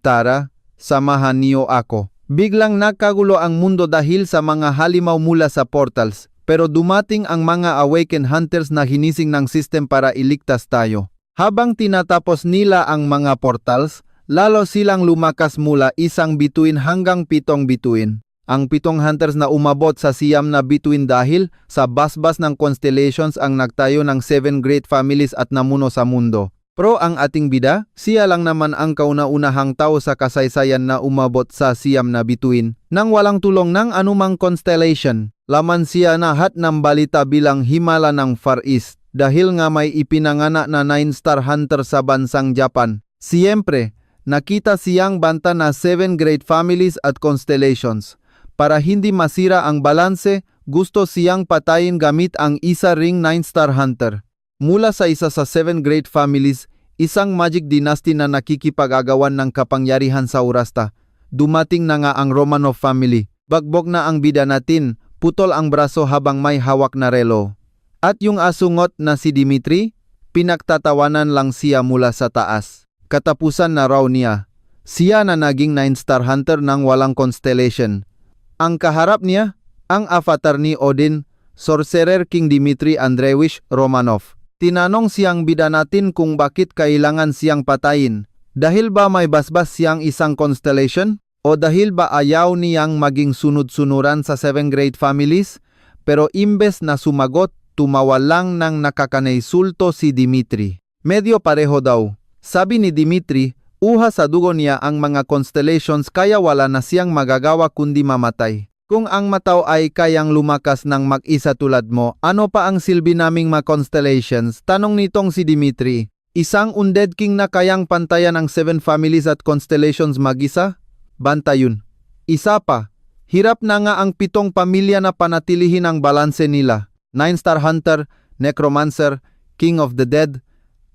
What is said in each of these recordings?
Tara, samahan niyo ako. Biglang nagkagulo ang mundo dahil sa mga halimaw mula sa portals, pero dumating ang mga Awakened Hunters na hinising ng system para iligtas tayo. Habang tinatapos nila ang mga portals, lalo silang lumakas mula 1 bituin hanggang 7 bituin. Ang 7 hunters na umabot sa 9 na bituin dahil sa basbas ng constellations ang nagtayo ng 7 great families at namuno sa mundo. Pero ang ating bida, siya lang naman ang kauna-unahang tao sa kasaysayan na umabot sa 9 na bituin nang walang tulong ng anumang constellation. Laman siya lahat ng balita bilang himala ng Far East dahil nga may ipinangana na 9-star hunter sa bansang Japan. Siyempre, nakita siyang banta na 7 great families at constellations. Para hindi masira ang balanse, gusto siyang patayin gamit ang isa ring 9-star hunter. Mula sa isa sa 7 great families, isang magic dynasty na nakikipag-agawan ng kapangyarihan sa Urasta. Dumating na nga ang Romanov family. Bagbog na ang bida natin, putol ang braso habang may hawak na relo. At yung asungot na si Dimitri, pinagtatawanan lang siya mula sa taas. Katapusan na raw niya. Siya na naging 9-star hunter ng walang constellation. Ang kaharap niya, ang avatar ni Odin, Sorcerer King Dmitry Andreevich Romanov. Tinanong siyang bida natin kung bakit kailangan siyang patayin. Dahil ba may basbas siyang isang constellation? O dahil ba ayaw niyang maging sunod-sunuran sa 7 great families? Pero imbes na sumagot, tumawa lang ng nakakanaysulto si Dimitri. Medyo pareho daw. Sabi ni Dimitri, uha sa dugo niya ang mga constellations kaya wala na siyang magagawa kundi mamatay. Kung ang mataw ay kayang lumakas ng mag-isa tulad mo, ano pa ang silbi naming mga constellations? Tanong nitong si Dimitri. Isang undead king na kayang pantayan ang 7 families at constellations mag-isa? Banta yun. Isa pa, hirap na nga ang 7 pamilya na panatilihin ang balanse nila. 9-star hunter, necromancer, king of the dead,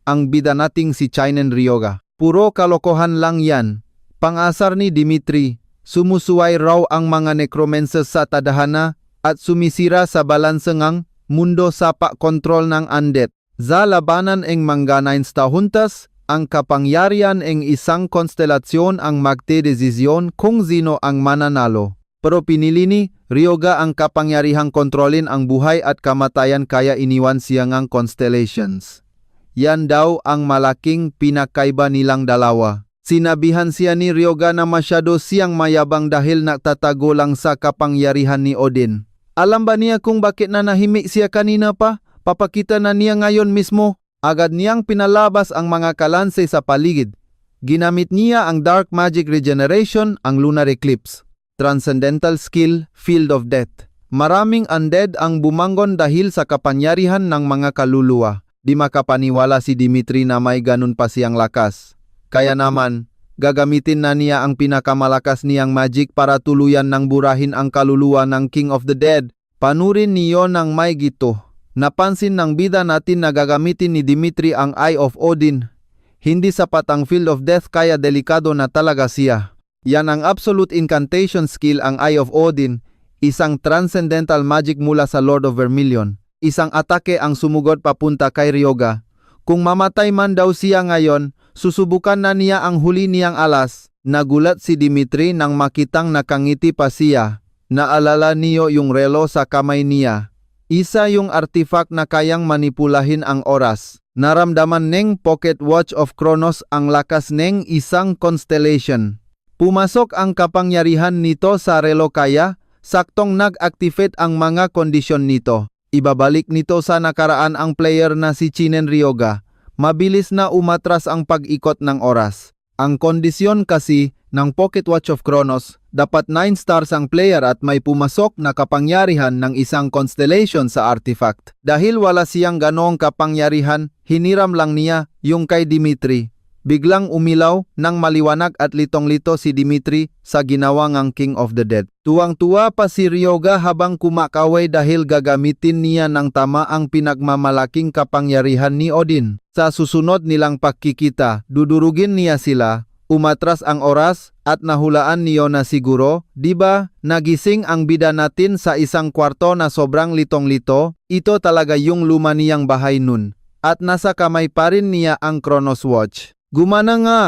ang bida nating si Chinen Ryoga. Puro kalokohan lang yan. Pang-asar ni Dimitri, sumusuway raw ang mga necromancers sa tadhana at sumisira sa balanse ngang mundo sa kontrol ng undead. Sa labanan ng mga 9-star hunters, ang kapangyarihan ng isang konstelasyon ang magdedesisyon kung sino ang mananalo. Pero pinili ni Ryoga ang kapangyarihang kontrolin ang buhay at kamatayan kaya iniwan siya ngang constellations. Yan daw ang malaking pinakaiba nilang dalawa. Sinabihan siya ni Ryoga na masyado siyang mayabang dahil nagtatago lang sa kapangyarihan ni Odin. Alam ba niya kung bakit nanahimik siya kanina pa? Papakita na niya ngayon mismo. Agad niyang pinalabas ang mga kalanse sa paligid. Ginamit niya ang Dark Magic Regeneration, ang Lunar Eclipse. Transcendental Skill, Field of Death. Maraming undead ang bumangon dahil sa kapangyarihan ng mga kaluluwa. Di makapaniwala si Dimitri na may ganun pa siyang lakas. Kaya naman, gagamitin na niya ang pinakamalakas niyang magic para tuluyan ng burahin ang kaluluwa ng King of the Dead. Panurin niyo ng may gito. Napansin ng bida natin na gagamitin ni Dimitri ang Eye of Odin. Hindi sapat ang Field of Death kaya delikado na talaga siya. Yan ang absolute incantation skill ang Eye of Odin, isang transcendental magic mula sa Lord of Vermilion. Isang atake ang sumugod papunta kay Ryoga. Kung mamatay man daw siya ngayon, susubukan na niya ang huli niyang alas. Nagulat si Dimitri nang makitang nakangiti pa siya. Naalala niyo yung relo sa kamay niya. Isa yung artifact na kayang manipulahin ang oras. Naramdaman ng Pocket Watch of Kronos ang lakas ng isang constellation. Pumasok ang kapangyarihan nito sa relo kaya saktong nag-activate ang mga kondisyon nito. Ibabalik nito sa nakaraan ang player na si Chinen Ryoga. Mabilis na umatras ang pag-ikot ng oras. Ang kondisyon kasi ng Pocket Watch of Kronos, dapat 9 stars ang player at may pumasok na kapangyarihan ng isang constellation sa artifact. Dahil wala siyang ganoong kapangyarihan, hiniram lang niya yung kay Dimitri. Biglang umilaw ng maliwanag at litong-lito si Dimitri sa ginawa ngang King of the Dead. Tuwang-tuwa pa si Ryoga habang kumakaway dahil gagamitin niya ng tama ang pinagmamalaking kapangyarihan ni Odin. Sa susunod nilang pagkikita, dudurugin niya sila. Umatras ang oras at nahulaan niyo na siguro, di ba? Nagising ang bida natin sa isang kwarto na sobrang litong-lito. Ito talaga yung luma niyang bahay nun. At nasa kamay pa rin niya ang Kronos Watch. Gumana nga!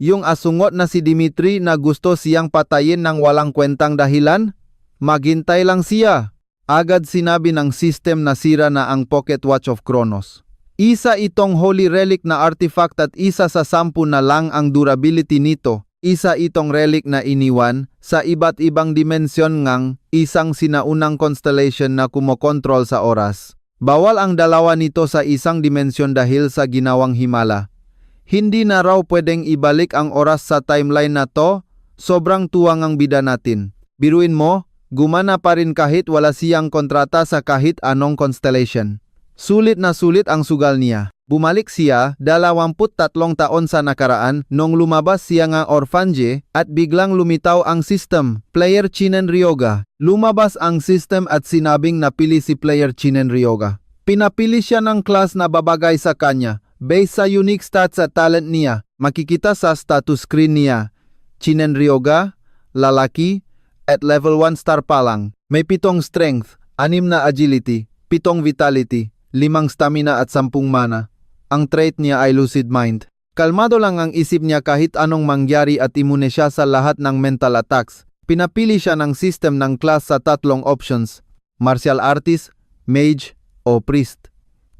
Yung asungot na si Dimitri na gusto siyang patayin ng walang kwentang dahilan? Maghintay lang siya. Agad sinabi ng system na sira na ang Pocket Watch of Kronos. Isa itong holy relic na artifact at isa sa 10 na lang ang durability nito. Isa itong relic na iniwan sa iba't ibang dimensyon ngang isang sinaunang constellation na kumokontrol sa oras. Bawal ang dalawa nito sa isang dimensyon dahil sa ginawang himala. Hindi na raw pwedeng ibalik ang oras sa timeline na to, sobrang tuwang ang bida natin. Biruin mo, gumana pa rin kahit wala siyang kontrata sa kahit anong constellation. Sulit na sulit ang sugal niya. Bumalik siya 23 taon sa nakaraan nung lumabas siya nga orphanage at biglang lumitaw ang system, Player Chinen Ryoga. Lumabas ang system at sinabing napili si Player Chinen Ryoga. Pinapili siya ng class na babagay sa kanya. Based sa unique stats at talent niya, makikita sa status screen niya. Chinen Ryoga, lalaki, at level 1 star pa lang. May 7 strength, 6 na agility, 7 vitality, 5 stamina at 10 mana. Ang trait niya ay lucid mind. Kalmado lang ang isip niya kahit anong mangyari at imune siya sa lahat ng mental attacks. Pinapili siya ng system ng class sa 3 options, martial artist, mage, o priest.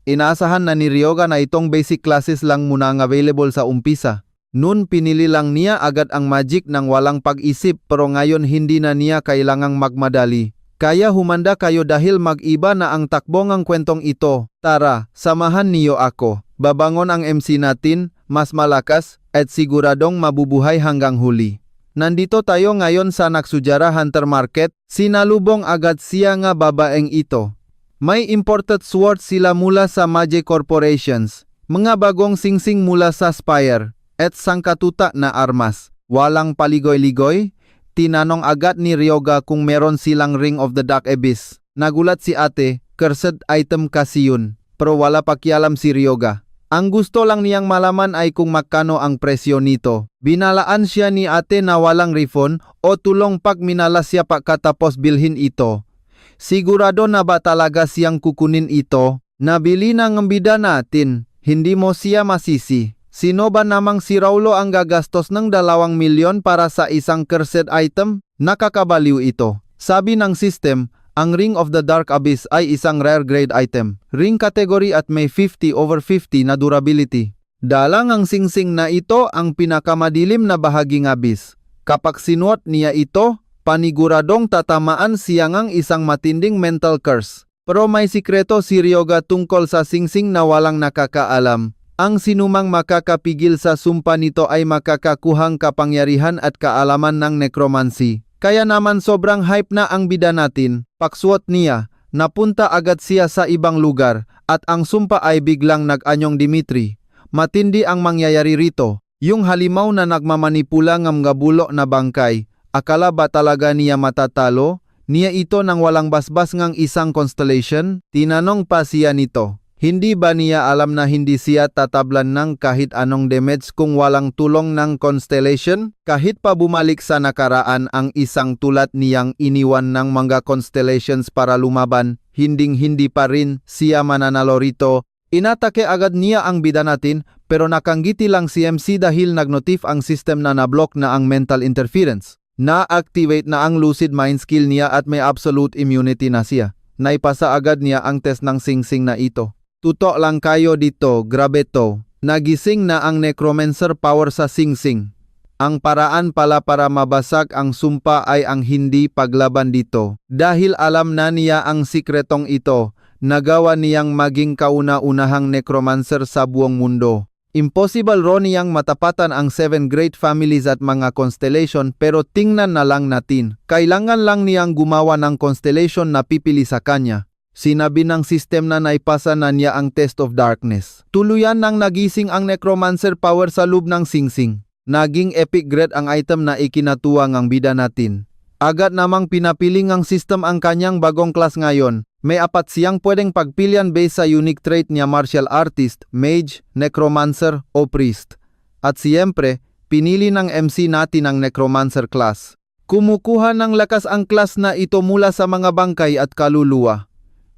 Inaasahan na ni Ryoga na itong basic classes lang muna ang available sa umpisa. Noon pinili lang niya agad ang magic ng walang pag-isip pero ngayon hindi na niya kailangang magmadali. Kaya humanda kayo dahil mag-iba na ang takbo ng kwentong ito. Tara, samahan niyo ako. Babangon ang MC natin, mas malakas, at siguradong mabubuhay hanggang huli. Nandito tayo ngayon sa Naksujara Hunter Market, sinalubong agad siya nga babaeng ito. May imported sword sila mula sa Mage Corporations, mga bagong singsing mula sa Spire, at sangkatuta na armas. Walang paligoy-ligoy, tinanong agad ni Ryoga kung meron silang Ring of the Dark Abyss. Nagulat si ate, cursed item kasi yun, pero wala pakialam si Ryoga. Ang gusto lang niyang malaman ay kung magkano ang presyo nito. Binalaan siya ni ate na walang refund o tulong pag minala siya pagkatapos bilhin ito. Sigurado na ba talaga siyang kukunin ito? Nabili na ng bida natin. Hindi mo siya masisi. Sino ba namang si Raulo ang gagastos ng 2 milyon para sa isang cursed item? Nakakabaliw ito. Sabi ng system, ang Ring of the Dark Abyss ay isang rare grade item. Ring category at may 50/50 na durability. Dalang ang singsing na ito ang pinakamadilim na bahaging abyss. Kapag sinuot niya ito, paniguradong tatamaan siya ngang isang matinding mental curse. Pero may sikreto si Ryoga tungkol sa singsing na walang nakakaalam. Ang sinumang makakapigil sa sumpa nito ay makakakuhang kapangyarihan at kaalaman ng necromancy. Kaya naman sobrang hype na ang bida natin. Pakswot niya, napunta agad siya sa ibang lugar at ang sumpa ay biglang nag-anyong Dimitri. Matindi ang mangyayari rito. Yung halimaw na nagmamanipula ng gabulo na bangkay. Akala ba talaga niya matatalo? Niya ito nang walang basbas ngang isang constellation? Tinanong pa siya nito. Hindi ba niya alam na hindi siya tatablan ng kahit anong damage kung walang tulong ng constellation? Kahit pa bumalik sa nakaraan ang isang tulad niyang iniwan ng mga constellations para lumaban, hinding-hindi pa rin siya mananalo rito. Inatake agad niya ang bida natin pero nakanggiti lang si MC dahil nagnotif ang system na nablock na ang mental interference. Na-activate na ang lucid mind skill niya at may absolute immunity na siya. Naipasa agad niya ang test ng singsing na ito. Tutok lang kayo dito, grabe to. Nagising na ang necromancer power sa singsing. Ang paraan pala para mabasag ang sumpa ay ang hindi paglaban dito. Dahil alam na niya ang sikretong ito, nagawa niyang maging kauna-unahang necromancer sa buong mundo. Impossible ro niyang matapatan ang 7 great families at mga constellation pero tingnan na lang natin. Kailangan lang niyang gumawa ng constellation na pipili sa kanya. Sinabi ng system na naipasa na niya ang Test of Darkness. Tuluyan nang nagising ang necromancer power sa loob ng singsing. Naging epic grade ang item na ikinatuwa ng bida natin. Agad namang pinapiling ang system ang kanyang bagong class ngayon. May 4 siyang pwedeng pagpilian based sa unique trait niya martial artist, mage, necromancer o priest. At siyempre, pinili ng MC natin ang necromancer class. Kumukuha ng lakas ang class na ito mula sa mga bangkay at kaluluwa.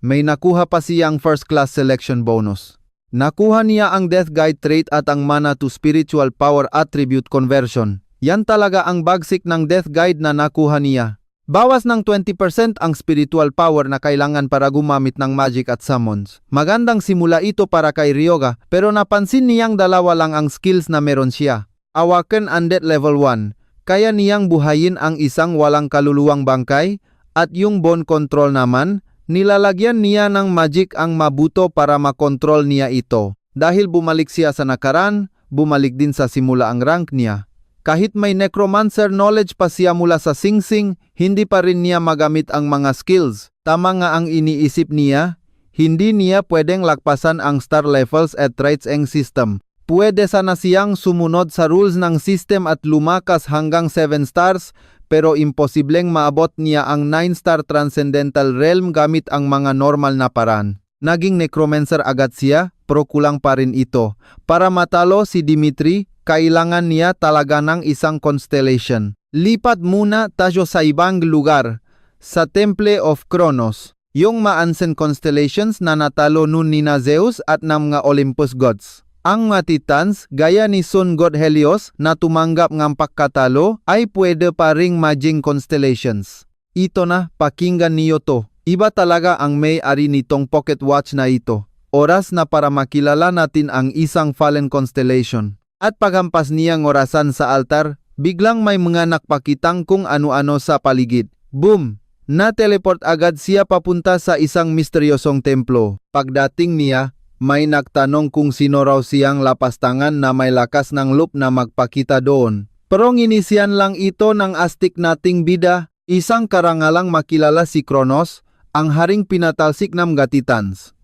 May nakuha pa siyang first class selection bonus. Nakuha niya ang Death Guide trait at ang Mana to Spiritual Power Attribute Conversion. Yan talaga ang bagsik ng Death Guide na nakuha niya. Bawas ng 20% ang spiritual power na kailangan para gumamit ng magic at summons. Magandang simula ito para kay Ryoga, pero napansin niyang dalawa lang ang skills na meron siya. Awaken Undead Level 1, kaya niyang buhayin ang isang walang kaluluwang bangkay, at yung Bone Control naman, nilalagyan niya ng magic ang mabuto para makontrol niya ito. Dahil bumalik siya sa nakaraan, bumalik din sa simula ang rank niya. Kahit may necromancer knowledge pa siya mula sa Sing Sing, hindi pa rin niya magamit ang mga skills. Tama nga ang iniisip niya, hindi niya pwedeng lakpasan ang star levels at traits ng system. Pwede sana siyang sumunod sa rules ng system at lumakas hanggang 7 stars, pero imposibleng maabot niya ang 9-star Transcendental Realm gamit ang mga normal na paraan. Naging necromancer agad siya, pero kulang pa rin ito. Para matalo si Dimitri, kailangan niya talaga ng isang constellation. Lipat muna tayo sa ibang lugar, sa Temple of Kronos. Yung ma-ancient constellations na natalo nun ni Zeus at ng mga Olympus gods. Ang mga titans, gaya ni Sun God Helios na tumanggap ng pagkatalo, ay pwede pa ring maging constellations. Ito na, pakinggan niyo to. Iba talaga ang may-ari nitong pocket watch na ito. Oras na para makilala natin ang isang fallen constellation. At paghampas niyang orasan sa altar, biglang may mga nakpakitang kung ano-ano sa paligid. Boom! Na-teleport agad siya papunta sa isang misteryosong templo. Pagdating niya, may nagtanong kung sino raw siyang lapastangan na may lakas ng loop na magpakita doon. Pero inisiyan lang ito ng astig nating bida, isang karangalang makilala si Kronos, ang haring pinatalsik ng Titans.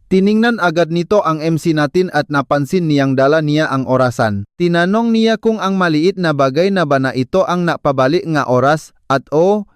Tiningnan agad nito ang MC natin at napansin niyang dala niya ang orasan. Tinanong niya kung ang maliit na bagay na ba na ito ang napabalik nga oras at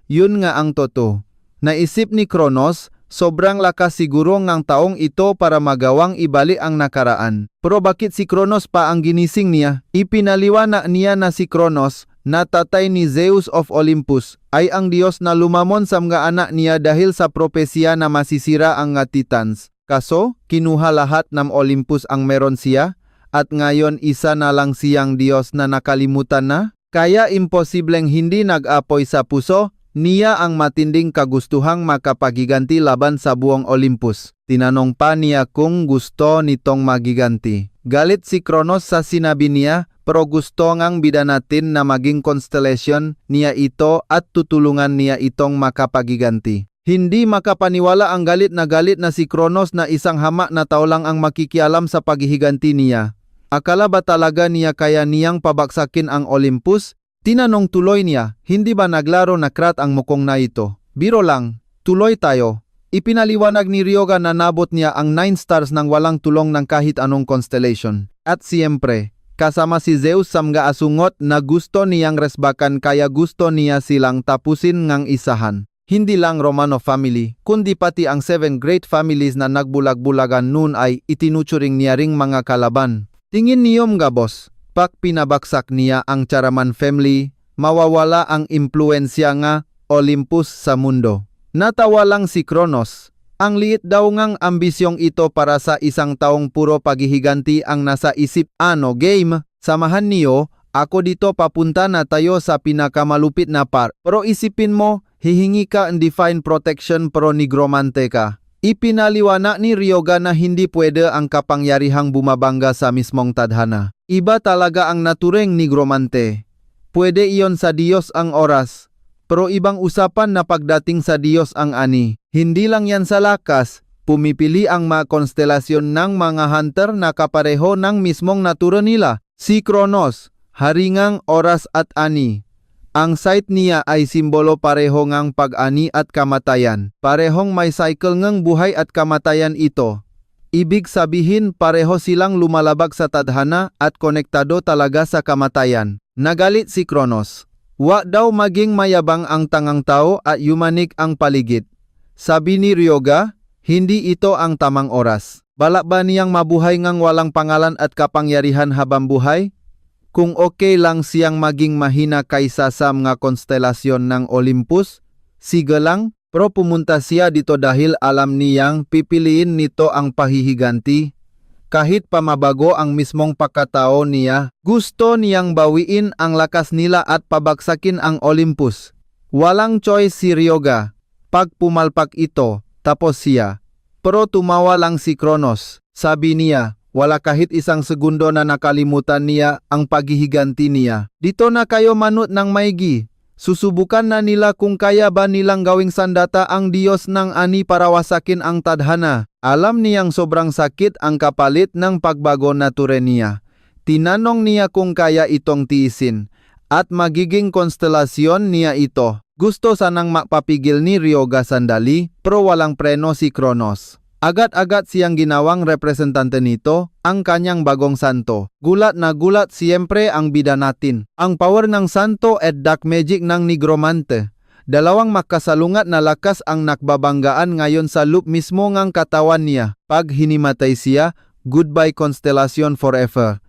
yun nga ang totoo. Naisip ni Kronos, sobrang lakas siguro ngang taong ito para magawang ibali ang nakaraan. Pero bakit si Kronos pa ang ginising niya? Ipinaliwanag niya na si Kronos, na tatay ni Zeus of Olympus, ay ang Diyos na lumamon sa mga anak niya dahil sa propesya na masisira ang nga Titans. Kaso, kinuha lahat ng Olympus ang meron siya, at ngayon isa na lang siyang Diyos na nakalimutan na? Kaya imposibleng hindi nag-apoy sa puso, niya ang matinding kagustuhang makapagiganti laban sa buong Olympus. Tinanong pa niya kung gusto nitong magiganti. Galit si Kronos sa sinabi niya, pero gusto ngang bida natin na maging constellation niya ito at tutulungan niya itong makapagiganti. Hindi makapaniwala ang galit na si Kronos na isang hamak na tao lang ang makikialam sa paghihiganti niya. Akala ba talaga niya kaya niyang pabaksakin ang Olympus? Tinanong tuloy niya, hindi ba naglaro na krat ang mukong na ito? Biro lang, tuloy tayo. Ipinaliwanag ni Ryoga na nabot niya ang 9 stars nang walang tulong ng kahit anong constellation. At siyempre, kasama si Zeus sa mga asungot na gusto niyang resbakan kaya gusto niya silang tapusin ngang isahan. Hindi lang Romano family, kundi pati ang 7 great families na nagbulag-bulagan noon ay itinuturing niya ring mga kalaban. Tingin niyo mga boss, pag pinabaksak niya ang Charaman family, mawawala ang impluensya nga Olympus sa mundo. Natawa lang si Kronos. Ang liit daw ngang ambisyong ito para sa isang taong puro paghihiganti ang nasa isip. Game, samahan niyo, ako dito papunta na tayo sa pinakamalupit na part. Pero isipin mo, hihingi ka undefined protection pero nigromante ka. Ipinaliwanag ni Ryoga na hindi pwede ang kapangyarihang bumabangga sa mismong tadhana. Iba talaga ang natureng nigromante. Pwede iyon sa Diyos ang oras, pero ibang usapan na pagdating sa Diyos ang ani. Hindi lang yan sa lakas, pumipili ang mga konstelasyon ng mga hunter na kapareho ng mismong natura nila. Si Kronos, haringang oras at ani. Ang site niya ay simbolo pareho ngang pag-ani at kamatayan. Parehong may cycle ngang buhay at kamatayan ito. Ibig sabihin pareho silang lumalabag sa tadhana at konektado talaga sa kamatayan. Nagalit si Kronos. Wa daw maging mayabang ang tangang tao at yumanik ang paligid. Sabi ni Ryoga, hindi ito ang tamang oras. Balak ba niyang mabuhay ngang walang pangalan at kapangyarihan habang buhay? Kung okay lang siyang maging mahina kaysa sa mga konstelasyon ng Olympus, sige lang, pero pumunta siya dito dahil alam niyang pipiliin nito ang pahihiganti. kahit pa mabago ang mismong pagkatao niya. Gusto niyang bawiin ang lakas nila at pabagsakin ang Olympus. Walang choice si Ryoga. Pag pumalpak ito, tapos siya. Pero tumawa lang si Kronos. Sabi niya, wala kahit isang segundo na nakalimutan niya ang paghihiganti niya. Dito na kayo manut ng maigi. Susubukan na nila kung kaya ba nilang gawing sandata ang Diyos ng ani para wasakin ang tadhana. Alam niyang sobrang sakit ang kapalit ng pagbago na ture niya. Tinanong niya kung kaya itong tiisin at magiging konstelasyon niya ito. Gusto sanang mapapigil ni Ryoga sandali pero walang preno si Kronos. Agad-agad siyang ginawang representante nito, ang kanyang bagong santo. Gulat na gulat siyempre ang bida natin. Ang power ng santo at dark magic ng nigromante. Dalawang makasalungat na lakas ang nakbabanggaan ngayon sa loop mismo ng katawan niya. Pag hinimatay siya, goodbye constellation forever.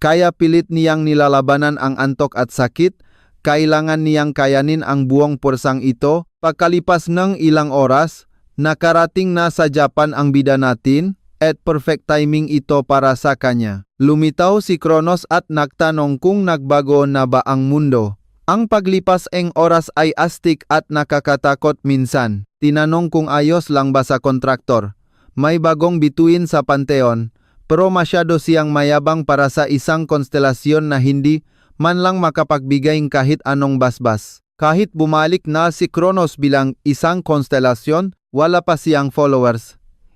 Kaya pilit niyang nilalabanan ang antok at sakit. Kailangan niyang kayanin ang buong pursang ito. Pagkalipas ng ilang oras, nakarating na sa Japan ang bida natin at perfect timing ito para sa kanya. Lumitaw si Kronos at nagtanong kung nagbago na ba ang mundo. Ang paglipas ng oras ay astig at nakakatakot minsan. Tinanong kung ayos lang ba sa kontraktor. May bagong bituin sa Pantheon, pero masyado siyang mayabang para sa isang konstelasyon na hindi man lang makapagbigay kahit anong basbas. Kahit bumalik na si Kronos bilang isang konstelasyon, wala pa siyang followers.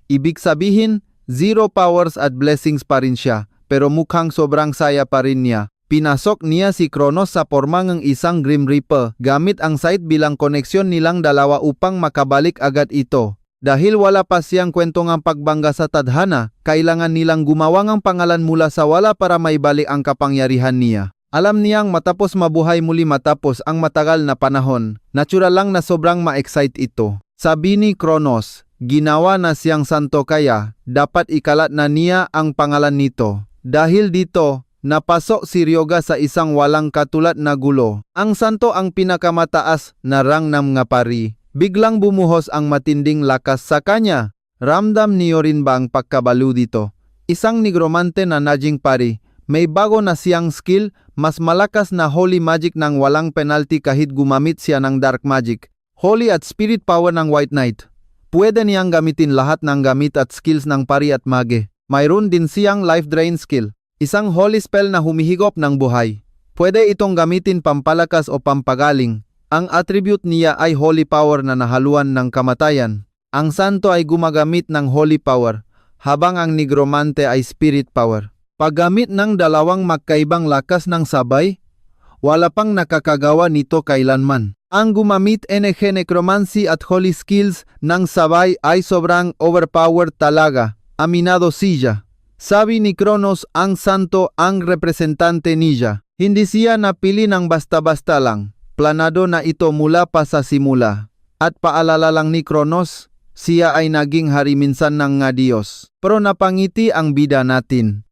Ibig sabihin, zero powers at blessings pa rin siya, pero mukhang sobrang saya pa rin niya. Pinasok niya si Kronos sa porma ng isang Grim Reaper gamit ang site bilang koneksyon nilang dalawa upang makabalik agad ito. Dahil wala pa siyang kwento ng pagbangga sa tadhana, kailangan nilang gumawa ng pangalan mula sa wala para maibalik ang kapangyarihan niya. Alam niyang matapos mabuhay muli matapos ang matagal na panahon, natural lang na sobrang ma-excite ito. Sabi ni Kronos, ginawa na siyang santo kaya dapat ikalat na niya ang pangalan nito. Dahil dito, napasok si Ryoga sa isang walang katulad na gulo. Ang santo ang pinakamataas na rang ng mga pari. Biglang bumuhos ang matinding lakas sa kanya. Ramdam niyo rin ba ang pagkabalo dito? Isang nigromante na naging pari. May bago na siyang skill, mas malakas na holy magic ng walang penalty kahit gumamit siya ng dark magic. Holy at spirit power ng White Knight. Pwede niyang gamitin lahat ng gamit at skills ng pari at mage. Mayroon din siyang life drain skill. Isang holy spell na humihigop ng buhay. Pwede itong gamitin pampalakas o pampagaling. Ang attribute niya ay holy power na nahaluan ng kamatayan. Ang santo ay gumagamit ng holy power, habang ang nigromante ay spirit power. Paggamit ng dalawang magkaibang lakas ng sabay, wala pang nakakagawa nito kailanman. Ang gumamit energy necromancy at holy skills ng sabay ay sobrang overpowered talaga. Aminado siya. Sabi ni Kronos, ang santo ang representante niya. Hindi siya napili ng basta-basta lang. Planado na ito mula pa sa simula. At paalala lang ni Kronos, siya ay naging hari minsan ng nga Diyos. Pero napangiti ang bida natin.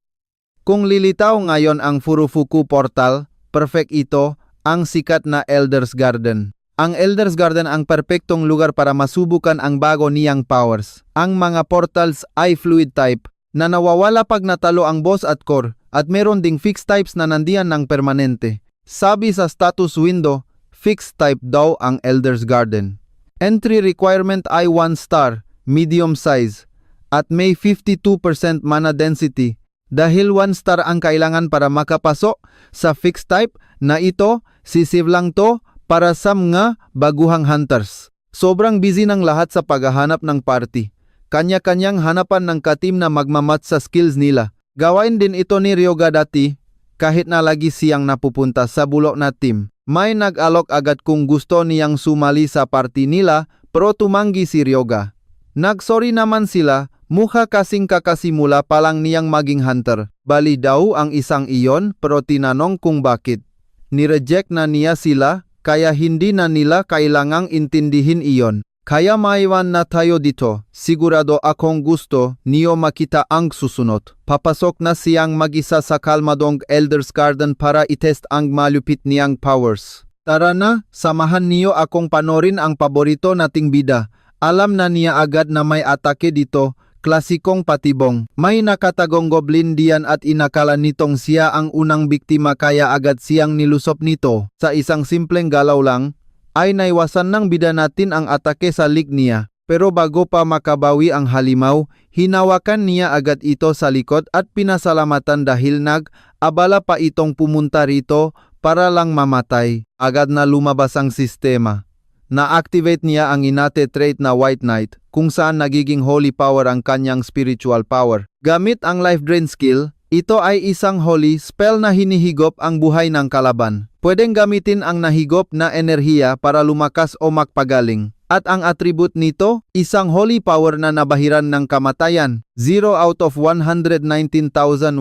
Kung lilitaw ngayon ang Furufuku Portal, perfect ito, ang sikat na Elder's Garden. Ang Elder's Garden ang perpektong lugar para masubukan ang bago niyang powers. Ang mga portals ay fluid type, na nawawala pag natalo ang boss at core, at meron ding fixed types na nandiyan ng permanente. Sabi sa status window, fixed type daw ang Elder's Garden. Entry requirement ay 1 star, medium size, at may 52% mana density. Dahil 1 star ang kailangan para makapasok sa fixed type na ito, sisiv lang to para sa mga baguhang hunters. Sobrang busy ng lahat sa paghahanap ng party. Kanya-kanyang hanapan ng katim na magmamat sa skills nila. Gawain din ito ni Ryoga dati, kahit na lagi siyang napupunta sa bulok na team. May nag-alok agad kung gusto niyang sumali sa party nila, pero tumanggi si Ryoga. Nagsorry naman sila, mukha kasing kakasimula pa lang niyang maging hunter. Bali daw ang isang iyon, pero tinanong kung bakit. Nireject na niya sila, kaya hindi na nila kailangang intindihin iyon. Kaya maiwan na tayo dito. Sigurado akong gusto niyo makita ang susunod. Papasok na siyang mag-isa sa kalmadong Elder's Garden para itest ang malupit niyang powers. Tara na, samahan niyo akong panorin ang paborito nating bida. Alam na niya agad na may atake dito, klasikong patibong. May nakatagong goblin diyan at inakala nitong siya ang unang biktima kaya agad siyang nilusop nito. Sa isang simpleng galaw lang, ay naiwasan ng bida natin ang atake sa lig niya. Pero bago pa makabawi ang halimaw, hinawakan niya agad ito sa likod at pinasalamatan dahil nag-abala pa itong pumunta rito para lang mamatay. Agad na lumabas ang sistema. Na-activate niya ang inate trait na White Knight kung saan nagiging holy power ang kanyang spiritual power. Gamit ang life drain skill, ito ay isang holy spell na hinihigop ang buhay ng kalaban. Pwedeng gamitin ang nahigop na enerhiya para lumakas o magpagaling. At ang attribute nito, isang holy power na nabahiran ng kamatayan, 0 out of 119,104.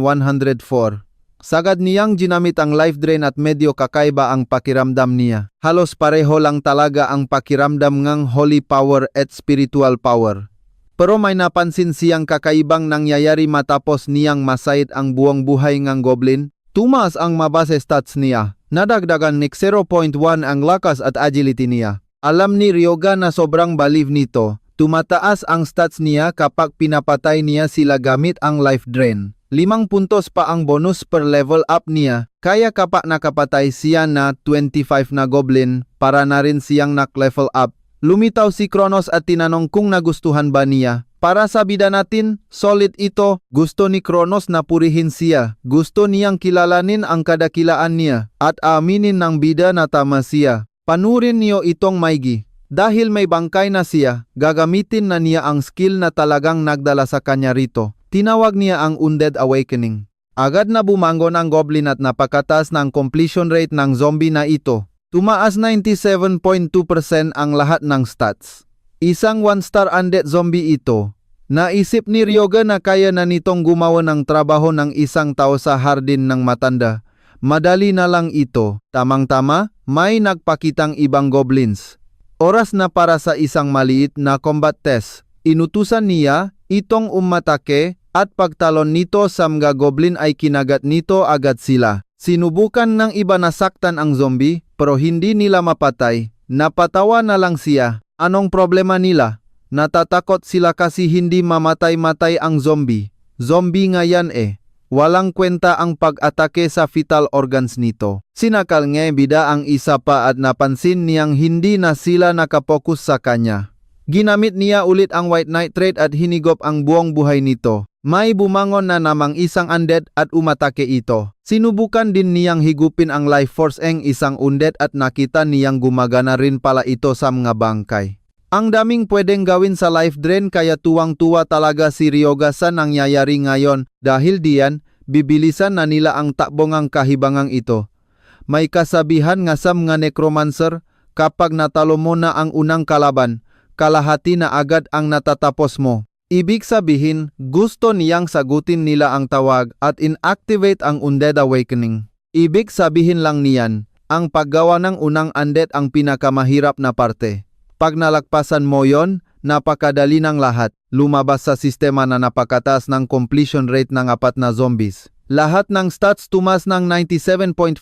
Sagad niyang ginamit ang life drain at medyo kakaiba ang pakiramdam niya. Halos pareho lang talaga ang pakiramdam ng holy power at spiritual power. Pero may napansin siyang kakaibang nangyayari matapos niyang masayit ang buong buhay ng goblin. Tumaas ang mabase stats niya. Nadagdagan ni 0.1 ang lakas at agility niya. Alam ni Ryoga na sobrang balieve nito. Tumataas ang stats niya kapag pinapatay niya sila gamit ang life drain. 5 puntos pa ang bonus per level up niya, kaya kapag nakapatay siya na 25 na goblin, para na rin siyang nak-level up. Lumitaw si Kronos at tinanong kung nagustuhan ba niya. Para sa bida natin, solid ito. Gusto ni Kronos na purihin siya. Gusto niyang kilalanin ang kadakilaan niya at aminin ng bida na tama siya. Panurin niyo itong maigi. Dahil may bangkay na siya, gagamitin na niya ang skill na talagang nagdala sa kanya rito. Tinawag niya ang Undead Awakening. Agad na bumangon ang goblin at napakatas ng completion rate ng zombie na ito. Tumaas 97.2% ang lahat ng stats. Isang 1-star undead zombie ito. Naisip ni Ryoga na kaya na nitong gumawa ng trabaho ng isang tao sa hardin ng matanda. Madali na lang ito. Tamang-tama, may nagpakitang ibang goblins. Oras na para sa isang maliit na combat test. Inutusan niya itong umatake at pagtalon nito sa mga goblin ay kinagat nito agad sila. Sinubukan ng iba na saktan ang zombie pero hindi nila mapatay. Napatawa na lang siya. Anong problema nila? Natatakot sila kasi hindi mamatay-matay ang zombie. Zombie nga yan eh. Walang kwenta ang pag-atake sa vital organs nito. Sinakal nga bida ang isa pa at napansin niyang hindi na sila nakapokus sa kanya. Ginamit niya ulit ang White Knight trait at hinigop ang buong buhay nito. May bumangon na namang isang undead at umatake ito. Sinubukan din niyang higupin ang life force ng isang undead at nakita niyang gumagana rin pala ito sa mga bangkay. Ang daming pwedeng gawin sa life drain kaya tuwang-tuwa talaga si Ryoga sa nangyayari ngayon. Dahil diyan, bibilisan na nila ang takbong kahibangang ito. May kasabihan nga sa mga necromancer, kapag natalo mo na ang unang kalaban, kalahati na agad ang natatapos mo. Ibig sabihin, gusto niyang sagutin nila ang tawag at inactivate ang Undead Awakening. Ibig sabihin lang niyan, ang paggawa ng unang undead ang pinakamahirap na parte. Pag nalagpasan mo yon, napakadali ng lahat. Lumabas sa sistema na napakataas ng completion rate ng 4 na zombies. Lahat ng stats tumas ng 97.5%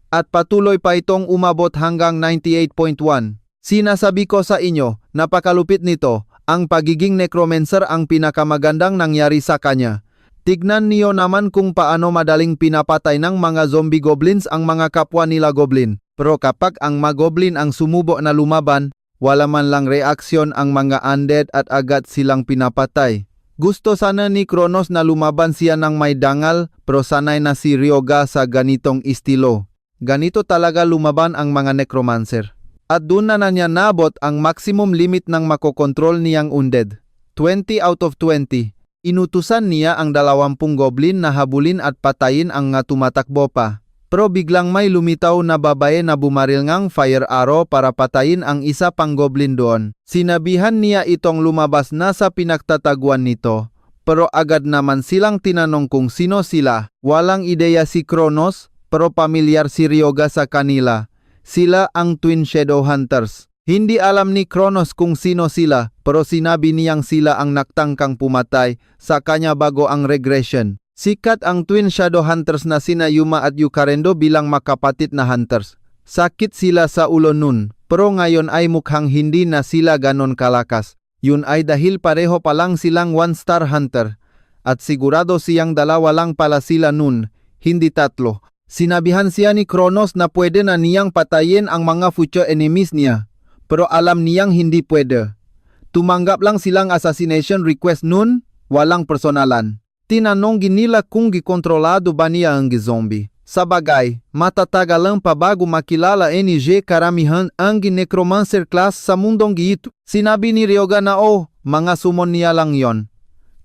at patuloy pa itong umabot hanggang 98.1%. Sinasabi ko sa inyo, napakalupit nito. Ang pagiging necromancer ang pinakamagandang nangyari sa kanya. Tignan niyo naman kung paano madaling pinapatay ng mga zombie goblins ang mga kapwa nila goblin. Pero kapag ang mga goblin ang sumubo na lumaban, wala man lang reaksyon ang mga undead at agad silang pinapatay. Gusto sana ni Kronos na lumaban siya ng may dangal pero sanay na si Ryoga sa ganitong estilo. Ganito talaga lumaban ang mga necromancer. At doon na niya nabot ang maximum limit ng makokontrol niyang undead. 20 out of 20. Inutusan niya ang 20 goblin na habulin at patayin ang nga tumatakbo pa. Pero biglang may lumitaw na babae na bumaril ngang fire arrow para patayin ang isa pang goblin doon. Sinabihan niya itong lumabas na sa pinagtataguan nito. Pero agad naman silang tinanong kung sino sila. Walang ideya si Kronos, pero pamilyar si Ryoga sa kanila. Sila ang Twin Shadow Hunters. Hindi alam ni Kronos kung sino sila, pero sinabi niyang sila ang nagtangkang pumatay sa kanya bago ang regression. Sikat ang Twin Shadow Hunters na sina Yuma at Yukarendo bilang makapatid na hunters. Sakit sila sa ulo nun, pero ngayon ay mukhang hindi na sila ganon kalakas. Yun ay dahil pareho pa lang silang 1-star hunter. At sigurado siyang dalawa lang pala sila nun, hindi tatlo. Sinabihan siya ni Kronos na pwede na niyang patayin ang mga future enemies niya. Pero alam niyang hindi pwede. Tumanggap lang silang assassination request nun, walang personalan. Tinanong nila kung gikontrolado ba niya ang zombie. Sa bagay, matatagalan pa bago makilala NG karamihan ang necromancer class sa mundong giito. Sinabi ni Ryoga na mga summon niya lang yon.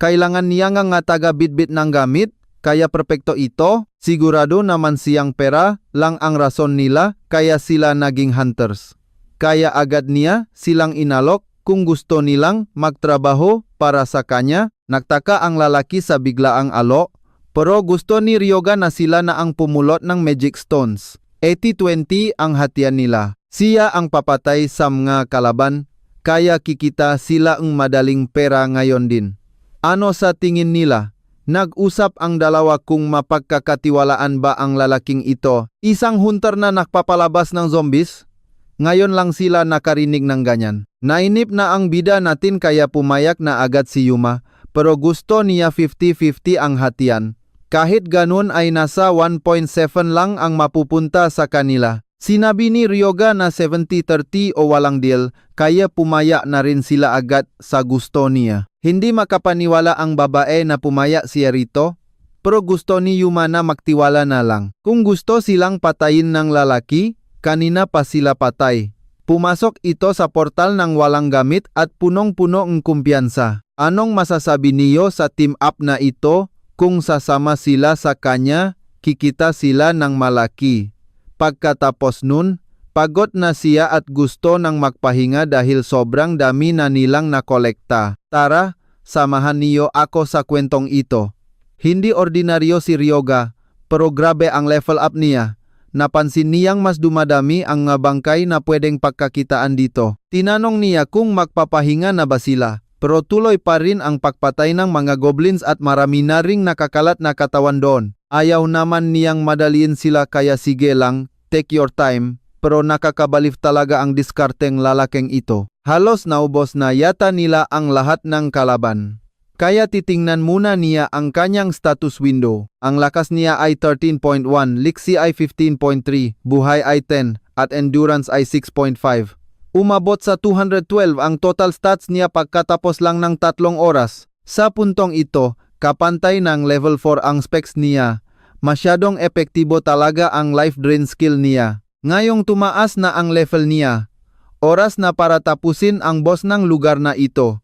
Kailangan niya nga taga-bitbit ng gamit, kaya perpekto ito. Sigurado naman siyang pera lang ang rason nila kaya sila naging hunters. Kaya agad niya silang inalok kung gusto nilang magtrabaho para sa kanya. Nagtaka ang lalaki sa biglaang alok. Pero gusto ni Ryoga na sila na ang pumulot ng magic stones. 80-20 ang hatian nila. Siya ang papatay sa mga kalaban, kaya kikita sila ang madaling pera ngayon din. Ano sa tingin nila? Nag-usap ang dalawa kung mapagkakatiwalaan ba ang lalaking ito. Isang hunter na nakpapalabas ng zombies? Ngayon lang sila nakarinig ng ganyan. Nainip na ang bida natin kaya pumayak na agad si Yuma. Pero gusto niya 50-50 ang hatian. Kahit ganun ay nasa 1.7 lang ang mapupunta sa kanila. Sinabi ni Ryoga na 70-30 o walang deal, kaya pumaya na rin sila agad sa gusto niya. Hindi makapaniwala ang babae na pumaya siya rito, pero gusto ni Yuma na magtiwala na lang. Kung gusto silang patayin ng lalaki, kanina pa sila patay. Pumasok ito sa portal ng walang gamit at punong-puno ng kumpiyansa. Anong masasabi niyo sa team up na ito? Kung sasama sila sa kanya, kikita sila ng malaki. Pagkatapos nun, pagod na siya at gusto nang magpahinga dahil sobrang dami na nilang nakolekta. Tara, samahan niyo ako sa kwentong ito. Hindi ordinaryo si Ryoga, pero grabe ang level up niya. Napansin niyang mas dumadami ang mga bangkay na pwedeng pagkakitaan dito. Tinanong niya kung magpapahinga na ba sila. Pero tuloy pa rin ang pagpatay ng mga goblins at marami na ring nakakalat na katawan doon. Ayaw naman niyang madaliin sila kaya sige lang, take your time. Pero nakakabalif talaga ang diskarteng lalaking ito. Halos naubos na yata nila ang lahat ng kalaban. Kaya titingnan muna niya ang kanyang status window. Ang lakas niya ay 13.1, liksi ay 15.3, buhay ay 10, at endurance ay 6.5. Umabot sa 212 ang total stats niya pagkatapos lang ng 3 oras. Sa puntong ito, kapantay ng level 4 ang specs niya. Masyadong epektibo talaga ang life drain skill niya. Ngayong tumaas na ang level niya, oras na para tapusin ang boss ng lugar na ito.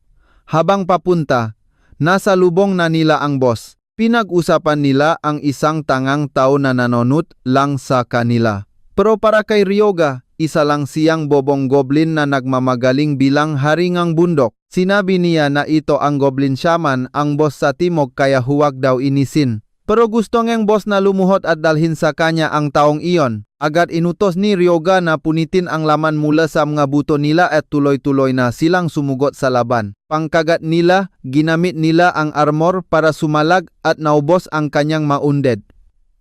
Habang papunta, nasa lubong na nila ang boss. Pinag-usapan nila ang isang tangang tao na nanonut lang sa kanila. Pero para kay Ryoga, isa lang siyang bobong goblin na nagmamagaling bilang haringang bundok. Sinabi niya na ito ang goblin shaman, ang boss sa timog kaya huwag daw inisin. Pero gusto ngang boss na lumuhot at dalhin sa kanya ang taong iyon. Agad inutos ni Ryoga na punitin ang laman mula sa mga buto nila at tuloy-tuloy na silang sumugot sa laban. Pangkagat nila, ginamit nila ang armor para sumalag at naubos ang kanyang maunded.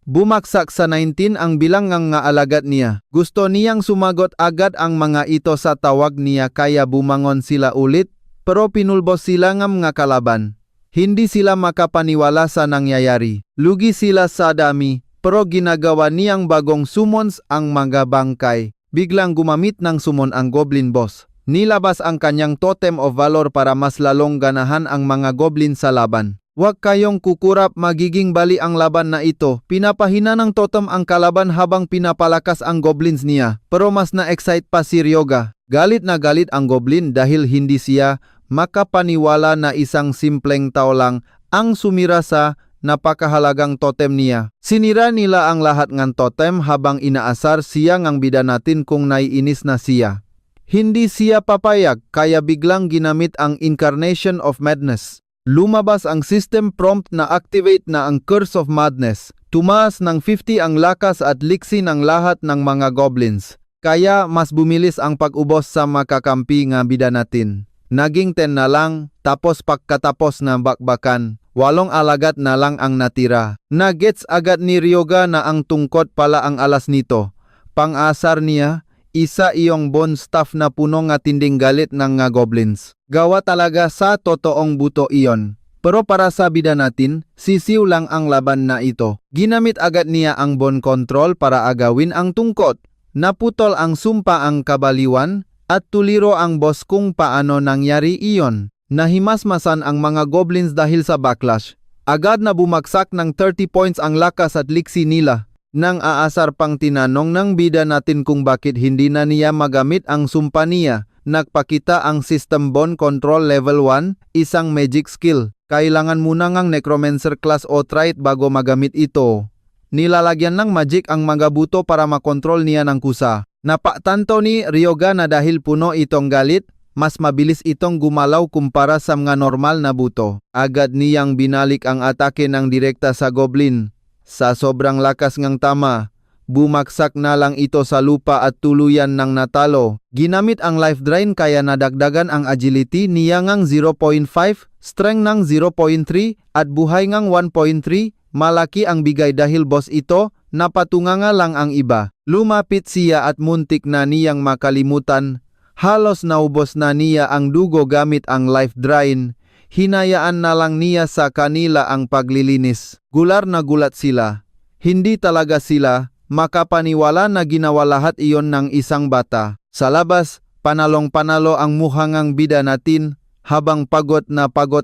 Bumaksak sa 19 ang bilang ng alagad niya. Gusto niyang sumagot agad ang mga ito sa tawag niya kaya bumangon sila ulit, pero pinulbos sila ng mga kalaban. Hindi sila makapaniwala sa nangyayari. Lugi sila sa dami, pero ginagawa niyang bagong summons ang mga bangkay. Biglang gumamit ng summon ang goblin boss. Nilabas ang kanyang totem of valor para mas lalong ganahan ang mga goblin sa laban. Huwag kayong kukurap, magiging bali ang laban na ito. Pinapahina ng totem ang kalaban habang pinapalakas ang goblins niya. Pero mas na-excite pa si Ryoga. Galit na galit ang goblin dahil hindi siya makapaniwala na isang simpleng tao lang ang sumira sa napakahalagang totem niya. Sinira nila ang lahat ng totem habang inaasar siya ng bida natin kung naiinis na siya. Hindi siya papayag kaya biglang ginamit ang Incarnation of Madness. Lumabas ang system prompt na activate na ang Curse of Madness. Tumaas ng 50 ang lakas at liksi ng lahat ng mga goblins. Kaya mas bumilis ang pag-ubos sa makakampi nga bida natin. Naging 10 na lang, tapos pagkatapos na bakbakan, 8 alagad na lang ang natira. Nagets agad ni Ryoga na ang tungkod pala ang alas nito. Pang-asar niya, Isa iyong bone staff na puno nga tinding galit ng nga goblins. Gawa talaga sa totoong buto iyon. Pero para sa bida natin, sisiw lang ang laban na ito. Ginamit agad niya ang bone control para agawin ang tungkot. Naputol ang sumpa ang kabaliwan at tuliro ang boss kung paano nangyari iyon. Nahimasmasan ang mga goblins dahil sa backlash. Agad na bumagsak ng 30 points ang lakas at liksi nila. Nang aasar pang tinanong ng bida natin kung bakit hindi na niya magamit ang sumpa niya, nagpakita ang System Bone Control Level 1, isang magic skill. Kailangan muna ngang Necromancer class o trait bago magamit ito. Nilalagyan ng magic ang mga buto para makontrol niya ng kusa. Napatanto ni Ryoga na dahil puno itong galit, mas mabilis itong gumalaw kumpara sa mga normal na buto. Agad niyang binalik ang atake ng direkta sa goblin. Sa sobrang lakas ngang tama, bumaksak na lang ito sa lupa at tuluyan ng natalo. Ginamit ang life drain kaya nadagdagan ang agility niya ngang 0.5, strength ng 0.3 at buhay ngang 1.3. Malaki ang bigay dahil boss ito, napatunganga lang ang iba. Lumapit siya at muntik na niyang makalimutan. Halos naubos na niya ang dugo gamit ang life drain. Hinayaan na lang niya sa kanila ang paglilinis. Gular na gulat sila. Hindi talaga sila makapaniwala na ginawa lahat iyon ng isang bata. Sa labas, panalong-panalo ang muhangang bida natin habang pagod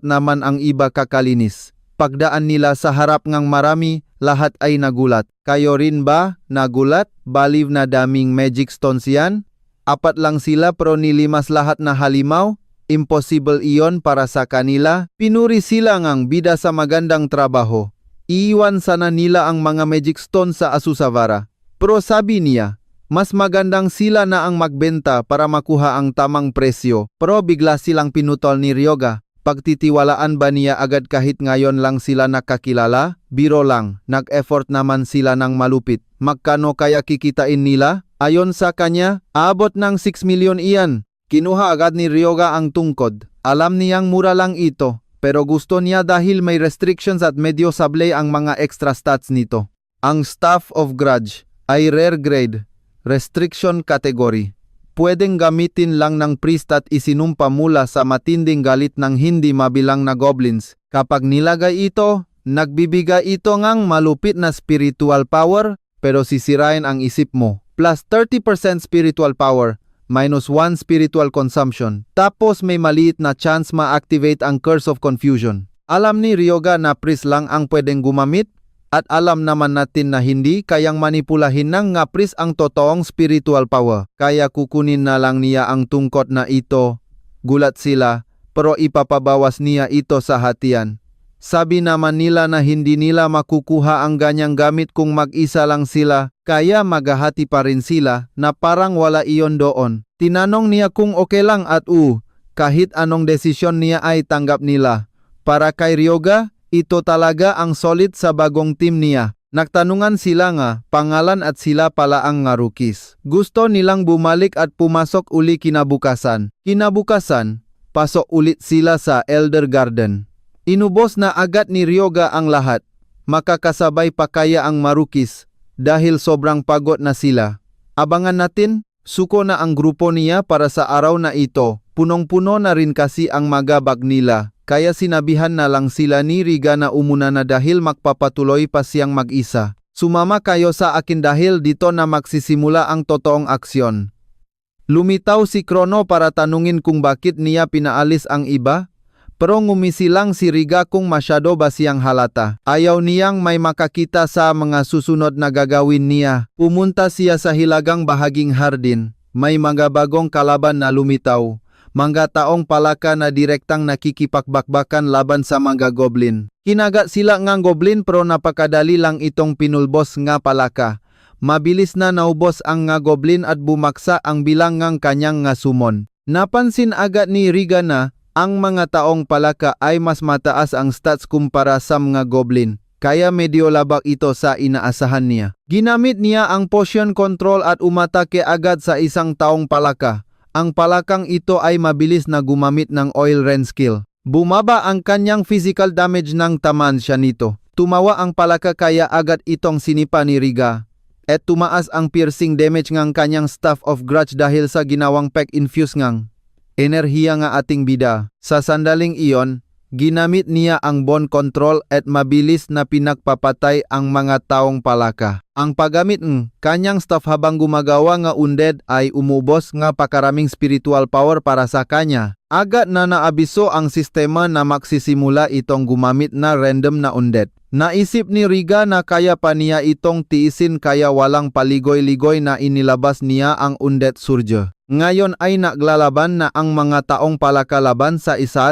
naman ang iba kakalinis. Pagdaan nila sa harap ngang marami, lahat ay nagulat. Kayo rin ba nagulat? Baliw na daming magic stones yan? 4 lang sila pero nilimas lahat na halimaw? Impossible iyon para sa kanila. Pinuri sila ngang bida sa magandang trabaho. Iiwan sana nila ang mga magic stone sa Asusavara. Pero sabi niya, mas magandang sila na ang magbenta para makuha ang tamang presyo. Pero bigla silang pinutol ni Ryoga. Pagtitiwalaan ba niya agad kahit ngayon lang sila nakakilala? Biro lang, nag-effort naman sila ng malupit. Magkano kaya kikitain nila? Ayon sa kanya, aabot ng 6 million iyan. Kinuha agad ni Ryoga ang tungkod. Alam niyang mura lang ito, pero gusto niya dahil may restrictions at medyo sablay ang mga extra stats nito. Ang Staff of Grudge ay rare grade, restriction category. Pwedeng gamitin lang ng priest at isinumpa mula sa matinding galit ng hindi mabilang na goblins. Kapag nilagay ito, nagbibigay ito ngang malupit na spiritual power, pero sisirain ang isip mo. Plus 30% spiritual power. Minus 1 spiritual consumption. Tapos may maliit na chance ma-activate ang Curse of Confusion. Alam ni Ryoga na priest lang ang pwedeng gumamit at alam naman natin na hindi kayang manipulahin ng nga priest ang totoong spiritual power. Kaya kukunin na lang niya ang tungkot na ito. Gulat sila pero ipapabawas niya ito sa hatian. Sabi naman nila na hindi nila makukuha ang ganyang gamit kung mag-isa lang sila, kaya maghahati pa rin sila na parang wala iyon doon. Tinanong niya kung okay lang at kahit anong desisyon niya ay tanggap nila. Para kay Ryoga, ito talaga ang solid sa bagong team niya. Nagtanungan sila nga, pangalan at sila pala ang nga rookies. Gusto nilang bumalik at pumasok uli kinabukasan. Kinabukasan, pasok ulit sila sa Elder Garden. Inubos na agad ni Ryoga ang lahat. Makakasabay pa kaya ang marukis dahil sobrang pagod na sila. Abangan natin, suko na ang grupo niya para sa araw na ito. Punong-puno na rin kasi ang magabag nila. Kaya sinabihan na lang sila ni Riga na umuna na dahil magpapatuloy pa siyang mag-isa. Sumama kayo sa akin dahil dito na magsisimula ang totoong aksyon. Lumitaw si Krono para tanungin kung bakit niya pinaalis ang iba. Pero ngumisi lang si Riga kung masyado ba siyang halata. Ayaw niyang may makakita sa mga susunod na gagawin niya. Pumunta siya sa hilagang bahaging hardin. May mga bagong kalaban na lumitaw. Mga taong palaka na direktang nakikipakbakbakan laban sa mga goblin. Kinagat sila ngang goblin pero napakadali lang itong pinulbos nga palaka. Mabilis na naubos ang nga goblin at bumaksa ang bilang ngang kanyang nga sumon. Napansin agad ni Riga na ang mga taong palaka ay mas mataas ang stats kumpara sa mga goblin, kaya medyo labak ito sa inaasahan niya. Ginamit niya ang potion control at umatake agad sa isang taong palaka. Ang palakang ito ay mabilis na gumamit ng oil rain skill. Bumaba ang kanyang physical damage nang tamaan siya nito. Tumawa ang palaka kaya agad itong sinipa ni Riga. At tumaas ang piercing damage ngang kanyang Staff of Grudge dahil sa ginawang pack infuse ngang enerhiya nga ating bida. Sa sandaling iyon, ginamit niya ang bone control at mabilis na pinagpapatay ang mga taong palaka. Ang paggamit ng kanyang staff habang gumagawa nga undead ay umubos nga pakaraming spiritual power para sa kanya. Agad na naabiso ang sistema na magsisimula itong gumamit na random na undead. Naisip ni Riga na kaya pa niya itong tiisin kaya walang paligoy-ligoy na inilabas niya ang undead surge. Ngayon ay naglalaban na ang mga taong palaka laban sa isa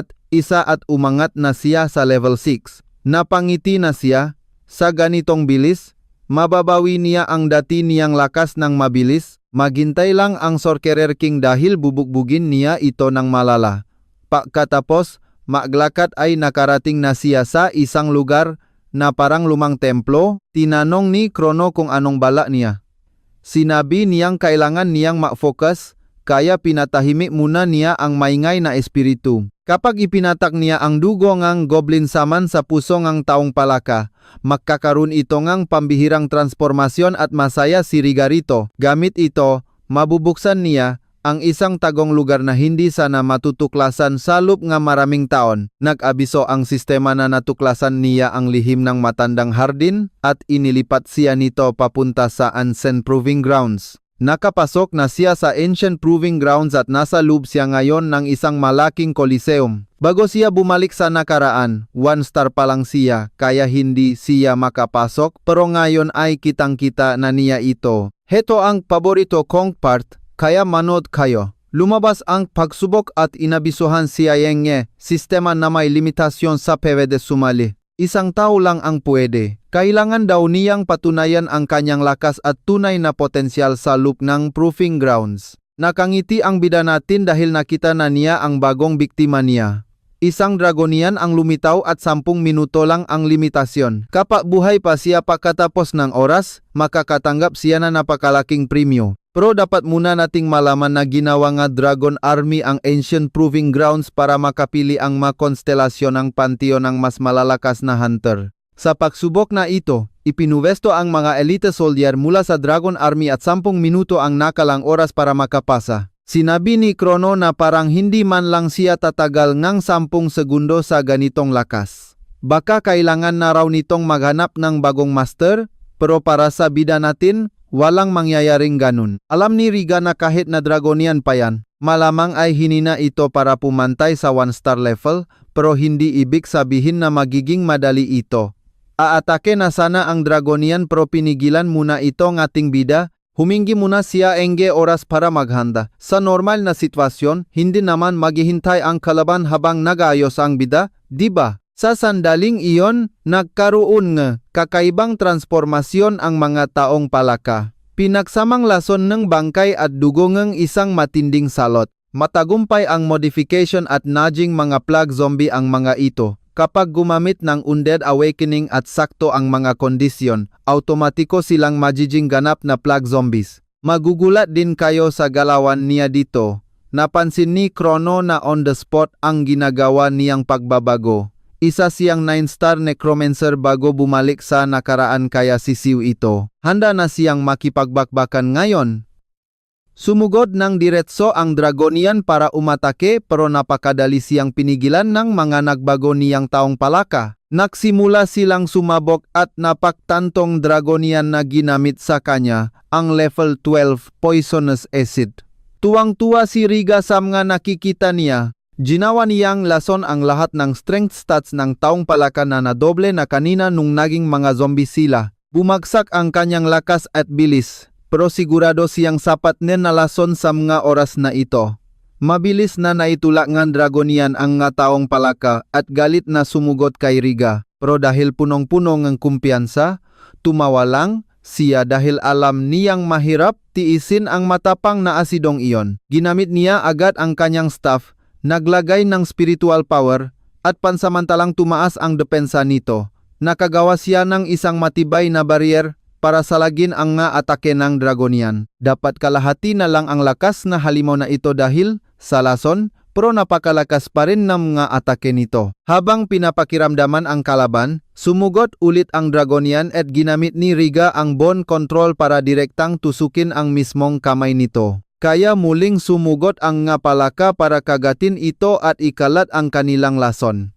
at umangat na siya sa level 6. Napangiti na siya, sa ganitong bilis, mababawi niya ang dati niyang lakas ng mabilis, maghintay lang ang Sorcerer King dahil bubugbugin niya ito ng malala. Pagkatapos, maglakad ay nakarating na siya sa isang lugar na parang lumang templo. Tinanong ni Crono kung anong bala niya. Sinabi niyang kailangan niyang ma-focus, kaya pinatahimik muna niya ang maingay na espiritu. Kapag ipinatak niya ang dugo ngang goblin saman sa puso ngang taong palaka, magkakaroon ito ngang pambihirang transformasyon at masaya si Rigarito. Gamit ito, mabubuksan niya ang isang tagong lugar na hindi sana matutuklasan sa loob nga maraming taon. Nag-abiso ang sistema na natuklasan niya ang lihim ng matandang hardin at inilipat siya nito papunta sa Ancient Proving Grounds. Nakapasok na siya sa Ancient Proving Grounds at nasa loob siya ngayon ng isang malaking coliseum. Bago siya bumalik sa nakaraan, 1 star pa lang siya kaya hindi siya makapasok pero ngayon ay kitang-kita na niya ito. Heto ang paborito kong part, kaya manood kayo. Lumabas ang pagsubok at inabisuhan siya yung sistema na may limitasyon sa pwede sumali. Isang tao lang ang pwede. Kailangan daw niyang patunayan ang kanyang lakas at tunay na potensyal sa loop ng Proving Grounds. Nakangiti ang bida natin dahil nakita na niya ang bagong biktima niya. Isang dragonian ang lumitaw at 10 minuto lang ang limitasyon. Kapag buhay pa siya pagkatapos ng oras, makakatanggap siya na napakalaking premyo. Pero dapat muna nating malaman na ginawa nga Dragon Army ang Ancient Proving Grounds para makapili ang mga konstelasyon ng panteon ng mas malalakas na hunter. Sa pagsubok na ito, ipinuwesto ang mga elite soldier mula sa Dragon Army at 10 minuto ang nakalang oras para makapasa. Sinabi ni Crono na parang hindi man lang siya tatagal ngang 10 segundo sa ganitong lakas. Baka kailangan na raw nitong maghanap ng bagong master, pero para sa bida natin, walang mangyayaring ganun. Alam ni Riga na kahit na dragonian pa yan, malamang ay hinina ito para pumantay sa 1 star level, pero hindi ibig sabihin na magiging madali ito. Aatake na sana ang dragonian pero pinigilan muna ito ng ating bida. Humingi muna siya enge oras para maghanda. Sa normal na sitwasyon, hindi naman maghihintay ang kalaban habang nag-ayos ang bida, diba? Sa sandaling iyon, nagkaroon ng kakaibang transformasyon ang mga taong palaka. Pinagsamang lason ng bangkay at dugo ng isang matinding salot. Matagumpay ang modification at nudging mga plague zombie ang mga ito. Kapag gumamit ng Undead Awakening at sakto ang mga kondisyon, automatiko silang magiging ganap na plague zombies. Magugulat din kayo sa galawan niya dito. Napansin ni Crono na on the spot ang ginagawa niyang pagbabago. Isa siyang 9-star necromancer bago bumalik sa nakaraan kaya sisiw ito. Handa na siyang makipagbakbakan ngayon. Sumugod ng diretso ang dragonian para umatake pero napakadali siyang pinigilan ng mga nagbago niyang taong palaka. Nagsimula silang sumabog at napaktantong dragonian na ginamit sa kanya ang level 12 poisonous acid. Tuwang-tuwa si Riga sa mga nakikita niya. Ginawa niyang lason ang lahat ng strength stats ng taong palaka na nadoble na kanina nung naging mga zombie sila. Bumagsak ang kanyang lakas at bilis. Pero sigurado siyang sapat na nalason sa mga oras na ito. Mabilis na naitulak ng dragonian ang nga taong palaka at galit na sumugot kay Riga. Pero dahil punong-puno ng kumpiyansa, tumawa lang siya dahil alam niyang mahirap tiisin ang matapang na asidong iyon. Ginamit niya agad ang kanyang staff, naglagay ng spiritual power at pansamantalang tumaas ang depensa nito. Nakagawa siya ng isang matibay na barrier para salagin ang nga atake ng dragonian. Dapat kalahati na lang ang lakas na halimaw na ito dahil sa lason, pero napakalakas pa rin ng mga atake nito. Habang pinapakiramdaman ang kalaban, sumugot ulit ang Dragonian at ginamit ni Riga ang bone control para direktang tusukin ang mismong kamay nito. Kaya muling sumugot ang nga palaka para kagatin ito at ikalat ang kanilang lason.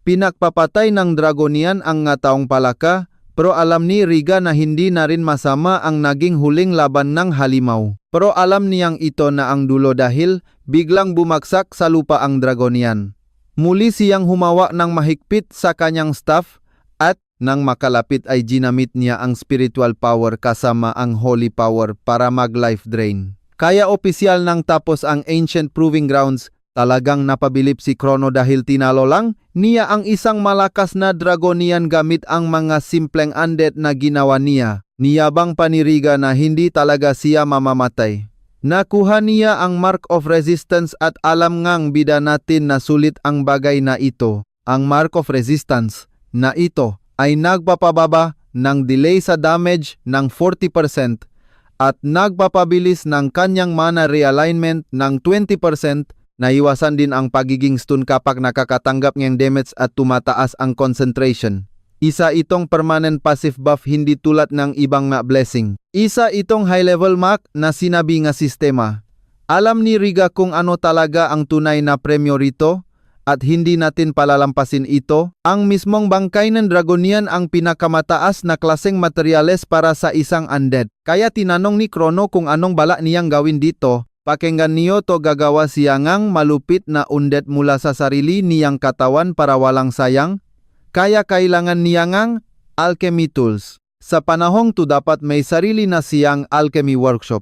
Pinagpapatay ng Dragonian ang nga taong palaka, pero alam ni Riga na hindi na rin masama ang naging huling laban ng halimaw. Pero alam niyang ito na ang dulo dahil biglang bumagsak sa lupa ang Dragonian. Muli siyang humawa ng mahigpit sa kanyang staff at nang makalapit ay ginamit niya ang spiritual power kasama ang holy power para mag-life drain. Kaya opisyal nang tapos ang Ancient Proving Grounds, talagang napabilib si Crono dahil tinalo lang niya ang isang malakas na Dragonian gamit ang mga simpleng undead na ginawa niya. Niyabang paniriga na hindi talaga siya mamamatay. Nakuha niya ang Mark of Resistance at alam ngang bida natin na sulit ang bagay na ito. Ang Mark of Resistance na ito ay nagpapababa ng delay sa damage ng 40% at nagpapabilis ng kanyang mana realignment ng 20%. Naiwasan din ang pagiging stun kapag nakakatanggap ng damage at tumataas ang concentration. Isa itong permanent passive buff hindi tulad ng ibang mga blessing. Isa itong high level mark na sinabi nga sistema. Alam ni Riga kung ano talaga ang tunay na premyo rito at hindi natin palalampasin ito. Ang mismong bangkay ng Dragonian ang pinakamataas na klaseng materyales para sa isang undead. Kaya tinanong ni Crono kung anong balak niyang gawin dito. Pakinggan niyo to, gagawa siya ngang malupit na undead mula sa sarili niyang katawan para walang sayang. Kaya kailangan niya ngang alchemy tools. Sa panahong to dapat may sarili na siyang alchemy workshop.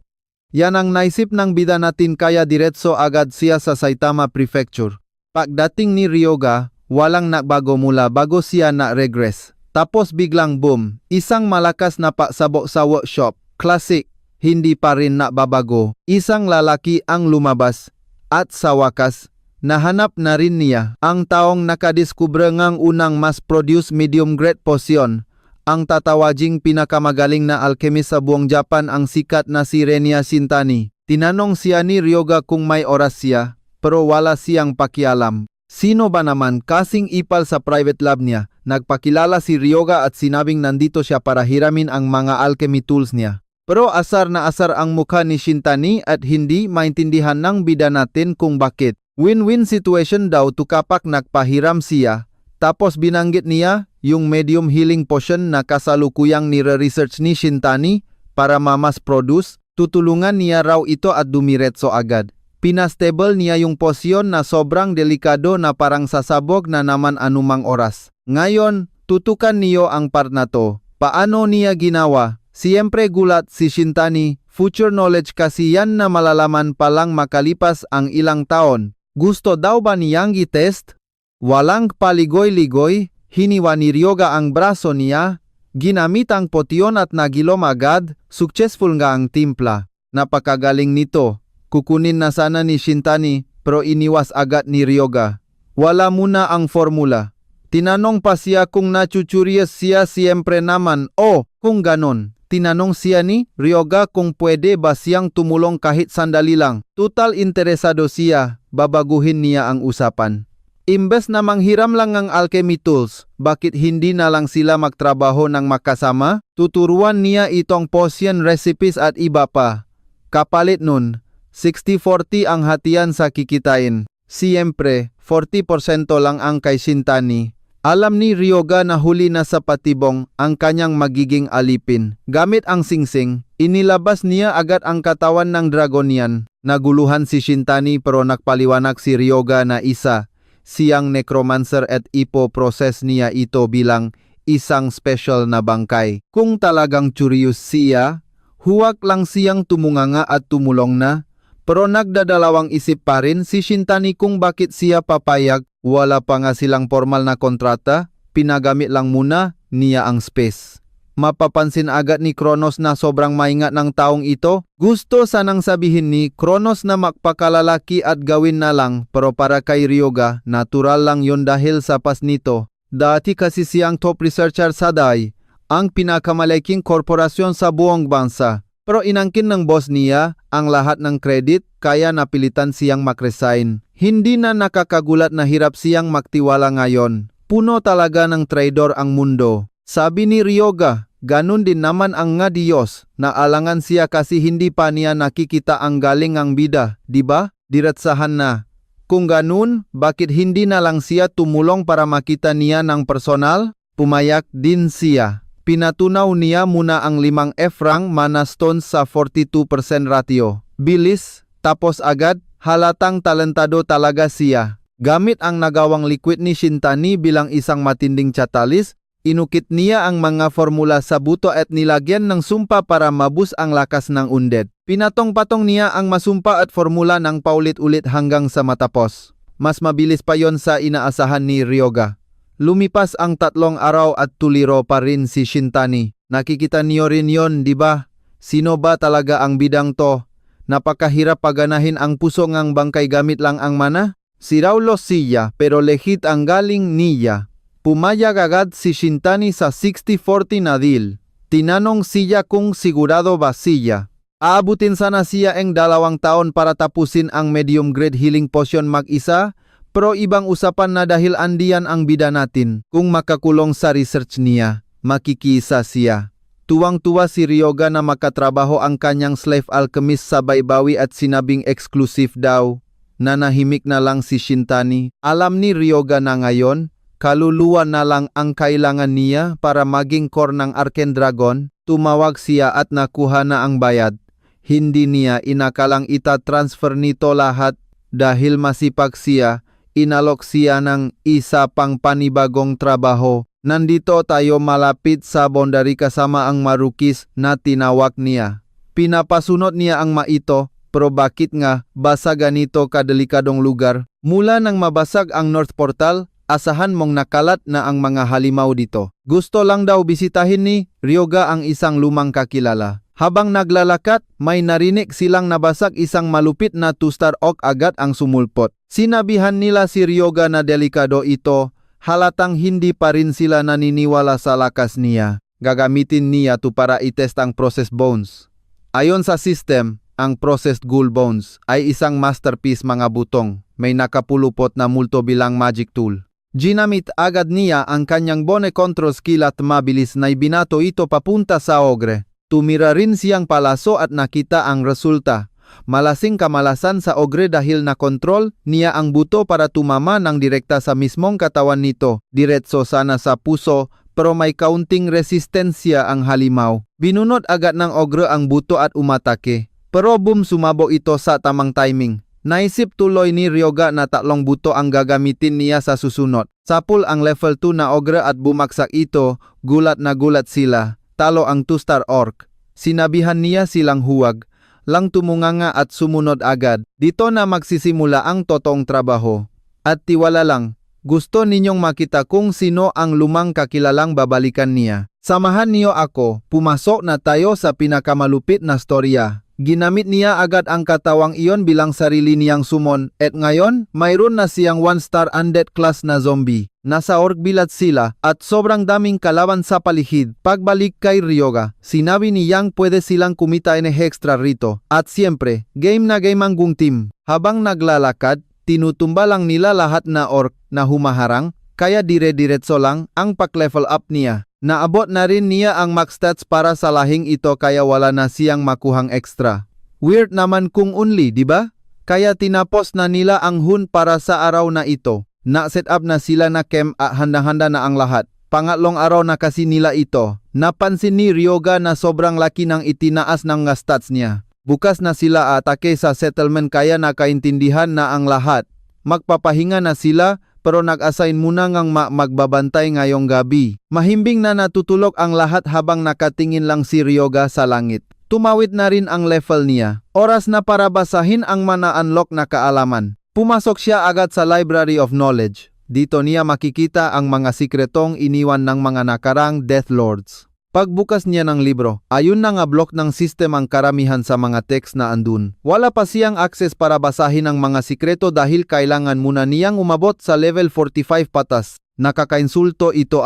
Yan ang naisip ng bida natin kaya diretso agad siya sa Saitama Prefecture. Pagdating ni Ryoga, walang nagbago mula bago siya na-regress. Tapos biglang boom, isang malakas na pagsabok sa workshop. Classic. Hindi pa rin nababago. Isang lalaki ang lumabas at sa wakas, nahanap na rin niya ang taong nakadiskubre ngang unang mass-produce medium-grade potion. Ang tatawaging pinakamagaling na alchemist sa buong Japan ang sikat na si Renya Shintani. Tinanong siya ni Ryoga kung may oras siya, pero wala siyang pakialam. Sino ba naman kasing ipal sa private lab niya? Nagpakilala si Ryoga at sinabing nandito siya para hiramin ang mga alchemy tools niya. Pero asar na asar ang mukha ni Shintani at hindi maintindihan ng bida natin kung bakit. Win-win situation daw to kapag nagpahiram siya. Tapos binanggit niya yung medium healing potion na kasalukuyang nire-research ni Shintani para mamas produce. Tutulungan niya raw ito at dumiretso agad. Pinastable niya yung potion na sobrang delikado na parang sasabog na naman anumang oras. Ngayon, tutukan niyo ang part na to. Paano niya ginawa? Siyempre gulat si Shintani, future knowledge kasi yan na malalaman palang makalipas ang ilang taon. Gusto daw ba niyang i-test? Walang paligoy-ligoy, hiniwa ni Ryoga ang braso niya, ginamit ang potion at nagilom agad, successful nga ang timpla. Napakagaling nito, kukunin na sana ni Shintani pero iniwas agad ni Ryoga. Wala muna ang formula. Tinanong pa siya kung nachuchurias siya siyempre naman, kung ganon. Tinanong siya ni Ryoga kung pwede ba siyang tumulong kahit sandali lang. Total interesado siya, babaguhin niya ang usapan. Imbes na manghiram lang ang alchemy tools, bakit hindi na lang sila magtrabaho ng makasama? Tuturuan niya itong potion recipes at iba pa. Kapalit nun, 60-40 ang hatian sa kikitain. Siyempre, 40% lang ang kay Shintani. Alam ni Ryoga na huli na sa patibong ang kanyang magiging alipin. Gamit ang singsing, inilabas niya agad ang katawan ng Dragonian. Naguluhan si Shintani pero nagpaliwanag si Ryoga na isa siyang necromancer at ipo-process niya ito bilang isang special na bangkay. Kung talagang curious siya, huwag lang siyang tumunganga at tumulong na. Pero nagdadalawang isip pa rin si Shintani kung bakit siya papayag. Wala pa nga silang formal na kontrata, pinagamit lang muna niya ang space. Mapapansin agad ni Kronos na sobrang maingat ng taong ito. Gusto sanang sabihin ni Kronos na magpakalalaki at gawin na lang, pero para kay Ryoga, natural lang yun dahil sa pas nito. Dati kasi siyang top researcher sa DAI, ang pinakamalaking korporasyon sa buong bansa. Pero inangkin ng boss niya ang lahat ng credit kaya napilitan siyang mag-resign. Hindi na nakakagulat na hirap siyang magtiwala ngayon. Puno talaga ng traidor ang mundo. Sabi ni Ryoga, ganun din naman ang nga Diyos. Naalangan siya kasi hindi pa niya nakikita ang galing ang bida, di ba? Diretsahan na. Kung ganun, bakit hindi na lang siya tumulong para makita niya ng personal? Pumayak din siya. Pinatunaw niya muna ang 5 F-rank mana stones sa 42% ratio. Bilis, tapos agad, halatang talentado talaga siya. Gamit ang nagawang liquid ni Shintani bilang isang matinding chatalis, inukit niya ang mga formula sa buto at nilagyan ng sumpa para mabus ang lakas ng undead. Pinatong-patong niya ang masumpa at formula ng paulit-ulit hanggang sa matapos. Mas mabilis pa yon sa inaasahan ni Ryoga. Lumipas ang 3 araw at tuliro pa rin si Shintani. Nakikita niyo rin yon, di ba? Sino ba talaga ang bidang to? Napakahirap paganahin ang puso ngang bangkay gamit lang ang mana? Si Raulo siya, pero legit ang galing niya. Pumayag agad si Shintani sa 60-40 na deal. Tinanong siya kung sigurado ba siya. Aabutin sana siya ang 2 taon para tapusin ang medium grade healing potion mag-isa, pero ibang usapan na dahil andiyan ang bida natin. Kung makakulong sa research niya, makikisa siya. Tuwang-tuwa si Ryoga na makatrabaho ang kanyang slave alchemist sa baybawi at sinabing exclusive daw. Nanahimik na lang si Shintani. Alam ni Ryoga na ngayon, kaluluwa na lang ang kailangan niya para maging core ng Arcane Dragon. Tumawag siya at nakuha na ang bayad. Hindi niya inakalang ita-transfer nito lahat dahil masipag siya. Inalok siya ng isa pang panibagong trabaho. Nandito tayo malapit sa boundary kasama ang marukis na tinawag niya. Pinapasunod niya ang maito, pero bakit nga basa ganito kadelikadong lugar? Mula nang mabasag ang North Portal, asahan mong nakalat na ang mga halimaw dito. Gusto lang daw bisitahin ni Ryoga ang isang lumang kakilala. Habang naglalakat, may narinig silang nabasag isang malupit na 2-star oak agad ang sumulpot. Sinabihan nila si Ryoga na delikado ito, halatang hindi pa rin sila naniniwala sa lakas niya. Gagamitin niya to para itest ang processed bones. Ayon sa system, ang processed ghoul bones ay isang masterpiece mga butong, may nakapulupot na multo bilang magic tool. Ginamit agad niya ang kanyang bone control skill at mabilis na ibinato ito papunta sa ogre. Tumira rin siyang palaso at nakita ang resulta. Malasing kamalasan sa ogre dahil nakontrol niya ang buto para tumama ng direkta sa mismong katawan nito. Diretso sana sa puso pero may kaunting resistensya ang halimaw. Binunot agad ng ogre ang buto at umatake. Pero boom, sumabo ito sa tamang timing. Naisip tuloy ni Ryoga na 3 buto ang gagamitin niya sa susunod. Sapul ang level 2 na ogre at bumaksak ito, gulat na gulat sila. Talo ang 2-star orc. Sinabihan niya silang huwag lang tumunganga at sumunod agad. Dito na magsisimula ang totoong trabaho. At tiwala lang, gusto ninyong makita kung sino ang lumang kakilalang babalikan niya. Samahan niyo ako, pumasok na tayo sa pinakamalupit na storya. Ginamit niya agad ang katawang iyon bilang sarili niyang summon at ngayon mayroon na siyang 1-star undead class na zombie. Nasa orc village sila at sobrang daming kalaban sa paligid. Pagbalik kay Ryoga, sinabi ni Yang pwede silang kumita ng extra rito. At siyempre, game na game ang gung team. Habang naglalakad, tinutumba lang nila lahat na orc na humaharang kaya dire-diretso lang ang pag-level up niya. Naabot na rin niya ang max stats para sa lahing ito kaya wala na siyang makuhang extra. Weird naman kung only, di ba? Kaya tinapos na nila ang hunt para sa araw na ito. Na-set up na sila na camp at handa-handa na ang lahat. Pangatlong araw na kasi nila ito. Napansin ni Ryoga na sobrang laki ng itinaas ng stats niya. Bukas na sila atake sa settlement kaya nakaintindihan na ang lahat. Magpapahinga na sila pero nag-assign muna ngang magbabantay ngayong gabi. Mahimbing na natutulog ang lahat habang nakatingin lang si Ryoga sa langit. Tumawid na rin ang level niya. Oras na para basahin ang mana-unlock na kaalaman. Pumasok siya agad sa Library of Knowledge. Dito niya makikita ang mga sikretong iniwan ng mga nakarang Death Lords. Pagbukas niya ng libro, ayun na nga block ng system ang karamihan sa mga text na andun. Wala pa siyang access para basahin ang mga sikreto dahil kailangan muna niyang umabot sa level 45 patas. Nakakainsulto ito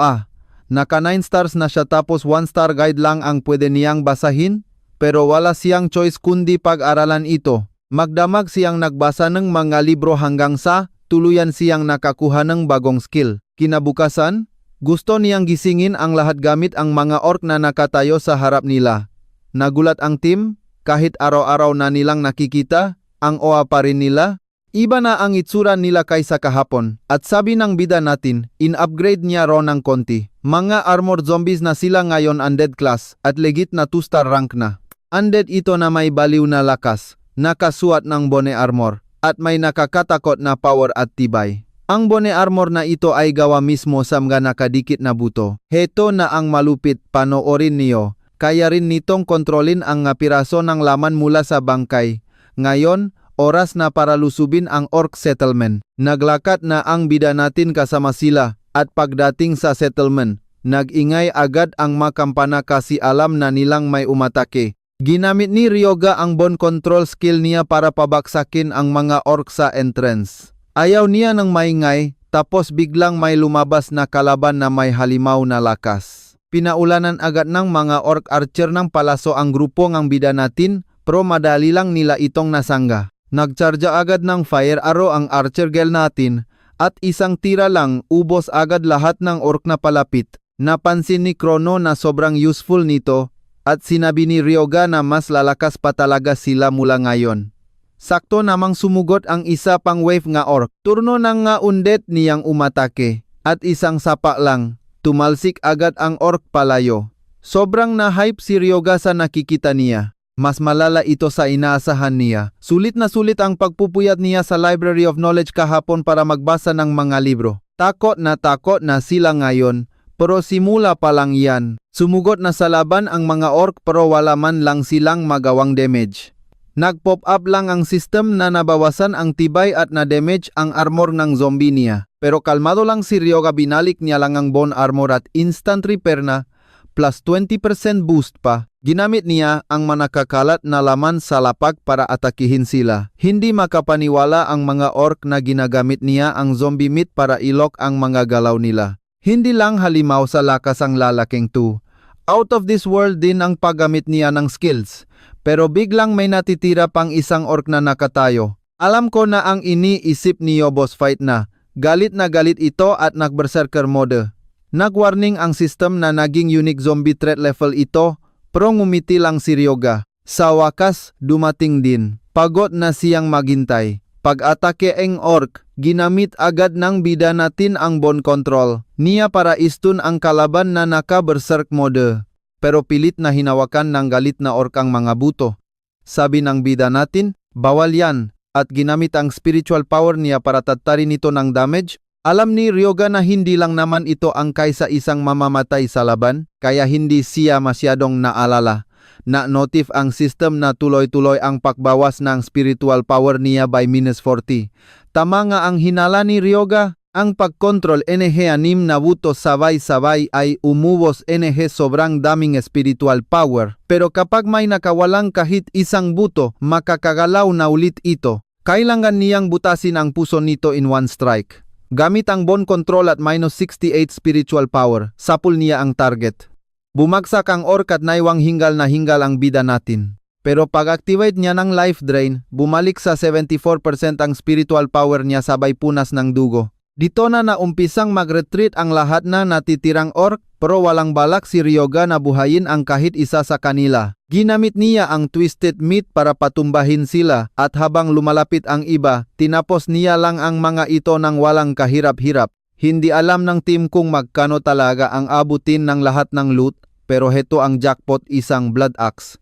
Naka 9 stars na siya tapos 1-star guide lang ang pwede niyang basahin? pero wala siyang choice kundi pag-aralan ito. Magdamag siyang nagbasa ng mga libro hanggang sa tuluyan siyang nakakuha ng bagong skill. Kinabukasan, gusto niyang gisingin ang lahat gamit ang mga orc na nakatayo sa harap nila. Nagulat ang team, kahit araw-araw na nilang nakikita, ang OA pa rin nila. Iba na ang itsura nila kaysa kahapon. At sabi ng bida natin, in-upgrade niya raw ng konti. Mga armored zombies na sila ngayon undead class at legit na 2-star rank na. Undead ito na may baliw na lakas, nakasuot ng bone armor, at may nakakatakot na power at tibay. Ang bone armor na ito ay gawa mismo sa mga nakadikit na buto. Heto na ang malupit, panoorin niyo. Kaya rin nitong kontrolin ang nga piraso ng laman mula sa bangkay. Ngayon, oras na para lusubin ang orc settlement. Naglakat na ang bida natin kasama sila at pagdating sa settlement, nag-ingay agad ang makampana kasi alam na nilang may umatake. Ginamit ni Ryoga ang bone control skill niya para pabaksakin ang mga orc sa entrance. Ayaw niya ng maingay, tapos biglang may lumabas na kalaban na may halimaw na lakas. Pinaulanan agad ng mga orc archer ng palaso ang grupo ng bida natin, pero madali lang nila itong nasangga. Nagcharja agad ng fire arrow ang archer girl natin at isang tira lang ubos agad lahat ng orc na palapit. Napansin ni Chrono na sobrang useful nito at sinabi ni Ryoga na mas lalakas pa talaga sila mula ngayon. Sakto namang sumugot ang isa pang wave nga orc. Turno ng nga undead niyang umatake at isang sapa lang. Tumalsik agad ang orc palayo. Sobrang na-hype si Ryoga sa nakikita niya. Mas malala ito sa inaasahan niya. Sulit ang pagpupuyat niya sa Library of Knowledge kahapon para magbasa ng mga libro. Takot na sila ngayon, pero simula pa lang yan. Sumugot na sa laban ang mga orc pero wala man lang silang magawang damage. Nag-pop up lang ang system na nabawasan ang tibay at na-damage ang armor ng zombie niya. Pero kalmado lang si Ryoga, binalik niya lang ang bone armor at instant repair na plus 20% boost pa. Ginamit niya ang manakakalat na laman sa lapag para atakihin sila. Hindi makapaniwala ang mga orc na ginagamit niya ang zombie meat para ilok ang mga galaw nila. Hindi lang halimaw sa lakas ang lalaking to. Out of this world din ang paggamit niya ng skills. Pero biglang may natitira pang isang orc na nakatayo. Alam ko na ang iniisip niyo boss fight na. Galit ito at nag-berserker mode. Nag-warning ang system na naging unique zombie threat level ito. Pero ngumiti lang si Ryoga. Sa wakas, dumating din. Pagod na siyang maghintay. Pag-atake ang orc, ginamit agad ng bida natin ang bone control niya para istun ang kalaban na naka-berserk mode. Pero pilit na hinawakan ng galit na orc ang mga buto. Sabi ng bida natin, bawal yan, at ginamit ang spiritual power niya para tatarin ito ng damage. Alam ni Ryoga na hindi lang naman ito ang kaysa isang mamamatay sa laban, kaya hindi siya masyadong naalala. Na-notif ang system na tuloy-tuloy ang pagbawas ng spiritual power niya by -40. Tama nga ang hinala ni Ryoga, ang pagkontrol NG6 na buto sabay-sabay ay umubos NG sobrang daming spiritual power. Pero kapag may nakawalang kahit isang buto, makakagalaw na ulit ito. Kailangan niyang butasin ang puso nito in one strike. Gamit ang bone control at -68 spiritual power, sapul niya ang target. Bumagsak ang orc at naiwang hingal na hingal ang bida natin. Pero pag-activate niya ng life drain, bumalik sa 74% ang spiritual power niya sabay punas ng dugo. Dito na naumpisang mag-retreat ang lahat na natitirang orc, pero walang balak si Ryoga na buhayin ang kahit isa sa kanila. Ginamit niya ang twisted meat para patumbahin sila at habang lumalapit ang iba, tinapos niya lang ang mga ito ng walang kahirap-hirap. Hindi alam ng team kung magkano talaga ang abutin ng lahat ng loot, pero heto ang jackpot, isang blood axe.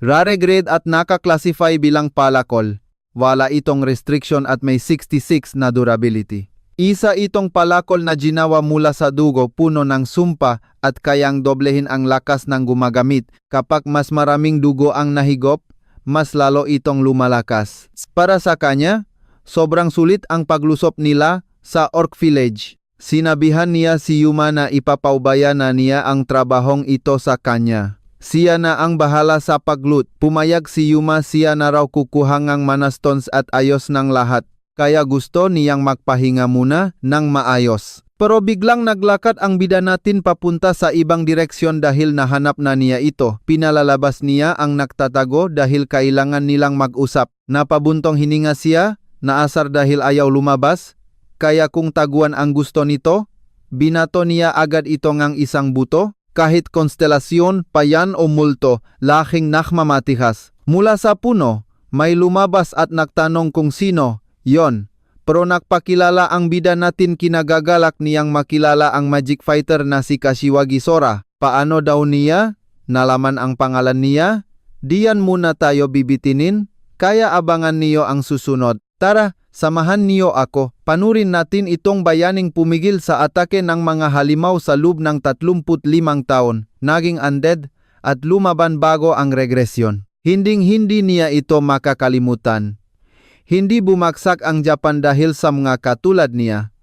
Rare grade at naka-classify bilang palakol. Wala itong restriction at may 66 na durability. Isa itong palakol na ginawa mula sa dugo, puno ng sumpa at kayang doblehin ang lakas ng gumagamit. Kapag mas maraming dugo ang nahigop, mas lalo itong lumalakas. Para sa kanya, sobrang sulit ang paglusop nila sa orc village. Sinabihan niya si Yuma na ipapaubaya na niya ang trabahong ito sa kanya. Siya na ang bahala sa pagloot. Pumayag si Yuma, siya na raw kukuha ng mana stones at ayos ng lahat. Kaya gusto niyang magpahinga muna ng maayos. Pero biglang naglakad ang bida natin papunta sa ibang direksyon dahil nahanap na niya ito. Pinalalabas niya ang nagtatago dahil kailangan nilang mag-usap. Napabuntong hininga siya, naasar dahil ayaw lumabas. Kaya kung taguan ang gusto nito, binato niya agad ito ngang isang buto. Kahit konstelasyon, payan o multo, lahing nakmamatihas. Mula sa puno, may lumabas at nagtanong kung sino, yon. Pero nagpakilala ang bida natin kinagagalak niyang makilala ang magic fighter na si Kashiwagi Sora. Paano daw niya? Nalaman ang pangalan niya? Diyan muna tayo bibitinin, kaya abangan niyo ang susunod. Tara, samahan niyo ako. Panurin natin itong bayaning pumigil sa atake ng mga halimaw sa loob ng 35 taon, naging undead at lumaban bago ang regresyon. Hinding-hindi niya ito makakalimutan. Hindi bumagsak ang Japan dahil sa mga katulad niya.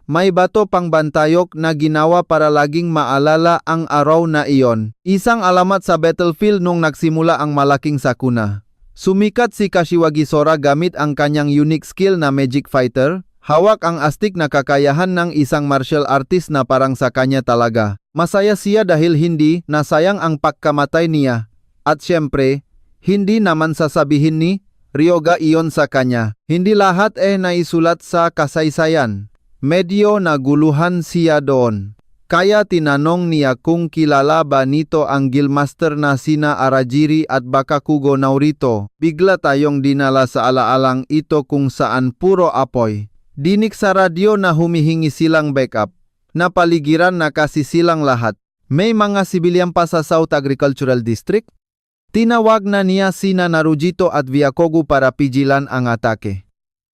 May bato pang bantayok na ginawa para laging maalala ang araw na iyon. Isang alamat sa battlefield nung nagsimula ang malaking sakuna. Sumikat si Kashiwagi Sora gamit ang kanyang unique skill na Magic Fighter. Hawak ang astig na kakayahan ng isang martial artist na parang sa kanya talaga. Masaya siya dahil hindi nasayang ang pagkamatay niya. At syempre, hindi naman sasabihin ni Ryoga iyon sa kanya. Hindi lahat naisulat sa kasaysayan. Medyo naguluhan siya doon. Kaya tinanong niya kung kilala ba nito ang guildmaster na sina Arajiri at Bakakugo Naruto. Bigla tayong dinala sa alaalang ito kung saan puro apoy. Dinig sa radyo na humihingi silang backup. Napaligiran na kasi silang lahat. May mga sibilyan pa sa South Agricultural District. Tinawag na niya sina Narujito at Byakugo para pigilan ang atake.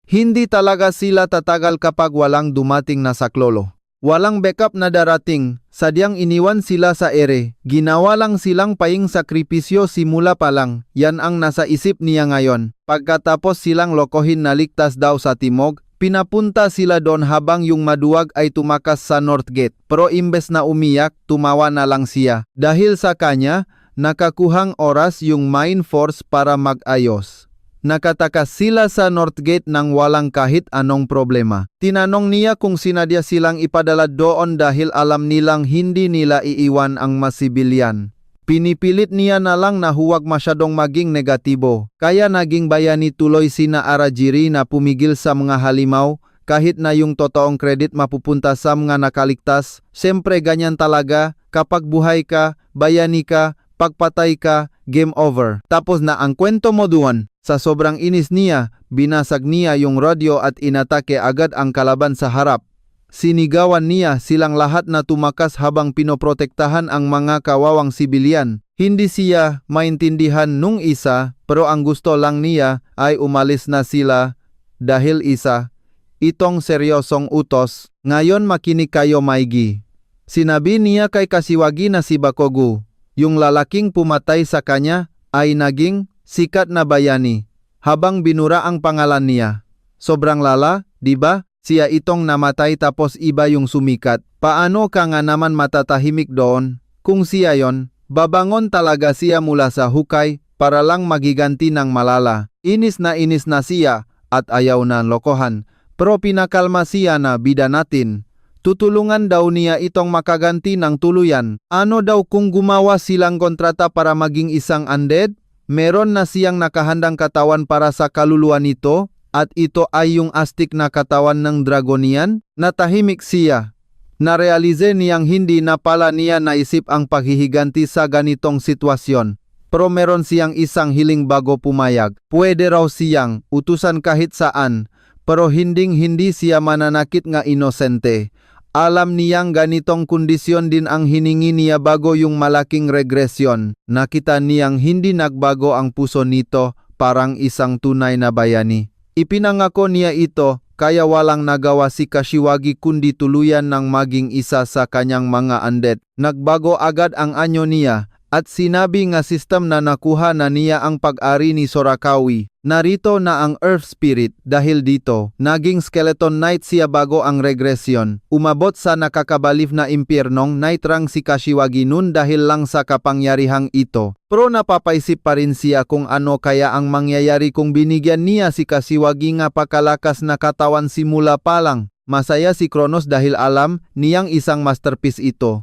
Hindi talaga sila tatagal kapag walang dumating na saklolo. Walang backup na darating, sadyang iniwan sila sa ere. Ginawa lang silang paying sakripisyo simula pa lang, yan ang nasa isip niya ngayon. Pagkatapos silang lokohin na ligtas daw sa timog, pinapunta sila doon habang yung maduwag ay tumakas sa North Gate. Pero imbes na umiyak, tumawa na lang siya. Dahil sa kanya, nakakuhang oras yung Mind Force para mag-ayos. Nakatakas sila sa North Gate nang walang kahit anong problema. Tinanong niya kung sinadya silang ipadala doon dahil alam nilang hindi nila iiwan ang masibilyan. Pinipilit niya na lang na huwag masyadong maging negatibo. Kaya naging bayani tuloy sina Arajiri na pumigil sa mga halimaw kahit na yung totoong credit mapupunta sa mga nakaligtas. Siyempre ganyan talaga kapag buhay ka, bayani ka, pagpatay ka, game over. Tapos na ang kwento mo doon. Sa sobrang inis niya, binasag niya yung radio at inatake agad ang kalaban sa harap. Sinigawan niya silang lahat na tumakas habang pinoprotektahan ang mga kawawang sibilyan. Hindi siya maintindihan nung isa, pero ang gusto lang niya ay umalis na sila dahil isa. Itong seryosong utos. Ngayon makinig kayo maigi. Sinabi niya kay Kashiwagi na si Byakugo. Yung lalaking pumatay sa kanya ay naging sikat na bayani habang binura ang pangalan niya. Sobrang lala, di ba? Siya itong namatay tapos iba yung sumikat. Paano ka nga naman matatahimik doon? Kung siya yon, babangon talaga siya mula sa hukay para lang magiganti ng malala. Inis na siya at ayaw na lokohan. Pero pinakalma siya na bida natin. Tutulungan daw niya itong makaganti ng tuluyan. Ano daw kung gumawa silang kontrata para maging isang undead? Meron na siyang nakahandang katawan para sa kaluluwa nito at ito ay yung astig na katawan ng dragonian. Natahimik siya. Narealize niyang hindi na pala niya naisip ang paghihiganti sa ganitong sitwasyon. Pero meron siyang isang hiling bago pumayag. Pwede raw siyang utusan kahit saan, pero hindi siya mananakit nga inosente. Alam niyang ganitong kondisyon din ang hiningi niya bago yung malaking regresyon. Nakita niyang hindi nagbago ang puso nito, parang isang tunay na bayani. Ipinangako niya ito, kaya walang nagawa si Kashiwagi kundi tuluyan ng maging isa sa kanyang mga undead. Nagbago agad ang anyo niya at sinabi nga system na nakuha na niya ang pag-ari ni Sorakawa. Narito na ang Earth Spirit dahil dito, naging Skeleton Knight siya bago ang regresyon. Umabot sa nakakabalif na impyernong night rank si Kashiwagi nun dahil lang sa kapangyarihang ito. Pero napapaisip pa rin siya kung ano kaya ang mangyayari kung binigyan niya si Kashiwagi nga pakalakas na katawan simula pa lang. Masaya si Kronos dahil alam niyang isang masterpiece ito.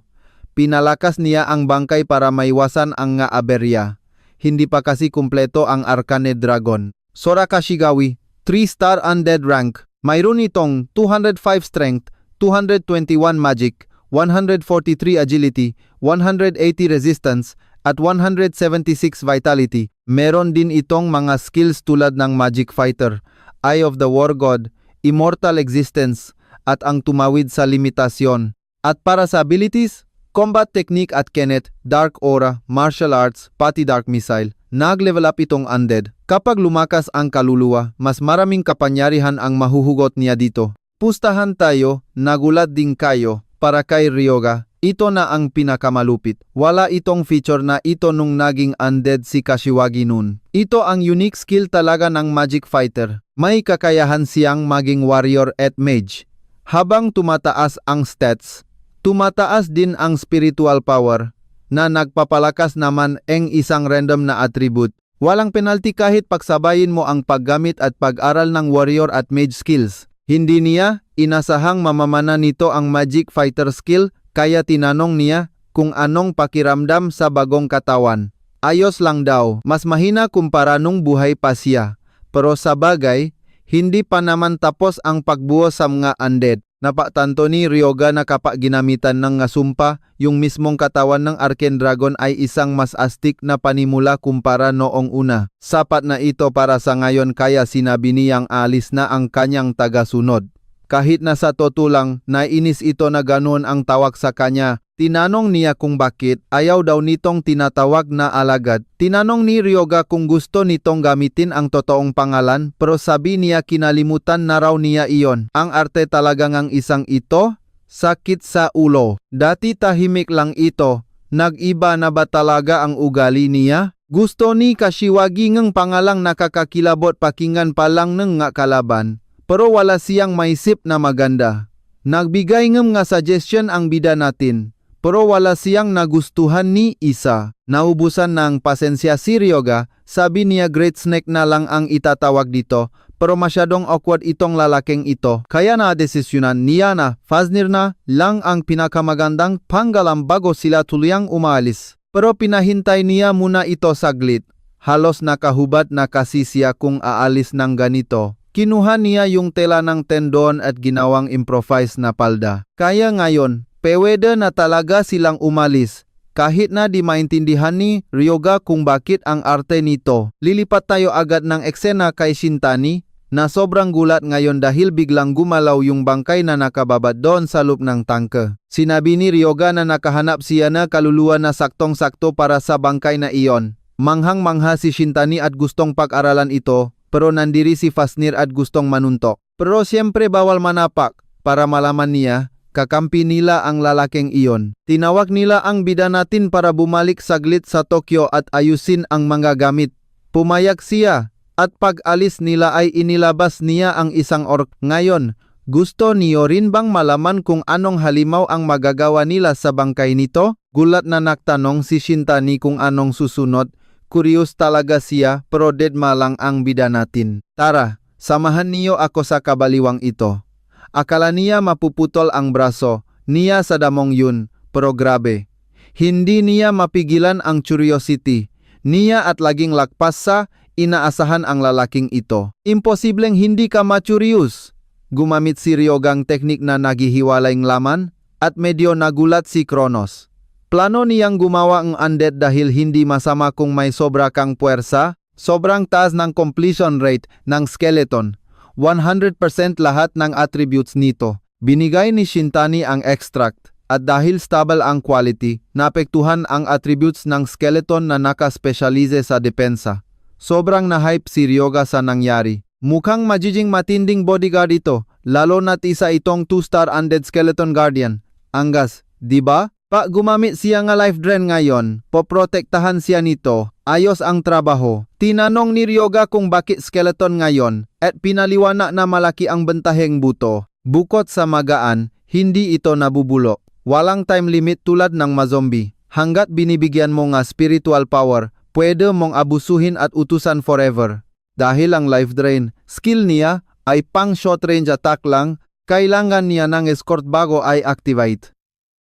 Pinalakas niya ang bangkay para maiwasan ang nga aberya. Hindi pa kasi kumpleto ang Arcane Dragon. Sora Kashigawi, 3-star undead rank. Mayroon itong 205 strength, 221 magic, 143 agility, 180 resistance, at 176 vitality. Meron din itong mga skills tulad ng Magic Fighter, Eye of the War God, Immortal Existence, at ang tumawid sa limitasyon. At para sa abilities, Combat Technique at Kenneth, Dark Aura, Martial Arts, pati Dark Missile. Nag-level up itong undead. Kapag lumakas ang kaluluwa, mas maraming kapangyarihan ang mahuhugot niya dito. Pustahan tayo, nagulat din kayo, para kay Ryoga. Ito na ang pinakamalupit. Wala itong feature na ito nung naging undead si Kashiwagi noon. Ito ang unique skill talaga ng Magic Fighter. May kakayahan siyang maging warrior at mage. Habang tumataas ang stats, tumataas din ang spiritual power na nagpapalakas naman ang isang random na attribute. Walang penalty kahit pagsabayin mo ang paggamit at pag-aral ng warrior at mage skills. Hindi niya inasahang mamamana nito ang Magic Fighter skill kaya tinanong niya kung anong pakiramdam sa bagong katawan. Ayos lang daw, mas mahina kumpara nung buhay pa siya. Pero sa bagay, hindi pa naman tapos ang pagbuo sa mga undead. Napatanto ni Ryoga na kapag ginamitan ng ngasumpa, yung mismong katawan ng Arcane Dragon ay isang mas astig na panimula kumpara noong una. Sapat na ito para sa ngayon kaya sinabi niyang alis na ang kanyang tagasunod. Kahit na sa totoo lang, nainis ito na ganoon ang tawag sa kanya. Tinanong niya kung bakit ayaw daw nitong tinatawag na alagad. Tinanong ni Ryoga kung gusto nitong gamitin ang totoong pangalan pero sabi niya kinalimutan na raw niya iyon. Ang arte talaga ngang isang ito, sakit sa ulo. Dati tahimik lang ito, nag-iba na ba talaga ang ugali niya? Gusto ni Kashiwagi ngang pangalang nakakakilabot pakinggan pa lang ng nga kalaban. Pero wala siyang maisip na maganda. Nagbigay ng nga suggestion ang bida natin. Pero wala siyang nagustuhan ni Isa. Naubusan ng pasensya si Ryoga, sabi niya Great Snake na lang ang itatawag dito. Pero masyadong awkward itong lalaking ito. Kaya na desisyonan niya na Fafnir na lang ang pinakamagandang panggalam bago sila tuluyang umalis. Pero pinahintay niya muna ito saglit. Halos nakahubad na kasi siya kung aalis ng ganito. Kinuha niya yung tela ng tendon at ginawang improvised na palda. Kaya ngayon, pwede na talaga silang umalis. Kahit na di maintindihan ni Ryoga kung bakit ang arte nito. Lilipat tayo agad ng eksena kay Shintani na sobrang gulat ngayon dahil biglang gumalaw yung bangkay na nakababad doon sa loob ng tangke. Sinabi ni Ryoga na nakahanap siya na kaluluwa na saktong-sakto para sa bangkay na iyon. Manghang-mangha si Shintani at gustong pag-aralan ito. Pero nandiri si Fafnir at gustong manuntok. Pero siyempre bawal manapak para malaman niya kakampi nila ang lalaking iyon. Tinawag nila ang bida natin para bumalik saglit sa Tokyo at ayusin ang mga gamit. Pumayag siya at pag-alis nila ay inilabas niya ang isang orc. Ngayon, gusto niyo rin bang malaman kung anong halimaw ang magagawa nila sa bangkay nito? Gulat na nagtanong si Shintani kung anong susunod. Curious talaga siya pero deadma lang ang bida natin. Tara, samahan niyo ako sa kabaliwang ito. Akala niya mapuputol ang braso niya sa damong yun, pero grabe. Hindi niya mapigilan ang curiosity niya at laging lakpas sa inaasahan ang lalaking ito. Imposibleng hindi ka ma-curious. Gumamit si Ryogang teknik na naghihiwalaing laman at medyo nagulat si Kronos. Plano niyang gumawa ang undead dahil hindi masama kung may sobra kang puwersa. Sobrang taas ng completion rate ng skeleton. 100% lahat ng attributes nito. Binigay ni Shintani ang extract at dahil stable ang quality, naapektuhan ang attributes ng skeleton na naka-specialize sa depensa. Sobrang na-hype si Ryoga sa nangyari. Mukhang magiging matinding bodyguard ito, lalo na't isa itong 2-star undead skeleton guardian. Anggas, di ba? Gumamit siya nga life drain ngayon, poprotektahan siya nito, ayos ang trabaho. Tinanong ni Ryoga kung bakit skeleton ngayon at pinaliwanag na malaki ang bentaheng buto. Bukod sa magaan, hindi ito nabubulo. Walang time limit tulad ng mazombie. Hanggat binibigyan mo nga spiritual power, pwede mong abusuhin at utusan forever. Dahil ang life drain, skill niya ay pang short range attack lang kailangan niya ng escort bago ay activate.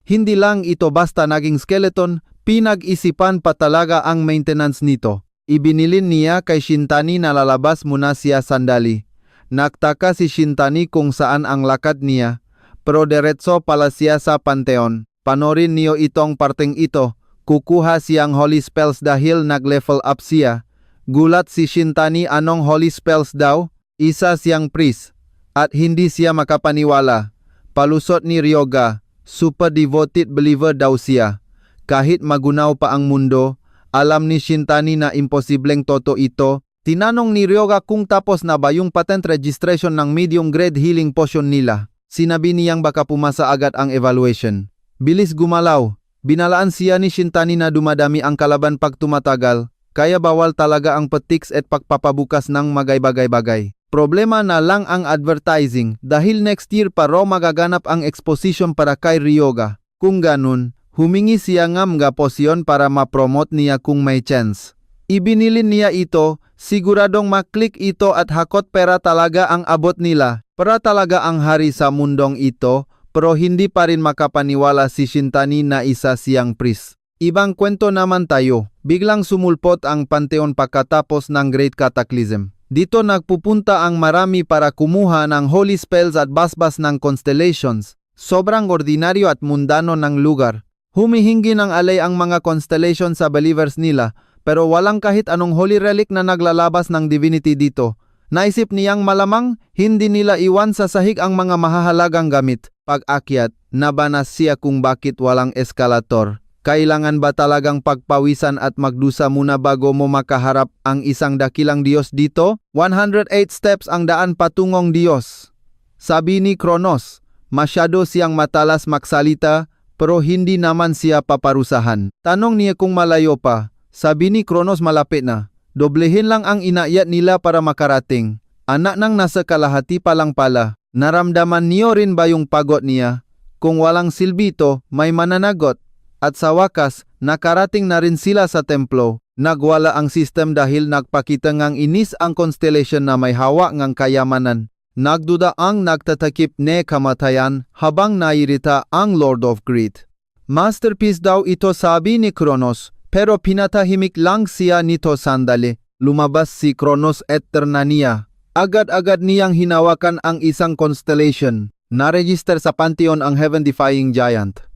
Hindi lang ito basta naging skeleton, pinag-isipan pa talaga ang maintenance nito. Ibinilin niya kay Shintani na lalabas muna siya sandali. Nagtaka si Shintani kung saan ang lakad niya, pero diretso pala siya sa Pantheon. Panorin niyo itong parteng ito, kukuha siyang holy spells dahil nag-level up siya. Gulat si Shintani, anong holy spells daw? Isa siyang priest, at hindi siya makapaniwala. Palusot ni Ryoga, super devoted believer daw siya. Kahit magunaw pa ang mundo, alam ni Shintani na imposibleng totoo ito. Tinanong ni Ryoga kung tapos na ba yung patent registration ng medium grade healing potion nila. Sinabi niyang baka pumasa agad ang evaluation. Bilis gumalaw. Binalaan siya ni Shintani na dumadami ang kalaban pag tumatagal, kaya bawal talaga ang petiks at pagpapabukas ng bagay-bagay-bagay. Problema na lang ang advertising dahil next year pa raw magaganap ang exposition para kay Ryoga. Kung ganun, humingi siya ng mga posyon para ma-promote niya kung may chance. Ibinilin niya ito, siguradong maklik ito at hakot pera talaga ang abot nila. Para talaga ang hari sa mundong ito, pero hindi pa rin makapaniwala si Shintani na isa siyang priest. Ibang kwento naman tayo, biglang sumulpot ang Pantheon pagkatapos ng Great Cataclysm. Dito nagpupunta ang marami para kumuha ng holy spells at basbas ng constellations. Sobrang ordinaryo at mundano ng lugar. Humihingi ng alay ang mga constellations sa believers nila, pero walang kahit anong holy relic na naglalabas ng divinity dito. Naisip niyang malamang hindi nila iwan sa sahig ang mga mahahalagang gamit. Pag-akyat, nabanas siya kung bakit walang eskalator. Kailangan ba talagang pagpawisan at magdusa muna bago mo makaharap ang isang dakilang Diyos dito? 108 steps ang daan patungong Diyos. Sabi ni Kronos, masyado siyang matalas magsalita pero hindi naman siya paparusahan. Tanong niya kung malayo pa. Sabi ni Kronos malapit na. Doblehin lang ang inayat nila para makarating. Anak nang nasa kalahati pa lang pala. Naramdaman niyo rin ba yung pagod niya? Kung walang silbito, may mananagot. At sa wakas, nakarating na rin sila sa templo. Nagwala ang system dahil nagpakita ngang inis ang constellation na may hawa ngang kayamanan. Nagduda ang nagtatakip ne kamatayan habang nairita ang Lord of Greed. Masterpiece daw ito sabi ni Kronos, pero pinatahimik lang siya nito sandali. Lumabas si Kronos at Ternania. Agad-agad niyang hinawakan ang isang constellation. Naregister sa Pantheon ang heaven-defying giant.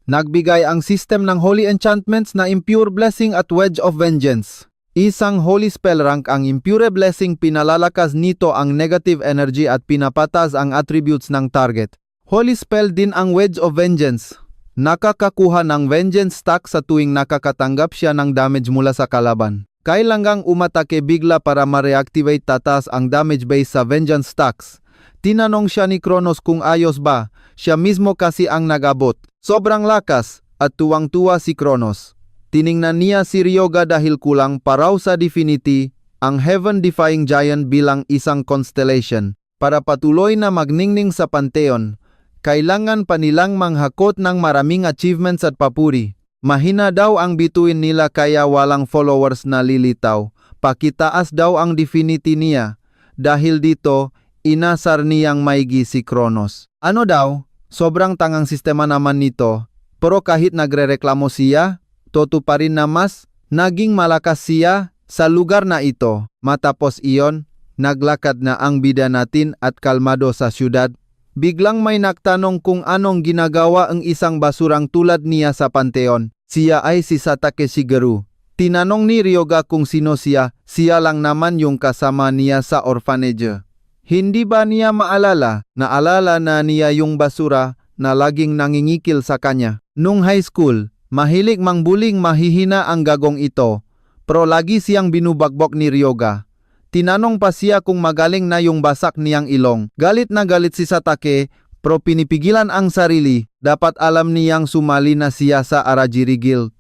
Nagbigay ang system ng holy enchantments na Impure Blessing at Wedge of Vengeance. Isang holy spell rank ang Impure Blessing, pinalalakas nito ang negative energy at pinapatas ang attributes ng target. Holy spell din ang Wedge of Vengeance. Nakakakuha ng vengeance stack sa tuwing nakakatanggap siya ng damage mula sa kalaban. Kailangang umatake bigla para ma-reactivate tatas ang damage base sa vengeance stacks. Tinanong siya ni Kronos kung ayos ba, siya mismo kasi ang nagabot. Sobrang lakas at tuwang-tuwa si Kronos. Tiningnan niya si Ryoga dahil kulang pa raw sa Divinity ang heaven-defying giant bilang isang constellation. Para patuloy na magningning sa Pantheon, kailangan pa nilang manghakot ng maraming achievements at papuri. Mahina daw ang bituin nila kaya walang followers na lilitaw. Pakitaas daw ang Divinity niya. Dahil dito, inasar niyang maigi si Kronos. Ano daw? Sobrang tangang sistema naman nito, pero kahit nagrereklamo siya, toto pa rin na mas naging malakas siya sa lugar na ito. Matapos iyon, naglakad na ang bida natin at kalmado sa syudad. Biglang may nagtanong kung anong ginagawa ang isang basurang tulad niya sa Pantheon. Siya ay si Satake Shigeru. Tinanong ni Ryoga kung sino siya lang naman yung kasama niya sa orphanage. Hindi ba niya maalala? Naalala na niya yung basura na laging nangingikil sa kanya. Nung high school, mahilig mangbuling mahihina ang gagong ito, pero lagi siyang binubagbok ni Ryoga. Tinanong pa siya kung magaling na yung basak niyang ilong. Galit na galit si Satake, pero pinipigilan ang sarili. Dapat alam niyang sumali na siya sa Arajiri Guild.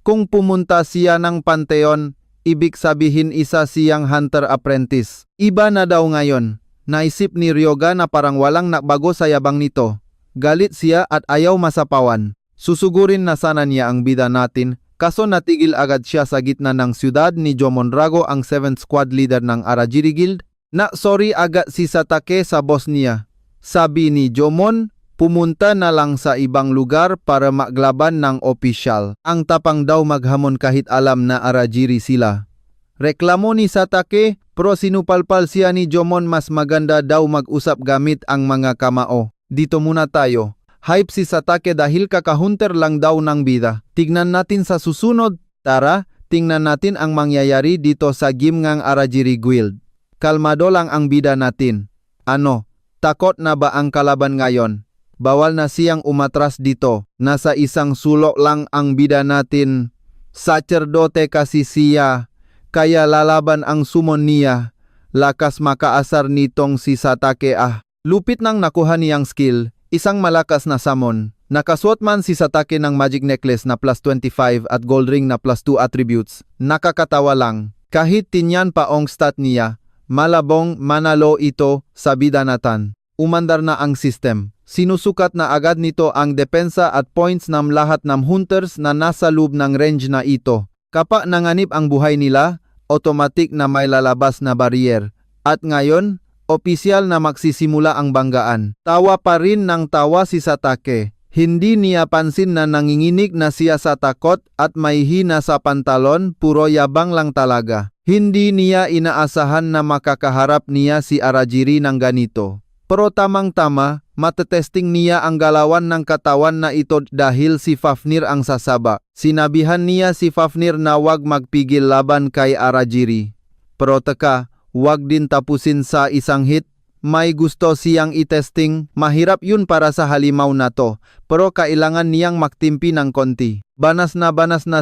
Kung pumunta siya ng Pantheon, ibig sabihin isa siyang hunter apprentice. Iba na daw ngayon. Naisip ni Ryoga na parang walang nakbago sa yabang nito. Galit siya at ayaw masapawan. Susugurin na sana niya ang bida natin, kaso natigil agad siya sa gitna ng syudad ni Jomondrago, ang 7th squad leader ng Arajiri Guild. Sorry agad si Satake sa boss niya. Sabi ni Jomon, pumunta na lang sa ibang lugar para maglaban ng opisyal. Ang tapang daw maghamon kahit alam na Arajiri sila. Reklamo ni Satake, pero sinupalpal siya ni Jomon mas maganda daw mag-usap gamit ang mga kamao. Dito muna tayo. Hype si Satake dahil kakahunter lang daw ng bida. Tignan natin sa susunod. Tara, tingnan natin ang mangyayari dito sa game ngang Arajiri Guild. Kalmado lang ang bida natin. Ano, takot na ba ang kalaban ngayon? Bawal na siyang umatras dito. Nasa isang sulok lang ang bida natin. Sacerdote kasi siya. Kaya lalaban ang summon niya. Lakas makaasar nitong si Satake Lupit nang nakuha niyang skill. Isang malakas na summon. Nakasuot man si Satake ng magic necklace na plus 25 at gold ring na plus 2 attributes. Nakakatawa lang. Kahit tinyan pa ang stat niya, malabong manalo ito sa bida natin. Umandar na ang system. Sinusukat na agad nito ang depensa at points ng lahat ng hunters na nasa loob ng range na ito. Kapag nanganib ang buhay nila, automatic na may lalabas na barrier. At ngayon, opisyal na magsisimula ang banggaan. Tawa pa rin ng tawa si Satake. Hindi niya pansin na nanginginig na siya sa takot at may hina sa pantalon, puro yabang lang talaga. Hindi niya inaasahan na makakaharap niya si Arajiri ng ganito. Pero tamang-tama, matetesting niya ang galawan ng katawan na ito dahil si Fafnir ang sasaba. Sinabihan niya si Fafnir na wag magpigil laban kay Arajiri. Pero teka, wag din tapusin sa isang hit. May gusto siyang itesting. Mahirap yun para sa halimaw na to. Pero kailangan niyang magtimpi ng konti. Banas na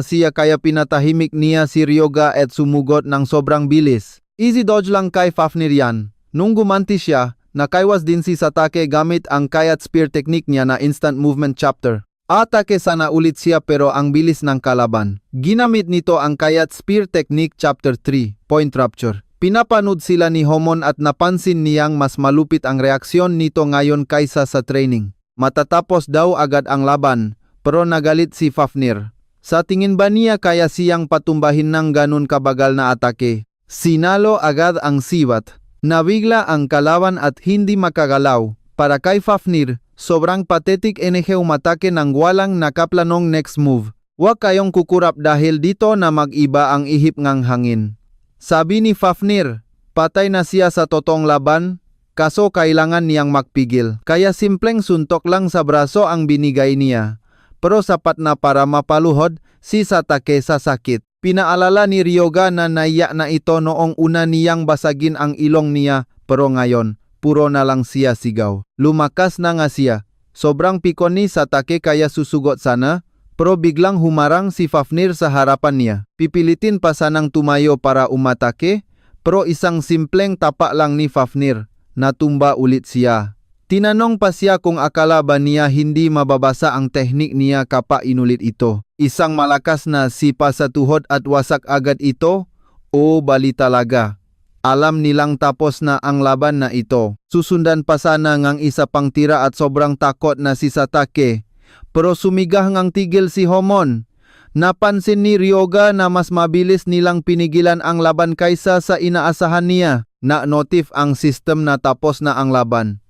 siya kaya pinatahimik niya si Ryoga at sumugot ng sobrang bilis. Easy dodge lang kay Fafnir yan. Nung gumanti siya, nakaiwas din si Satake gamit ang Kayat Spear technique niya na instant movement chapter. Atake sana ulit siya pero ang bilis ng kalaban. Ginamit nito ang Kayat Spear technique chapter 3, point rupture. Pinapanood sila ni Homon at napansin niyang mas malupit ang reaksyon nito ngayon kaysa sa training. Matatapos daw agad ang laban, pero nagalit si Fafnir. Sa tingin ba niya kaya siyang patumbahin ng ganun kabagal na atake? Sinalo agad ang sibat. Nabigla ang kalaban at hindi makagalaw. Para kay Fafnir, sobrang pathetic enerhe umatake ng walang nakaplanong next move. Huwag kayong kukurap dahil dito na mag-iba ang ihip ngang hangin. Sabi ni Fafnir, patay na siya sa totoong laban, kaso kailangan niyang magpigil. Kaya simpleng suntok lang sa braso ang binigay niya. Pero sapat na para mapaluhod si Satake sa sakit. Pinaalala ni Ryoga na naiyak na ito noong una niyang basagin ang ilong niya, pero ngayon, puro na lang siya sigaw. Lumakas na nga siya. Sobrang pikon ni Satake kaya susugot sana, pero biglang humarang si Fafnir sa harapan niya. Pipilitin pa sanang tumayo para umatake, pero isang simpleng tapa lang ni Fafnir. Natumba ulit siya. Tinanong pa siya kung akala ba niya hindi mababasa ang teknik niya kapag inulit ito. Isang malakas na sipa sa tuhod at wasak agad ito? O bali talaga. Alam nilang tapos na ang laban na ito. Susundan pa sana ngang isa pang tira at sobrang takot na si Satake. Pero sumigah ngang tigil si Homon. Napansin ni Ryoga na mas mabilis nilang pinigilan ang laban kaysa sa inaasahan niya. Na-notif ang system na tapos na ang laban.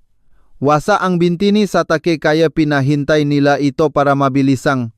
Wasa ang binti ni Satake kaya pinahintay nila ito para mabilisang.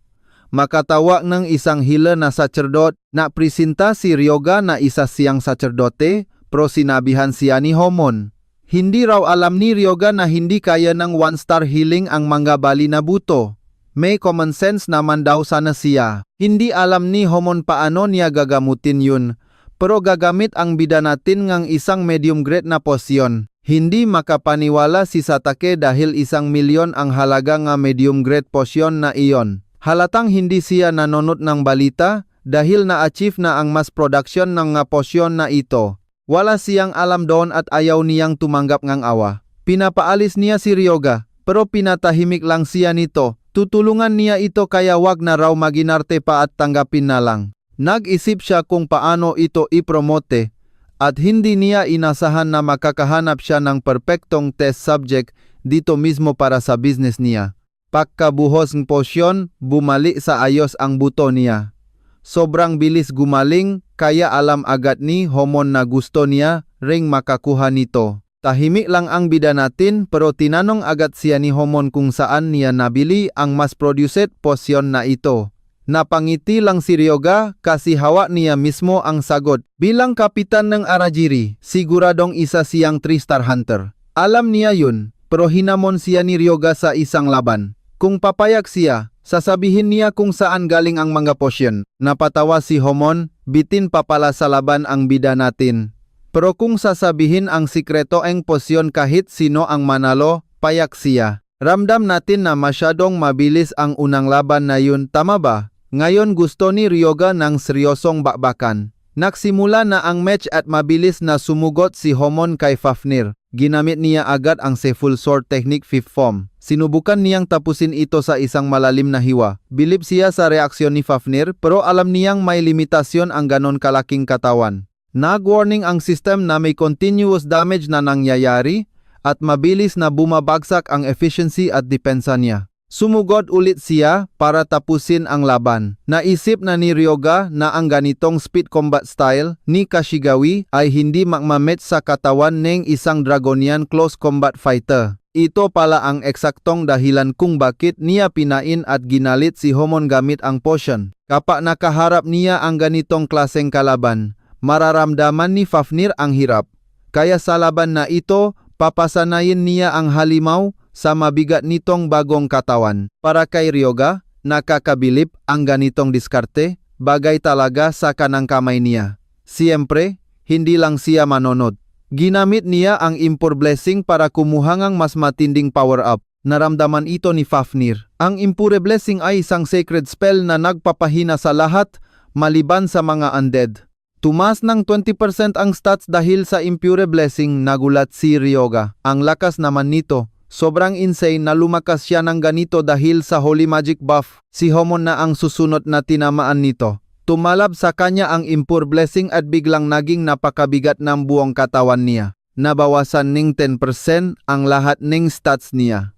Makatawa ng isang healer na sacerdote na presenta si Ryoga na isa siyang sacerdote, pero sinabihan siya ni Homon. Hindi raw alam ni Ryoga na hindi kaya ng 1-star healing ang mga bali na buto. May common sense naman daw sana siya. Hindi alam ni Homon paano niya gagamutin yun. Pero gagamit ang bida natin ngang isang medium grade na posyon. Hindi makapaniwala si Satake dahil 1 milyon ang halaga nga medium grade posyon na iyon. Halatang hindi siya nanonood ng balita dahil na-achieve na ang mass production ng nga posyon na ito. Wala siyang alam doon at ayaw niyang tumanggap ngang awa. Pinapaalis niya si Ryoga pero pinatahimik lang siya nito. Tutulungan niya ito kaya wag na raw maginarte pa at tanggapin na lang. Nag-isip siya kung paano ito ipromote at hindi niya inasahan na makakahanap siya ng perpektong test subject dito mismo para sa business niya. Pagkabuhos ng posyon, bumalik sa ayos ang buto niya. Sobrang bilis gumaling kaya alam agad ni Homon na gusto niya ring makakuha nito. Tahimik lang ang bida natin pero tinanong agad siya ni Homon kung saan niya nabili ang mass-produced potion na ito. Napangiti lang si Ryoga kasi hawak niya mismo ang sagot. Bilang kapitan ng Arajiri, siguradong isa siyang 3-star hunter. Alam niya yun, pero hinamon siya ni Ryoga sa isang laban. Kung papayag siya, sasabihin niya kung saan galing ang mga potion. Napatawa si Homon, bitin pa pala sa laban ang bida natin. Pero kung sasabihin ang sikreto ang potion kahit sino ang manalo, payak siya. Ramdam natin na masyadong mabilis ang unang laban na yun, tama ba? Ngayon gusto ni Ryoga ng seryosong bakbakan. Nagsimula na ang match at mabilis na sumugot si Homon kay Fafnir. Ginamit niya agad ang full sword technique 5th form. Sinubukan niyang tapusin ito sa isang malalim na hiwa. Bilib siya sa reaksyon ni Fafnir pero alam niyang may limitasyon ang ganon kalaking katawan. Nag-warning ang system na may continuous damage na nangyayari at mabilis na bumabagsak ang efficiency at depensa niya. Sumugod ulit siya para tapusin ang laban. Naisip na ni Ryoga na ang ganitong speed combat style ni Kashigawi ay hindi magmamatch sa katawan ng isang Dragonian close combat fighter. Ito pala ang eksaktong dahilan kung bakit niya pinain at ginalit si Homon gamit ang potion. Kapag nakaharap niya ang ganitong klaseng kalaban, mararamdaman ni Fafnir ang hirap. Kaya sa laban na ito, papasanayin niya ang halimaw sa mabigat nitong bagong katawan. Para kay Ryoga, nakakabilib ang ganitong diskarte, bagay talaga sa kanang kamay niya. Siyempre, hindi lang siya manonod. Ginamit niya ang Impure Blessing para kumuha ng mas matinding power-up. Naramdaman ito ni Fafnir. Ang Impure Blessing ay isang sacred spell na nagpapahina sa lahat maliban sa mga undead. Tumas ng 20% ang stats dahil sa Impure Blessing, nagulat si Ryoga. Ang lakas naman nito. Sobrang insane na lumakas siya ng ganito dahil sa Holy Magic buff. Si Homon na ang susunod na tinamaan nito. Tumalab sa kanya ang Impure Blessing at biglang naging napakabigat ng buong katawan niya. Nabawasan ng 10% ang lahat ng stats niya.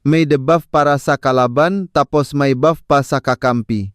May debuff para sa kalaban tapos may buff pa sa kakampi.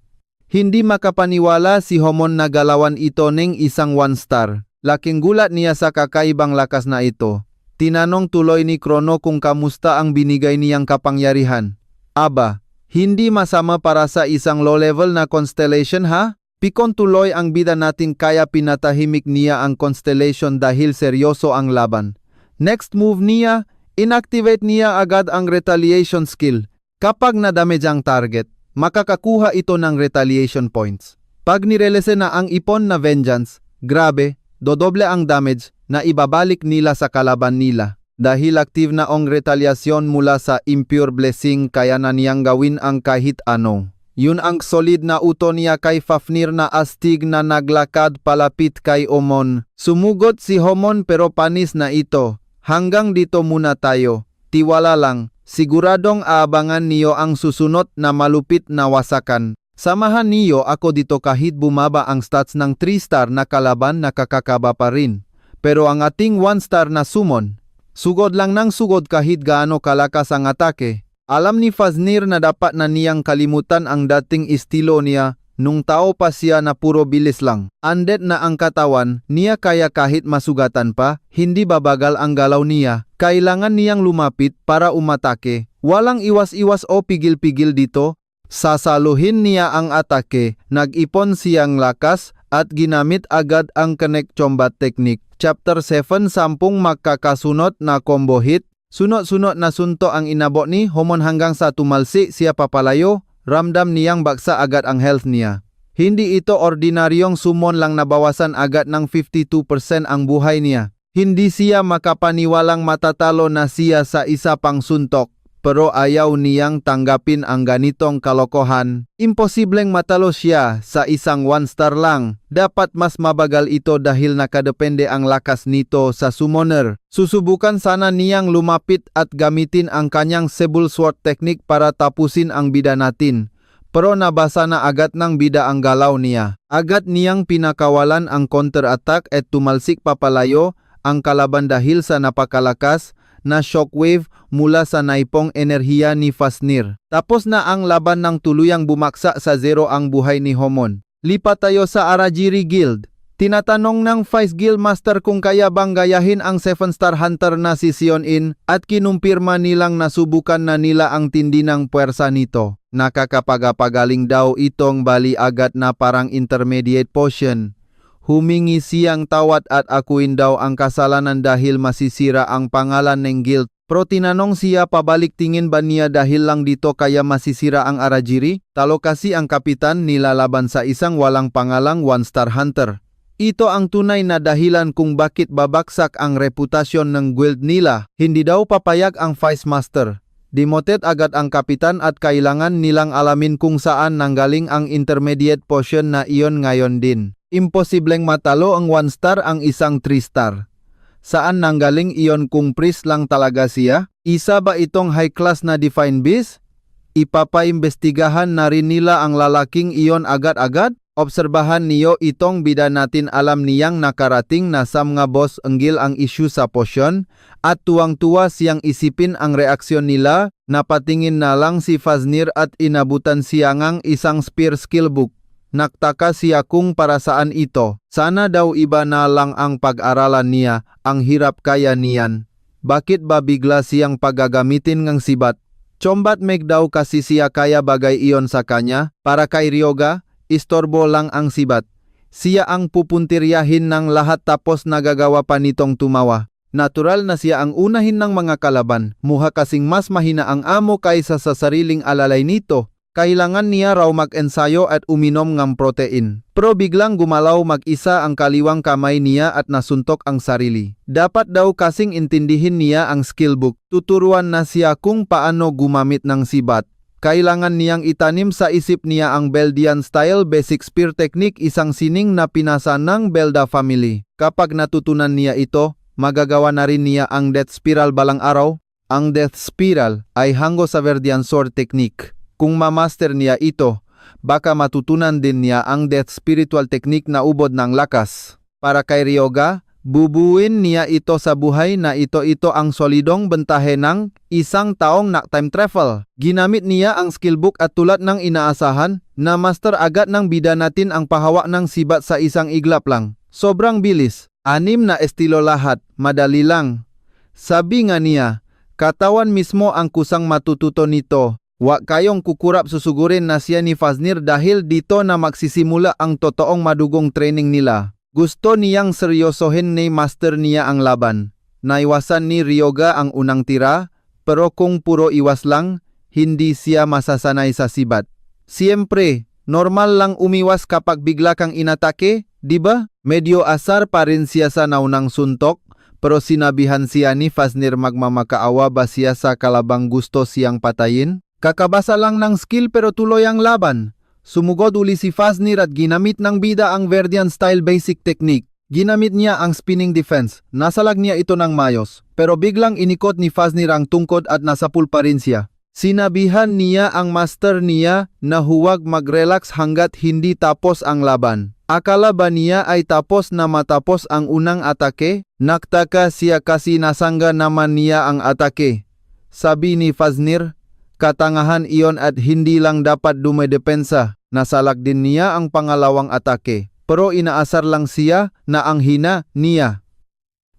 Hindi makapaniwala si Homon na galawan ito ng isang 1-star. Laking gulat niya sa kakaibang lakas na ito. Tinanong tuloy ni Krono kung kamusta ang binigay niyang kapangyarihan. Aba, hindi masama para sa isang low-level na constellation ha? Pikon tuloy ang bida natin kaya pinatahimik niya ang constellation dahil seryoso ang laban. Next move niya, inactivate niya agad ang retaliation skill. Kapag na-damage ang target, makakakuha ito ng retaliation points. Pag nirelese na ang ipon na vengeance, grabe, dodoble ang damage na ibabalik nila sa kalaban nila. Dahil active na ang retaliasyon mula sa Impure Blessing kaya na niyang gawin ang kahit ano. Yun ang solid na uto niya kay Fafnir na astig na naglakad palapit kay Homon. Sumugot si Homon pero panis na ito. Hanggang dito muna tayo. Tiwala lang, siguradong aabangan niyo ang susunod na malupit na wasakan. Samahan niyo ako dito kahit bumaba ang stats ng 3-star na kalaban nakakakaba pa rin. Pero ang ating 1-star na summon, sugod lang ng sugod kahit gaano kalakas ang atake. Alam ni Fafnir na dapat na niyang kalimutan ang dating estilo niya nung tao pa siya na puro bilis lang. Undead na ang katawan niya kaya kahit masugatan pa, hindi babagal ang galaw niya. Kailangan niyang lumapit para umatake. Walang iwas-iwas o pigil-pigil dito. Sasaluhin niya ang atake, nag-ipon siyang lakas at ginamit agad ang Connect Combat Technique. Chapter 7, 10 magkakasunod na combo hit. Sunod-sunod na sunto ang inabot ni Homon hanggang sa tumalsi siya papalayo. Ramdam niyang baksa agad ang health niya. Hindi ito ordinaryong summon lang nabawasan agad ng 52% ang buhay niya. Hindi siya makapaniwalang matatalo na siya sa isa pang suntok. Pero ayaw niyang tanggapin ang ganitong kalokohan. Imposibleng matalo siya sa isang 1-star lang. Dapat mas mabagal ito dahil nakadepende ang lakas nito sa summoner. Susubukan sana niyang lumapit at gamitin ang kanyang Sebul Sword technique para tapusin ang bida natin. Pero nabasa na agad ng bida ang galaw niya. Agad niyang pinakawalan ang counter-attack at tumalsik papalayo ang kalaban dahil sa napakalakas na shockwave mula sa naipong enerhiya ni Fafnir. Tapos na ang laban ng tuluyang bumaksa sa zero ang buhay ni Homon. Lipat tayo sa Arajiri Guild. Tinatanong ng Vice Guild Master kung kaya bang gayahin ang 7-star hunter na si Sion In at kinumpirma nilang nasubukan na nila ang tindi ng puwersa nito. Nakakapagapagaling daw itong bali agad na parang intermediate potion. Humingi siyang tawad at akuin daw ang kasalanan dahil masisira ang pangalan ng guild. Pero tinanong siya pabalik tingin ba niya dahil lang dito kaya masisira ang Arajiri? Talo kasi ang kapitan nilalaban sa isang walang pangalang 1-star hunter. Ito ang tunay na dahilan kung bakit babaksak ang reputasyon ng guild nila. Hindi daw papayag ang Vice Master. Demoted agad ang kapitan at kailangan nilang alamin kung saan nanggaling ang intermediate potion na iyon ngayon din. Imposibleng matalo ang 1-star ang isang 3-star. Saan nanggaling iyon kung priest lang talaga siya? Isa ba itong high class na Divine Beast? Ipapaimbestigahan na rin nila ang lalaking iyon agad-agad? Obserbahan niyo itong bida natin alam niyang nakarating na sa mga boss anggil ang issue sa potion at tuwang-tuwa siyang isipin ang reaksyon nila. Napatingin na lang si Fafnir at inabutan siya ngang isang spear skill book. Naktaka siya kung para saan ito. Sana daw iba na lang ang pag-aralan niya, ang hirap kaya niyan. Bakit ba bigla siyang paggagamitin ng sibat? Chombat meg daw kasi siya kaya bagay iyon sa kanya. Para kay Ryoga, istorbo lang ang sibat. Siya ang pupuntiryahin ng lahat tapos nagagawa pa nitong tumawa. Natural na siya ang unahin ng mga kalaban. Muha kasing mas mahina ang amo kaysa sa sariling alalay nito. Kailangan niya raw mag-ensayo at uminom ng protein. Pero biglang gumalaw mag-isa ang kaliwang kamay niya at nasuntok ang sarili. Dapat daw kasing intindihin niya ang skill book. Tuturuan na siya kung paano gumamit ng sibat. Kailangan niyang itanim sa isip niya ang Beldian style basic spear technique, isang sining na pinasa ng Belda family. Kapag natutunan niya ito, magagawa na rin niya ang Death Spiral balang araw. Ang Death Spiral ay hango sa Verdian sword technique. Kung mamaster niya ito, baka matutunan din niya ang Death Spiritual technique na ubod ng lakas. Para kay Ryoga, bubuin niya ito sa buhay na ito ang solidong bentahe ng isang taong na time travel. Ginamit niya ang skill book at tulad ng inaasahan, na master agad ng bida natin ang pahawak ng sibat sa isang iglap lang. Sobrang bilis. 6 na estilo lahat, madali lang. Sabi nga niya, katawan mismo ang kusang matututo nito. Wag kayong kukurap susugurin na siya ni Fafnir dahil dito na magsisimula ang totoong madugong training nila. Gusto niyang seryosohin ni master niya ang laban. Naiwasan ni Ryoga ang unang tira, pero kung puro iwas lang, hindi siya masasanay sa sibat. Siyempre, normal lang umiwas kapag bigla kang inatake, di ba? Medyo asar pa rin siya sa naunang suntok, pero sinabihan siya ni Fafnir magmamakaawa ba siya sa kalabang gusto siyang patayin? Kakabasa lang ng skill pero tuloy ang laban. Sumugod uli si Fafnir at ginamit ng bida ang Verdian style basic technique. Ginamit niya ang spinning defense. Nasalag niya ito ng mayos. Pero biglang inikot ni Fafnir ang tungkod at nasapul pa rin siya. Sinabihan niya ang master niya na huwag mag-relax hanggat hindi tapos ang laban. Akala ba niya ay tapos na matapos ang unang atake? Naktaka siya kasi nasangga naman niya ang atake. Sabi ni Fafnir, katangahan iyon at hindi lang dapat dumedepensa. Nasalag din niya ang pangalawang atake. Pero inaasar lang siya na ang hina niya.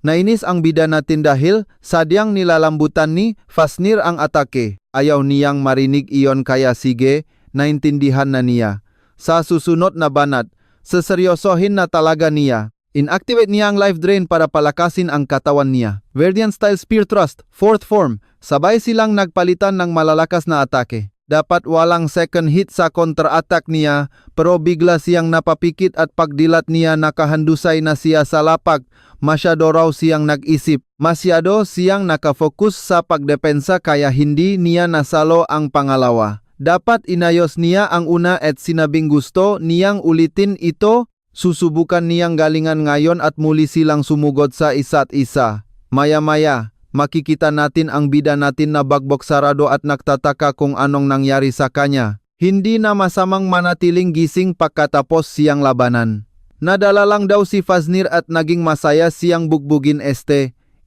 Nainis ang bida natin dahil sadyang nilalambutan ni Fafnir ang atake. Ayaw niyang marinig iyon kaya sige, naintindihan na niya. Sa susunod na banat, seseryosohin na talaga niya. Inactivate niya ang life drain para palakasin ang katawan niya. Verdian style spear thrust, 4th form. Sabay silang nagpalitan ng malalakas na atake. Dapat walang second hit sa counter-attack niya, pero bigla siyang napapikit at pagdilat niya nakahandusay na siya sa lapag. Masyado raw siyang nag-isip. Masyado siyang nakafocus sa pagdepensa kaya hindi niya nasalo ang pangalawa. Dapat inayos niya ang una at sinabing gusto niyang ulitin ito. Susubukan niyang galingan ngayon at muli silang sumugod sa isa't isa. Maya-maya, makikita natin ang bida natin na bagbok sarado at nagtataka kung anong nangyari sa kanya. Hindi na masamang manatiling gising pagkatapos siyang labanan. Nadala lang daw si Fafnir at naging masaya siyang bugbugin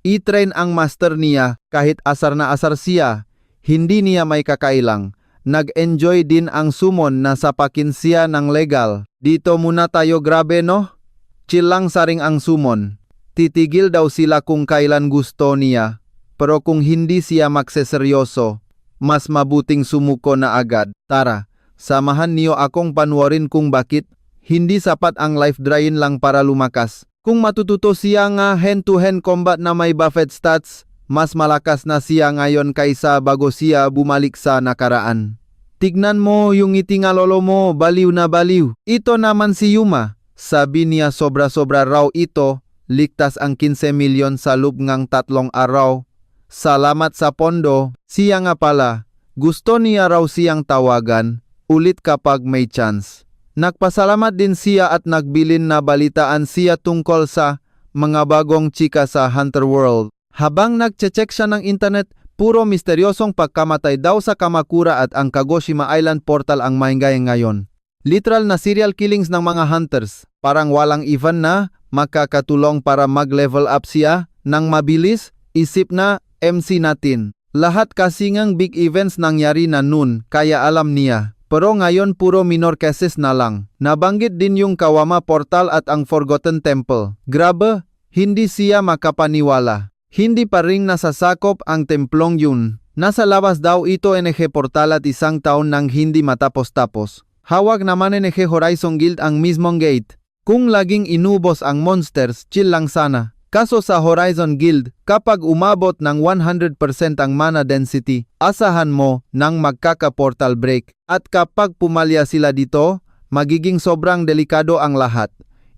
I-train ang master niya kahit asar na asar siya. Hindi niya may kakailang. Nag-enjoy din ang summon na sapakin siya ng legal. Dito muna tayo, grabe no? chill lang saring ang sumon. Titigil daw sila kung kailan gusto niya. Pero kung hindi siya magseseryoso, mas mabuting sumuko na agad. Tara, samahan niyo akong panoorin kung bakit hindi sapat ang life drain lang para lumakas. Kung matututo siya nga hand-to-hand combat na may buffet stats, mas malakas na siya ngayon kaysa bago siya bumalik sa nakaraan. Tignan mo yung ngiti nga lolo mo, baliw na baliw. Ito naman si Yuma. Sabi niya sobra-sobra raw ito, ligtas ang 15 milyon sa loob ngang 3 araw. Salamat sa pondo. Siya nga pala, gusto niya raw siyang tawagan, ulit kapag may chance. Nagpasalamat din siya at nagbilin na balitaan siya tungkol sa mga bagong chika sa Hunter World. Habang nagche-check siya ng internet, puro misteryosong pagkamatay daw sa Kamakura at ang Kagoshima Island portal ang maingay ngayon. Literal na serial killings ng mga hunters. Parang walang even na makakatulong para mag-level up siya nang mabilis, isip na MC natin. Lahat kasi ngang big events nangyari na nun kaya alam niya. Pero ngayon puro minor cases na lang. Nabanggit din yung Kawama Portal at ang Forgotten Temple. Grabe, hindi siya makapaniwala. Hindi pa rin nasasakop ang templong yun. Nasa labas daw ito NG Portal at 1 taon nang hindi matapos-tapos. Hawak naman NG Horizon Guild ang mismong gate. Kung laging inubos ang monsters, chill lang sana. Kaso sa Horizon Guild, kapag umabot ng 100% ang mana density, asahan mo nang magkaka-portal break. At kapag pumalya sila dito, magiging sobrang delikado ang lahat.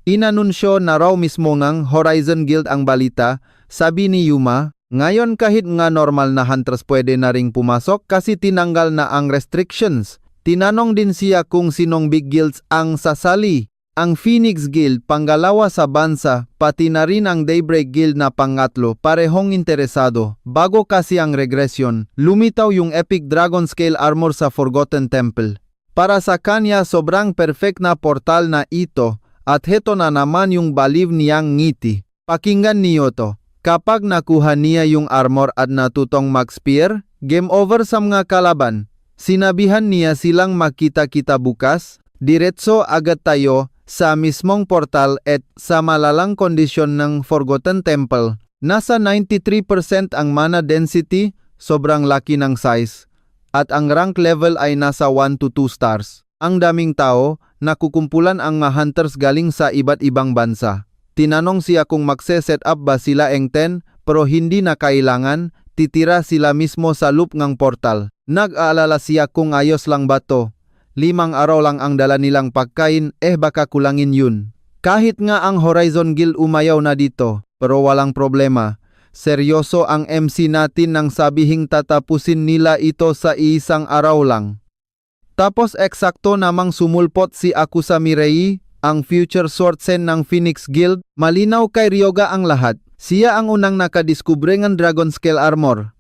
Inanunsyo na raw mismo ngang Horizon Guild ang balita, sabi ni Yuma. Ngayon kahit nga normal na hunters pwede na ring pumasok kasi tinanggal na ang restrictions. Tinanong din siya kung sinong big guilds ang sasali. Ang Phoenix Guild, pangalawa sa bansa, pati na rin ang Daybreak Guild na pangatlo, parehong interesado. Bago kasi ang regression, lumitaw yung Epic Dragon Scale Armor sa Forgotten Temple. Para sa kanya, sobrang perfect na portal na ito, at heto na naman yung baliw niyang ngiti. Pakinggan niyo to. Kapag nakuha niya yung armor at natutong mag-spear, game over sa mga kalaban. Sinabihan niya silang makita-kita bukas, diretso agad tayo sa mismong portal at sa malalang kondisyon ng Forgotten Temple. Nasa 93% ang mana density, sobrang laki ng size, at ang rank level ay nasa 1 to 2 stars. Ang daming tao, nakukumpulan ang mga hunters galing sa iba't ibang bansa. Tinanong siya kung magse-set up ba sila eng 10, pero hindi na kailangan, titira sila mismo sa loop ng portal. Nag-aalala siya kung ayos lang ba to. 5 araw lang ang dala nilang pagkain, baka kulangin yun. Kahit nga ang Horizon Guild umayaw na dito, pero walang problema. Seryoso ang MC natin nang sabihing tatapusin nila ito sa 1 araw lang. Tapos eksakto namang sumulpot si Akusa Mirei, ang future swordsman ng Phoenix Guild. Malinaw kay Ryoga ang lahat. Siya ang unang nakadiskubre ng Dragon Scale Armor.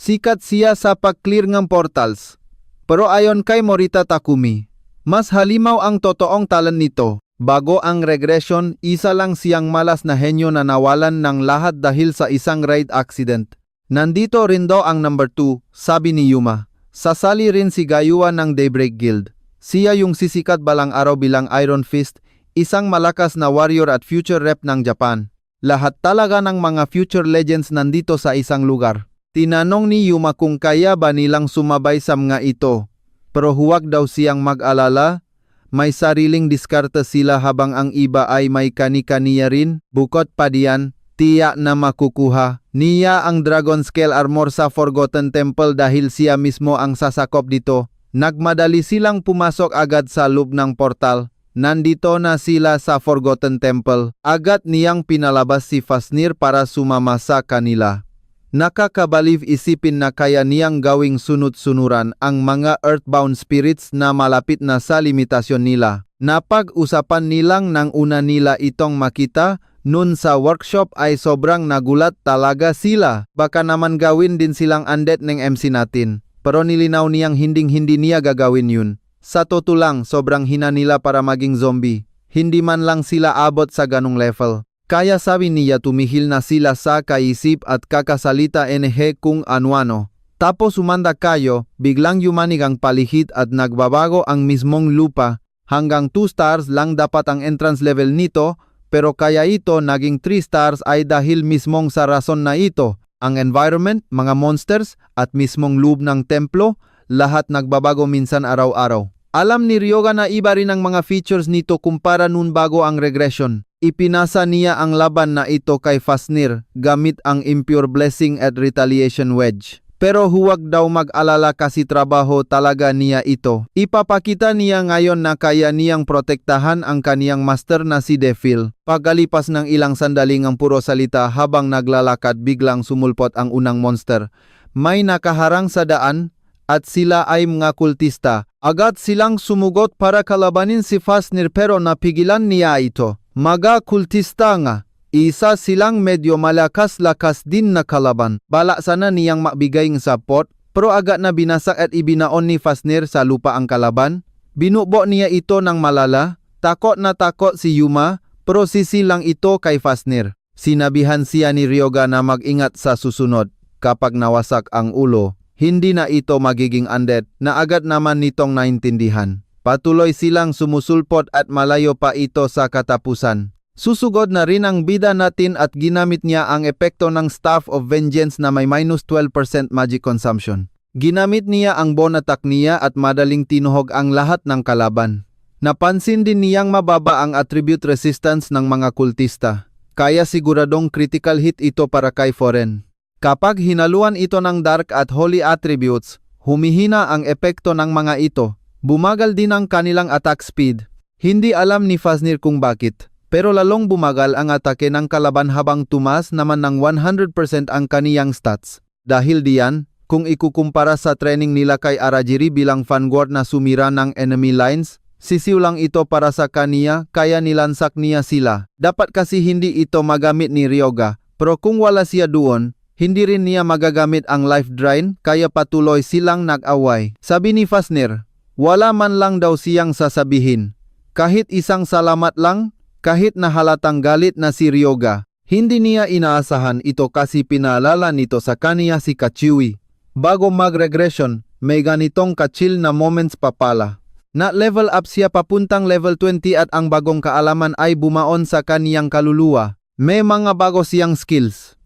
Sikat siya sa pag-clear ng portals. Pero ayon kay Morita Takumi, mas halimaw ang totoong talent nito. Bago ang regression, isa lang siyang malas na henyo na nawalan ng lahat dahil sa isang raid accident. Nandito rin daw ang number 2, sabi ni Yuma. Sasali rin si Gayua ng Daybreak Guild. Siya yung sisikat balang araw bilang Iron Fist, isang malakas na warrior at future rep ng Japan. Lahat talaga ng mga future legends nandito sa isang lugar. Tinanong ni Yuma kung kaya ba nilang sumabay sa mga ito. Pero huwag daw siyang mag-alala. May sariling diskarte sila habang ang iba ay may kani-kaniya rin. Bukod pa diyan, tiyak na makukuha niya ang Dragon Scale Armor sa Forgotten Temple dahil siya mismo ang sasakop dito. Nagmadali silang pumasok agad sa loob ng portal. Nandito na sila sa Forgotten Temple. Agad niyang pinalabas si Fafnir para sumama sa kanila. Nakakabaliw isipin na kaya niyang gawing sunod-sunuran ang mga earthbound spirits na malapit na sa limitasyon nila. Napag-usapan nilang nang una nila itong makita, nun sa workshop ay sobrang nagulat talaga sila. Baka naman gawin din silang undead ng MC natin. Pero nilinaw niyang hinding-hindi niya gagawin yun. Sa totoo lang, sobrang hina nila para maging zombie. Hindi man lang sila abot sa ganong level. Kaya sabi niya tumihil na sila sa kaisip at kakasalita NG kung ano-ano. Tapos umanda kayo, biglang yumanig ang palihit at nagbabago ang mismong lupa. Hanggang 2 stars lang dapat ang entrance level nito, pero kaya ito naging 3 stars ay dahil mismong sa rason na ito. Ang environment, mga monsters, at mismong loob ng templo, lahat nagbabago minsan araw-araw. Alam ni Ryoga na iba rin ang mga features nito kumpara nun bago ang regression. Ipinasa niya ang laban na ito kay Fafnir gamit ang Impure Blessing at Retaliation Wedge. Pero huwag daw mag-alala kasi trabaho talaga niya ito. Ipapakita niya ngayon na kaya niyang protektahan ang kaniyang master na si Defil. Pagkalipas ng ilang sandaling ang puro salita habang naglalakad biglang sumulpot ang unang monster. May nakaharang sa daan at sila ay mga kultista. Agad silang sumugot para kalabanin si Fafnir pero napigilan niya ito. Mga kultista nga. Isa silang medyo malakas-lakas din na kalaban. Bala sana niyang mabigay ng support, pero agad na binasak at ibinaon ni Fafnir sa lupa ang kalaban. Binubo niya ito ng malala. Takot na takot si Yuma, pero sisilang ito kay Fafnir. Sinabihan siya ni Ryoga na mag-ingat sa susunod. Kapag nawasak ang ulo, hindi na ito magiging undead na agad naman nitong naintindihan. Patuloy silang sumusulpot at malayo pa ito sa katapusan. Susugod na rin ang bida natin at ginamit niya ang epekto ng Staff of Vengeance na may minus 12% magic consumption. Ginamit niya ang bone attack niya at madaling tinuhog ang lahat ng kalaban. Napansin din niyang mababa ang attribute resistance ng mga kultista. Kaya siguradong critical hit ito para kay Foren. Kapag hinaluan ito ng dark at holy attributes, humihina ang epekto ng mga ito. Bumagal din ang kanilang attack speed. Hindi alam ni Fafnir kung bakit. Pero lalong bumagal ang atake ng kalaban habang tumas naman ng 100% ang kaniyang stats. Dahil diyan, kung ikukumpara sa training nila kay Arajiri bilang vanguard na sumira ng enemy lines, sisiw lang ito para sa kaniya kaya nilansak niya sila. Dapat kasi hindi ito magamit ni Ryoga, pero kung wala siya doon, hindi rin niya magagamit ang life drain kaya patuloy silang nag-away. Sabi ni Fafnir, wala man lang daw siyang sasabihin. Kahit isang salamat lang, kahit na halatang galit na si Ryoga, hindi niya inaasahan ito kasi pinaalala nito sa kaniya si Kachiwi. Bago mag-regression, may ganitong ka-chill na moments pa pala. Na-level up siya papuntang level 20 at ang bagong kaalaman ay bumaon sa kaniyang kaluluwa. May mga bago siyang skills.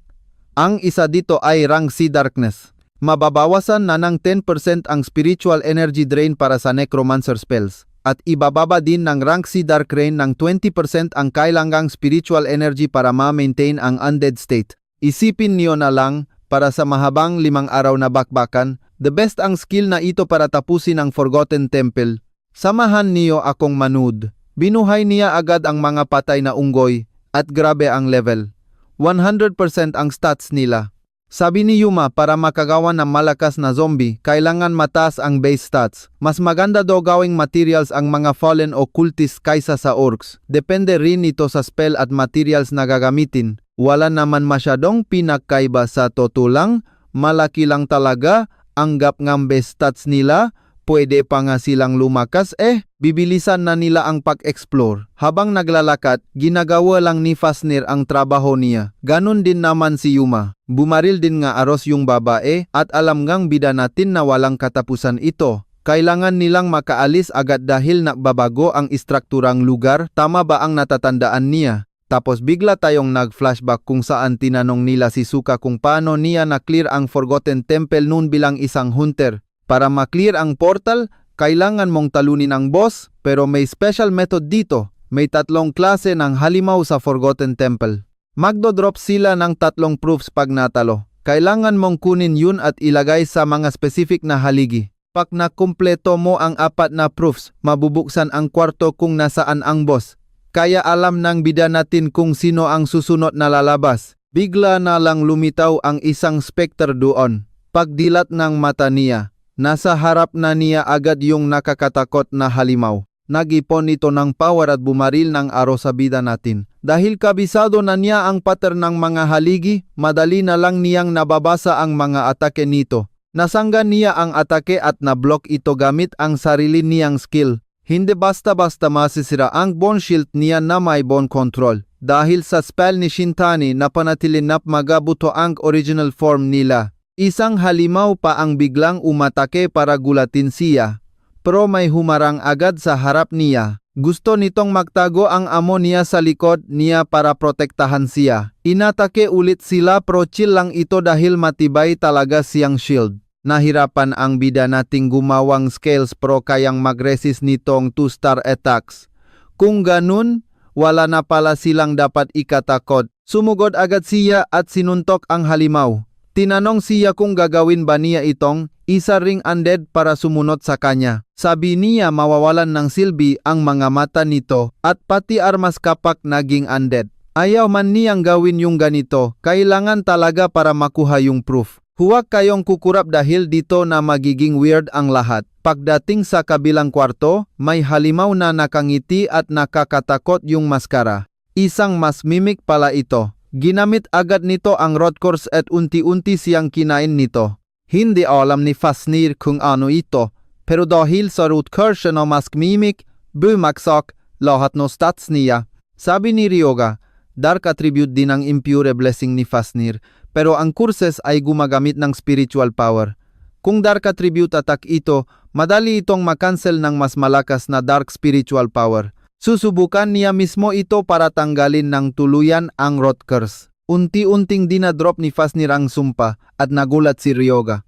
Ang isa dito ay Rank C Darkness. Mababawasan na ng 10% ang spiritual energy drain para sa necromancer spells. At ibababa din ng rank C Dark Rain ng 20% ang kailangang spiritual energy para ma-maintain ang undead state. Isipin niyo na lang, para sa mahabang 5 araw na bakbakan, the best ang skill na ito para tapusin ang Forgotten Temple. Samahan niyo akong manood. Binuhay niya agad ang mga patay na unggoy, at grabe ang level. 100% ang stats nila. Sabi ni Yuma para makagawa ng malakas na zombie, kailangan mataas ang base stats. Mas maganda daw gawing materials ang mga fallen o cultists kaysa sa orcs. Depende rin ito sa spell at materials na gagamitin. Wala naman masyadong pinakaiba sa totulang, malaki lang talaga ang gap ng base stats nila. Pwede pa nga silang lumakas bibilisan na nila ang pag-explore. Habang naglalakad, ginagawa lang ni Fafnir ang trabaho niya. Ganon din naman si Yuma. Bumaril din nga aros yung babae at alam ngang bida natin na walang katapusan ito. Kailangan nilang makaalis agad dahil nababago ang istrukturang lugar. Tama ba ang natatandaan niya? Tapos bigla tayong nag-flashback kung saan tinanong nila si Suka kung paano niya na-clear ang Forgotten Temple noon bilang isang hunter. Para ma-clear ang portal, kailangan mong talunin ang boss, pero may special method dito. May 3 klase ng halimaw sa Forgotten Temple. Magdodrop sila ng 3 proofs pag natalo. Kailangan mong kunin yun at ilagay sa mga specific na haligi. Pag nakumpleto mo ang 4 na proofs, mabubuksan ang kwarto kung nasaan ang boss. Kaya alam ng bida natin kung sino ang susunod na lalabas. Bigla na lang lumitaw ang isang specter doon. Pagdilat ng mata niya, nasa harap na niya agad yung nakakatakot na halimaw. Nag-ipon ito ng power at bumaril ng aro sa bida natin. Dahil kabisado na niya ang pattern ng mga haligi, madali na lang niyang nababasa ang mga atake nito. Nasangga niya ang atake at na-block ito gamit ang sarili niyang skill. Hindi basta-basta masisira ang bone shield niya na may bone control. Dahil sa spell ni Shintani na panatilin na magabuto ang original form nila. Isang halimaw pa ang biglang umatake para gulatin siya, pero may humarang agad sa harap niya. Gusto nitong magtago ang amo niya sa likod niya para protektahan siya. Inatake ulit sila pero chill lang ito dahil matibay talaga siyang shield. Nahirapan ang bida nating gumawang scales pero kayang mag-resist nitong 2-star attacks. Kung ganun, wala na pala silang dapat ikatakot. Sumugod agad siya at sinuntok ang halimaw. Tinanong siya kung gagawin ba niya itong isa ring undead para sumunod sa kanya. Sabi niya mawawalan ng silbi ang mga mata nito at pati armas kapak naging undead. Ayaw man niyang gawin yung ganito, kailangan talaga para makuha yung proof. Huwag kayong kukurap dahil dito na magiging weird ang lahat. Pagdating sa kabilang kwarto, may halimaw na nakangiti at nakakatakot yung maskara. Isang mas mimic pala ito. Ginamit agad nito ang Rodkors at unti-unti siyang kinain nito. Hindi alam ni Fafnir kung ano ito, pero dahil sa Rodkors na mas mimic, bumaksak lahat no stats niya. Sabi ni Ryoga, dark attribute din ang impure blessing ni Fafnir, pero ang kurses ay gumagamit ng spiritual power. Kung dark attribute attack ito, madali itong makancel ng mas malakas na dark spiritual power. Susubukan niya mismo ito para tanggalin ng tuluyan ang Rodkors. Unti-unting dinadrop ni Fafnir ang sumpa at nagulat si Ryoga.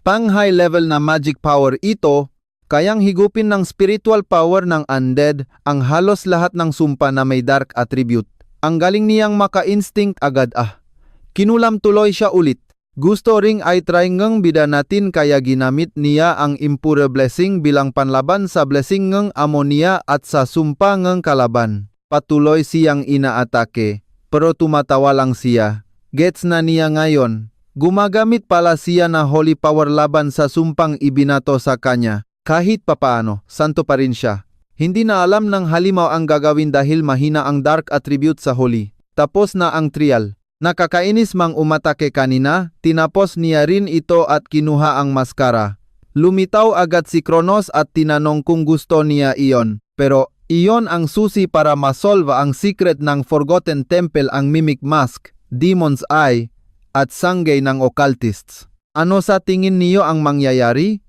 Pang high level na magic power ito, kayang higupin ng spiritual power ng undead ang halos lahat ng sumpa na may dark attribute. Ang galing niyang maka-instinct agad Kinulam tuloy siya ulit. Gusto ring ay try ngang bida natin kaya ginamit niya ang impure blessing bilang panlaban sa blessing ngang amonia at sa sumpa ngang kalaban. Patuloy siyang inaatake, pero tumatawa lang siya. Gets na niya ngayon. Gumagamit pala siya na holy power laban sa sumpang ibinato sa kanya. Kahit papaano, santo pa rin siya. Hindi na alam ng halimaw ang gagawin dahil mahina ang dark attribute sa holy. Tapos na ang trial. Nakakainis mang umatake kanina, tinapos niya rin ito at kinuha ang maskara. Lumitaw agad si Kronos at tinanong kung gusto niya iyon. Pero iyon ang susi para masolve ang secret ng Forgotten Temple, ang Mimic Mask, Demon's Eye, at Sanggay ng Occultists. Ano sa tingin niyo ang mangyayari?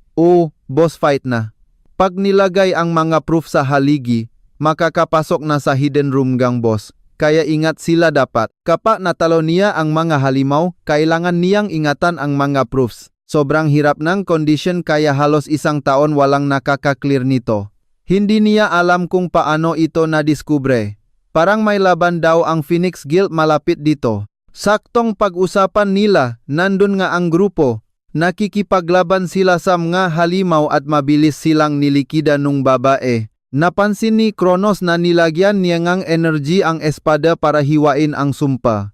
Boss fight na. Pag nilagay ang mga proof sa haligi, makakapasok na sa hidden room gang boss. Kaya ingat sila dapat. Kapag natalo niya ang mga halimaw, kailangan niyang ingatan ang mga proofs. Sobrang hirap ng condition kaya halos 1 taon walang nakaka-clear nito. Hindi niya alam kung paano ito nadiskubre. Parang may laban daw ang Phoenix Guild malapit dito. Saktong pag-usapan nila, nandun nga ang grupo. Nakikipaglaban sila sa mga halimaw at mabilis silang nilikida nung babae. Napansin ni Kronos na nilagyan niya ngang energy ang espada para hiwain ang sumpa.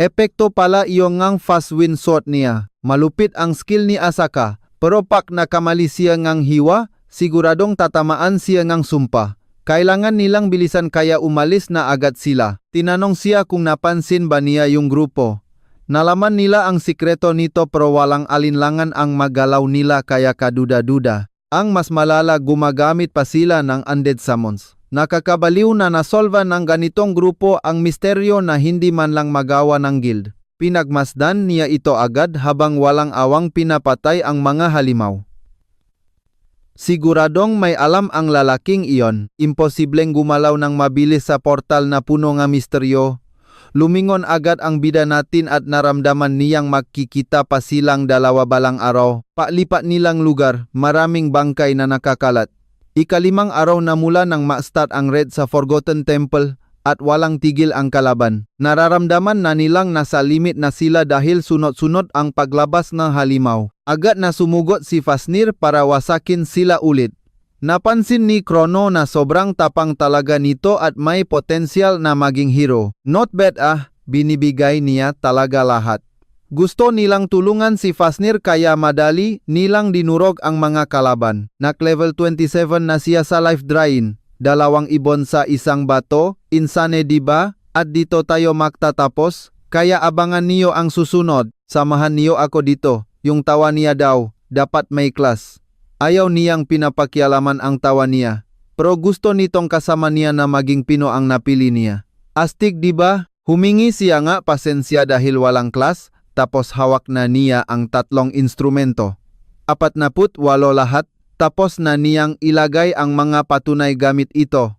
Epekto pala iyong ngang fast wind sword niya. Malupit ang skill ni Asaka, pero pak nakamali siya ngang hiwa, siguradong tatamaan siya ngang sumpa. Kailangan nilang bilisan kaya umalis na agad sila. Tinanong siya kung napansin ba niya yung grupo. Nalaman nila ang sikreto nito pero walang alinlangan ang magalaw nila kaya kaduda-duda. Ang mas malala, gumagamit pa sila ng undead summons. Nakakabaliw na nasolva ng ganitong grupo ang misteryo na hindi man lang magawa ng guild. Pinagmasdan niya ito agad habang walang awang pinapatay ang mga halimaw. Siguradong may alam ang lalaking iyon. Imposibleng gumalaw ng mabilis sa portal na puno ng misteryo. Lumingon agad ang bida natin at naramdaman niyang makikita pa silang dalawa balang araw. Paglipat nilang lugar, maraming bangkay na nakakalat. 5 araw na mula nang ma-start ang raid sa Forgotten Temple at walang tigil ang kalaban. Nararamdaman na nilang nasa limit na sila dahil sunod-sunod ang paglabas ng halimaw. Agad na sumugot si Fafnir para wasakin sila ulit. Napansin ni Krono na sobrang tapang talaga nito at may potensyal na maging hero. Not bad binibigay niya talaga lahat. Gusto nilang tulungan si Fafnir kaya madali nilang dinurog ang mga kalaban. Nak-level 27 na siya sa life drain. 2 ibon sa isang bato, insane diba? At dito tayo magtatapos. Kaya abangan niyo ang susunod. Samahan niyo ako dito. Yung tawa niya daw, dapat may class. Ayaw niyang pinapakialaman ang tawa niya. Pero gusto nitong kasama niya na maging Pino ang napili niya. Astig diba? Humingi siya nga pasensya dahil walang class, tapos hawak na niya ang 3 instrumento. 48 lahat, tapos na niyang ilagay ang mga patunay gamit ito.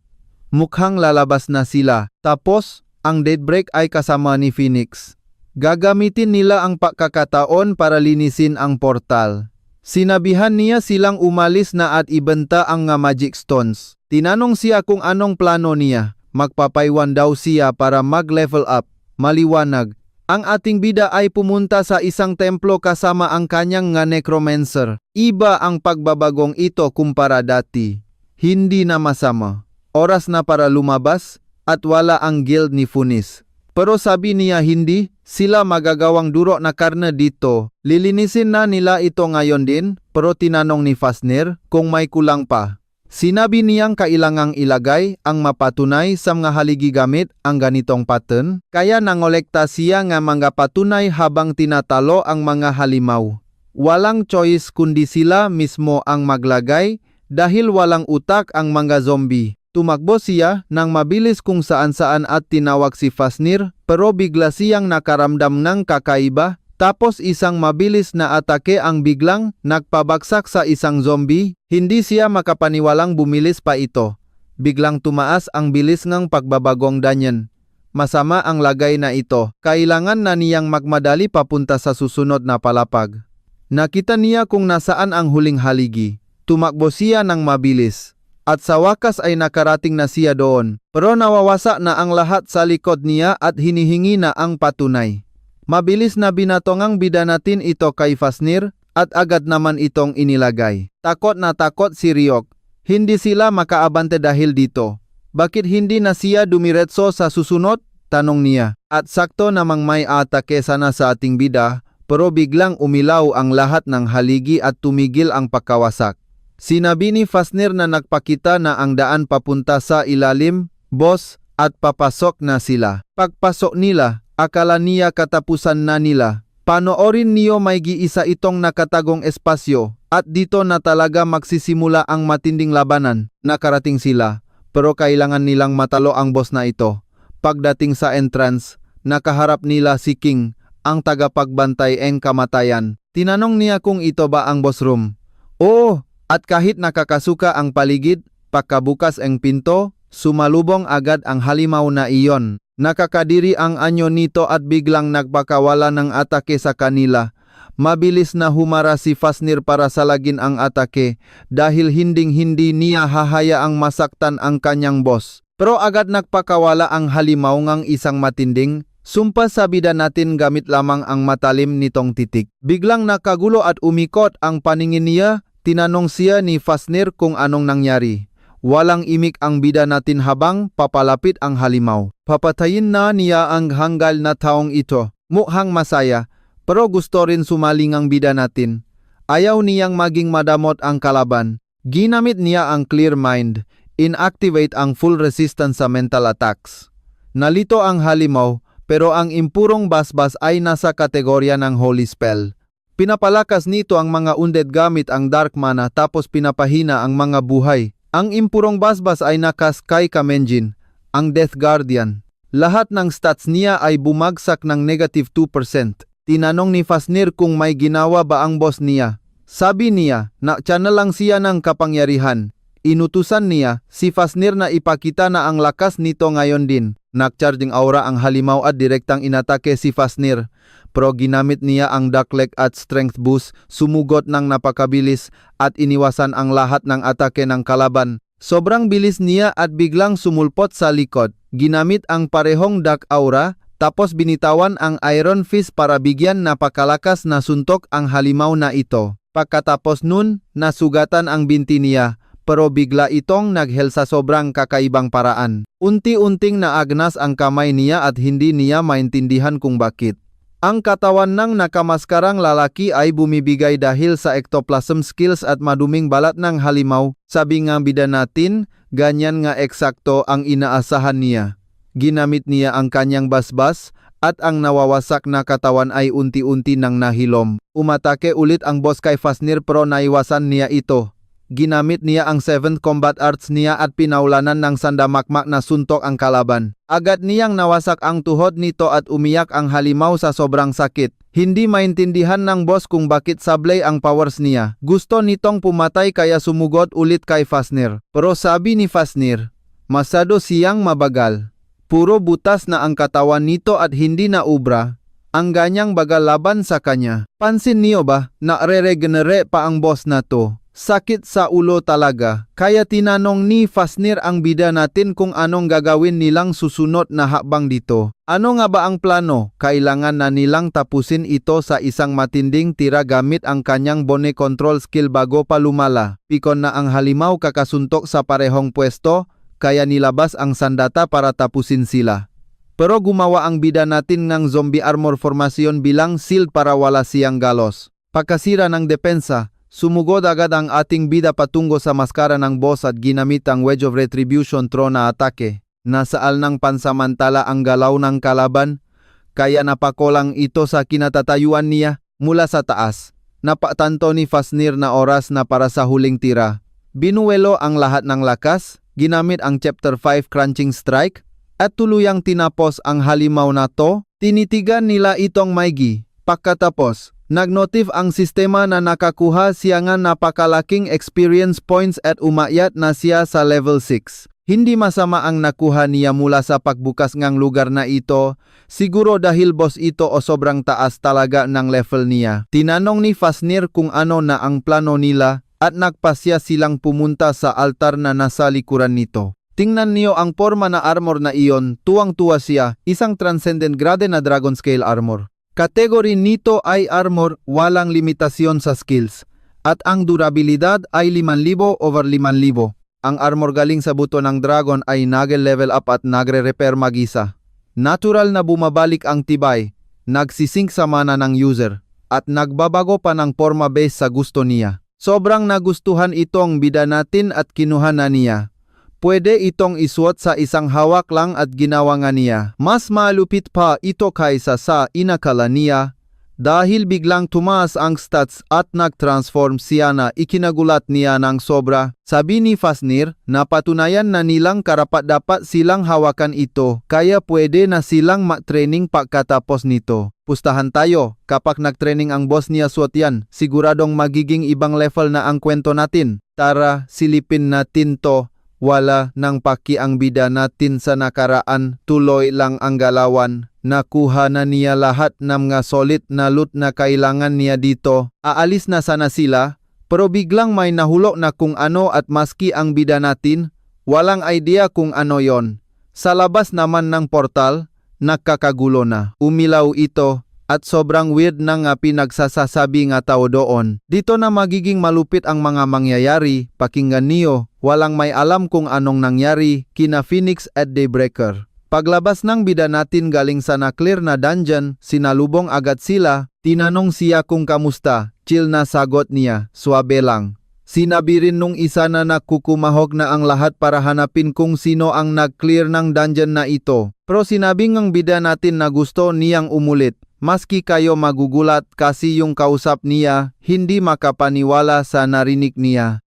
Mukhang lalabas na sila. Tapos, ang Daybreak ay kasama ni Phoenix. Gagamitin nila ang pagkakataon para linisin ang portal. Sinabihan niya silang umalis na at ibenta ang nga magic stones. Tinanong siya kung anong plano niya. Magpapaiwan daw siya para mag-level up. Maliwanag. Ang ating bida ay pumunta sa isang templo kasama ang kanyang nga necromancer. Iba ang pagbabagong ito kumpara dati. Hindi na masama. Oras na para lumabas at wala ang guild ni Funis. Pero sabi niya hindi, sila magagawang duro na karne dito. Lilinisin na nila ito ngayon din, pero tinanong ni Fafnir kung may kulang pa. Sinabi niyang kailangang ilagay ang mapatunay sa mga haligi gamit ang ganitong pattern, kaya nangolekta siya nga mga patunay habang tinatalo ang mga halimaw. Walang choice kundi sila mismo ang maglagay dahil walang utak ang mga zombie. Tumakbo siya nang mabilis kung saan-saan at tinawag si Fafnir, pero bigla siyang nakaramdam ng kakaiba. Tapos isang mabilis na atake ang biglang nagpabagsak sa isang zombie. Hindi siya makapaniwalang bumilis pa ito. Biglang tumaas ang bilis ng pagbabagong danyan. Masama ang lagay na ito. Kailangan na niyang magmadali papunta sa susunod na palapag. Nakita niya kung nasaan ang huling haligi. Tumakbo siya ng mabilis. At sa wakas ay nakarating na siya doon. Pero nawawasa na ang lahat sa likod niya at hinihingi na ang patunay. Mabilis na binatongang bida natin ito kay Fafnir at agad naman itong inilagay. Takot na takot si Ryuk. Hindi sila makaabante dahil dito. Bakit hindi na siya dumiretso sa susunod? Tanong niya. At sakto namang may atake sana sa ating bida, pero biglang umilaw ang lahat ng haligi at tumigil ang pagkawasak. Sinabi ni Fafnir na nagpakita na ang daan papunta sa ilalim, boss, at papasok na sila. Pagpasok nila, akala niya katapusan na nila. Panoorin niyo may giisa itong nakatagong espasyo at dito na talaga magsisimula ang matinding labanan. Nakarating sila, pero kailangan nilang matalo ang boss na ito. Pagdating sa entrance, nakaharap nila si King, ang tagapagbantay ng kamatayan. Tinanong niya kung ito ba ang boss room. Oo, at kahit nakakasuka ang paligid, pagkabukas ang pinto, sumalubong agad ang halimaw na iyon. Nakakadiri ang anyo nito at biglang nagpakawala ng atake sa kanila. Mabilis na humara si Fafnir para salagin ang atake dahil hinding-hindi niya hahayaang masaktan ang kanyang boss. Pero agad nagpakawala ang halimaw ngang isang matinding, sumpa sa bida natin gamit lamang ang matalim nitong titik. Biglang nakagulo at umikot ang paningin niya, tinanong siya ni Fafnir kung anong nangyari. Walang imik ang bida natin habang papalapit ang halimaw. Papatayin na niya ang hanggal na taong ito. Mukhang masaya, pero gusto rin sumaling ang bida natin. Ayaw niyang maging madamot ang kalaban. Ginamit niya ang clear mind. Inactivate ang full resistance sa mental attacks. Nalito ang halimaw, pero ang impurong basbas ay nasa kategorya ng holy spell. Pinapalakas nito ang mga undead gamit ang dark mana tapos pinapahina ang mga buhay. Ang impurong basbas ay nakas kay Kamenjin, ang Death Guardian. Lahat ng stats niya ay bumagsak ng negative 2%. Tinanong ni Fafnir kung may ginawa ba ang boss niya. Sabi niya na channel lang siya ng kapangyarihan. Inutusan niya si Fafnir na ipakita na ang lakas nito ngayon din. Nag-charging aura ang halimaw at direktang inatake si Fafnir. Pero ginamit niya ang Dark Leg at Strength Boost, sumugot ng napakabilis at iniwasan ang lahat ng atake ng kalaban. Sobrang bilis niya at biglang sumulpot sa likod. Ginamit ang parehong Dark Aura, tapos binitawan ang Iron Fist para bigyan napakalakas na suntok ang halimaw na ito. Pagkatapos nun, nasugatan ang binti niya, pero bigla itong naghel sa sobrang kakaibang paraan. Unti-unting naagnas ang kamay niya at hindi niya maintindihan kung bakit. Ang katawan ng nakamaskarang lalaki ay bumibigay dahil sa ectoplasm skills at maduming balat ng halimaw. Sabi nga bida natin, ganyan nga eksakto ang inaasahan niya. Ginamit niya ang kanyang basbas at ang nawawasak na katawan ay unti-unti nang nahilom. Umatake ulit ang boss kay Fafnir pero naiwasan niya ito. ginamit niya ang 7th Combat Arts niya at pinaulanan ng sandamakmak na suntok ang kalaban. Agad niyang nawasak ang tuhod nito at umiyak ang halimaw sa sobrang sakit. Hindi maintindihan ng boss kung bakit sablay ang powers niya. Gusto nitong pumatay kaya sumugod ulit kay Fafnir. Pero sabi ni Fafnir, masyado siyang mabagal. Puro butas na ang katawan nito at hindi na ubra ang ganyang bagal laban sa kanya. Pansin niyo ba na re-regenerate pa ang boss na to? Sakit sa ulo talaga. Kaya tinanong ni Fafnir ang bida natin kung anong gagawin nilang susunod na hakbang dito. Ano nga ba ang plano? Kailangan na nilang tapusin ito sa isang matinding tira gamit ang kanyang bone control skill bago pa lumala. Pikon na ang halimaw kakasuntok sa parehong pwesto, kaya nilabas ang sandata para tapusin sila. Pero gumawa ang bida natin ng zombie armor formation bilang shield para wala siyang galos. Pagkasira ng depensa, sumugod agad ang ating bida patungo sa maskara ng boss at ginamit ang Wedge of Retribution throw na atake. Nasaal ng pansamantala ang galaw ng kalaban, kaya napakolang ito sa kinatatayuan niya mula sa taas. Napatanto ni Fafnir na oras na para sa huling tira. Binuwelo ang lahat ng lakas, ginamit ang Chapter 5 Crunching Strike, at tuluyang tinapos ang halimaw na to. Tinitigan nila itong maigi. Pagkatapos, nag-notif ang sistema na nakakuha siya ng napakalaking experience points at umakyat na siya sa level 6. Hindi masama ang nakuha niya mula sa pagbukas ng lugar na ito, siguro dahil boss ito o sobrang taas talaga ng level niya. Tinanong ni Fafnir kung ano na ang plano nila at nagpasya silang pumunta sa altar na nasa likuran nito. Tingnan niyo ang forma na armor na iyon, tuwang-tuwa siya, isang transcendent grade na dragon scale armor. Kategory nito ay armor, walang limitasyon sa skills. At ang durabilidad ay 5,000 over 5,000. Ang armor galing sa buto ng dragon ay nag-level up at nagre-repair mag-isa. Natural na bumabalik ang tibay, nagsisync sa mana ng user, at nagbabago pa ng forma base sa gusto niya. Sobrang nagustuhan itong bida natin at kinuha na niya. Pwede itong isuot sa isang hawak lang at ginawa nga niya. Mas malupit pa ito kaysa sa inakala niya dahil biglang tumaas ang stats at nag-transform siya na ikinagulat niya ng sobra. Sabi ni Fafnir, napatunayan na nilang karapat-dapat silang hawakan ito kaya pwede na silang ma-training pagkatapos nito. Pustahan tayo, kapag nag-training ang boss niya suot yan, siguradong magiging ibang level na ang kwento natin. Tara, silipin natin to. Wala nang paki ang bida natin sa nakaraan, tuloy lang ang galawan. Nakuha na niya lahat ng mga solid na loot na kailangan niya dito. Aalis na sana sila, pero biglang may nahulog na kung ano at maski ang bida natin, walang idea kung ano yon. Sa labas naman ng portal, nakakagulo na. Umilaw ito. At sobrang weird na nga pinagsasasabi nga tao doon. Dito na magiging malupit ang mga mangyayari, pakinggan niyo, walang may alam kung anong nangyari kina Phoenix at Daybreaker. Paglabas ng bida natin galing sa na-clear na dungeon, sinalubong agad sila, tinanong siya kung kamusta, chill na sagot niya, swabe lang. Sinabi rin nung isa na nakukumahog na ang lahat para hanapin kung sino ang nag-clear ng dungeon na ito. Pero sinabi ng bida natin na gusto niyang umulit. Maski kayo magugulat kasi yung kausap niya, hindi makapaniwala sa narinig niya.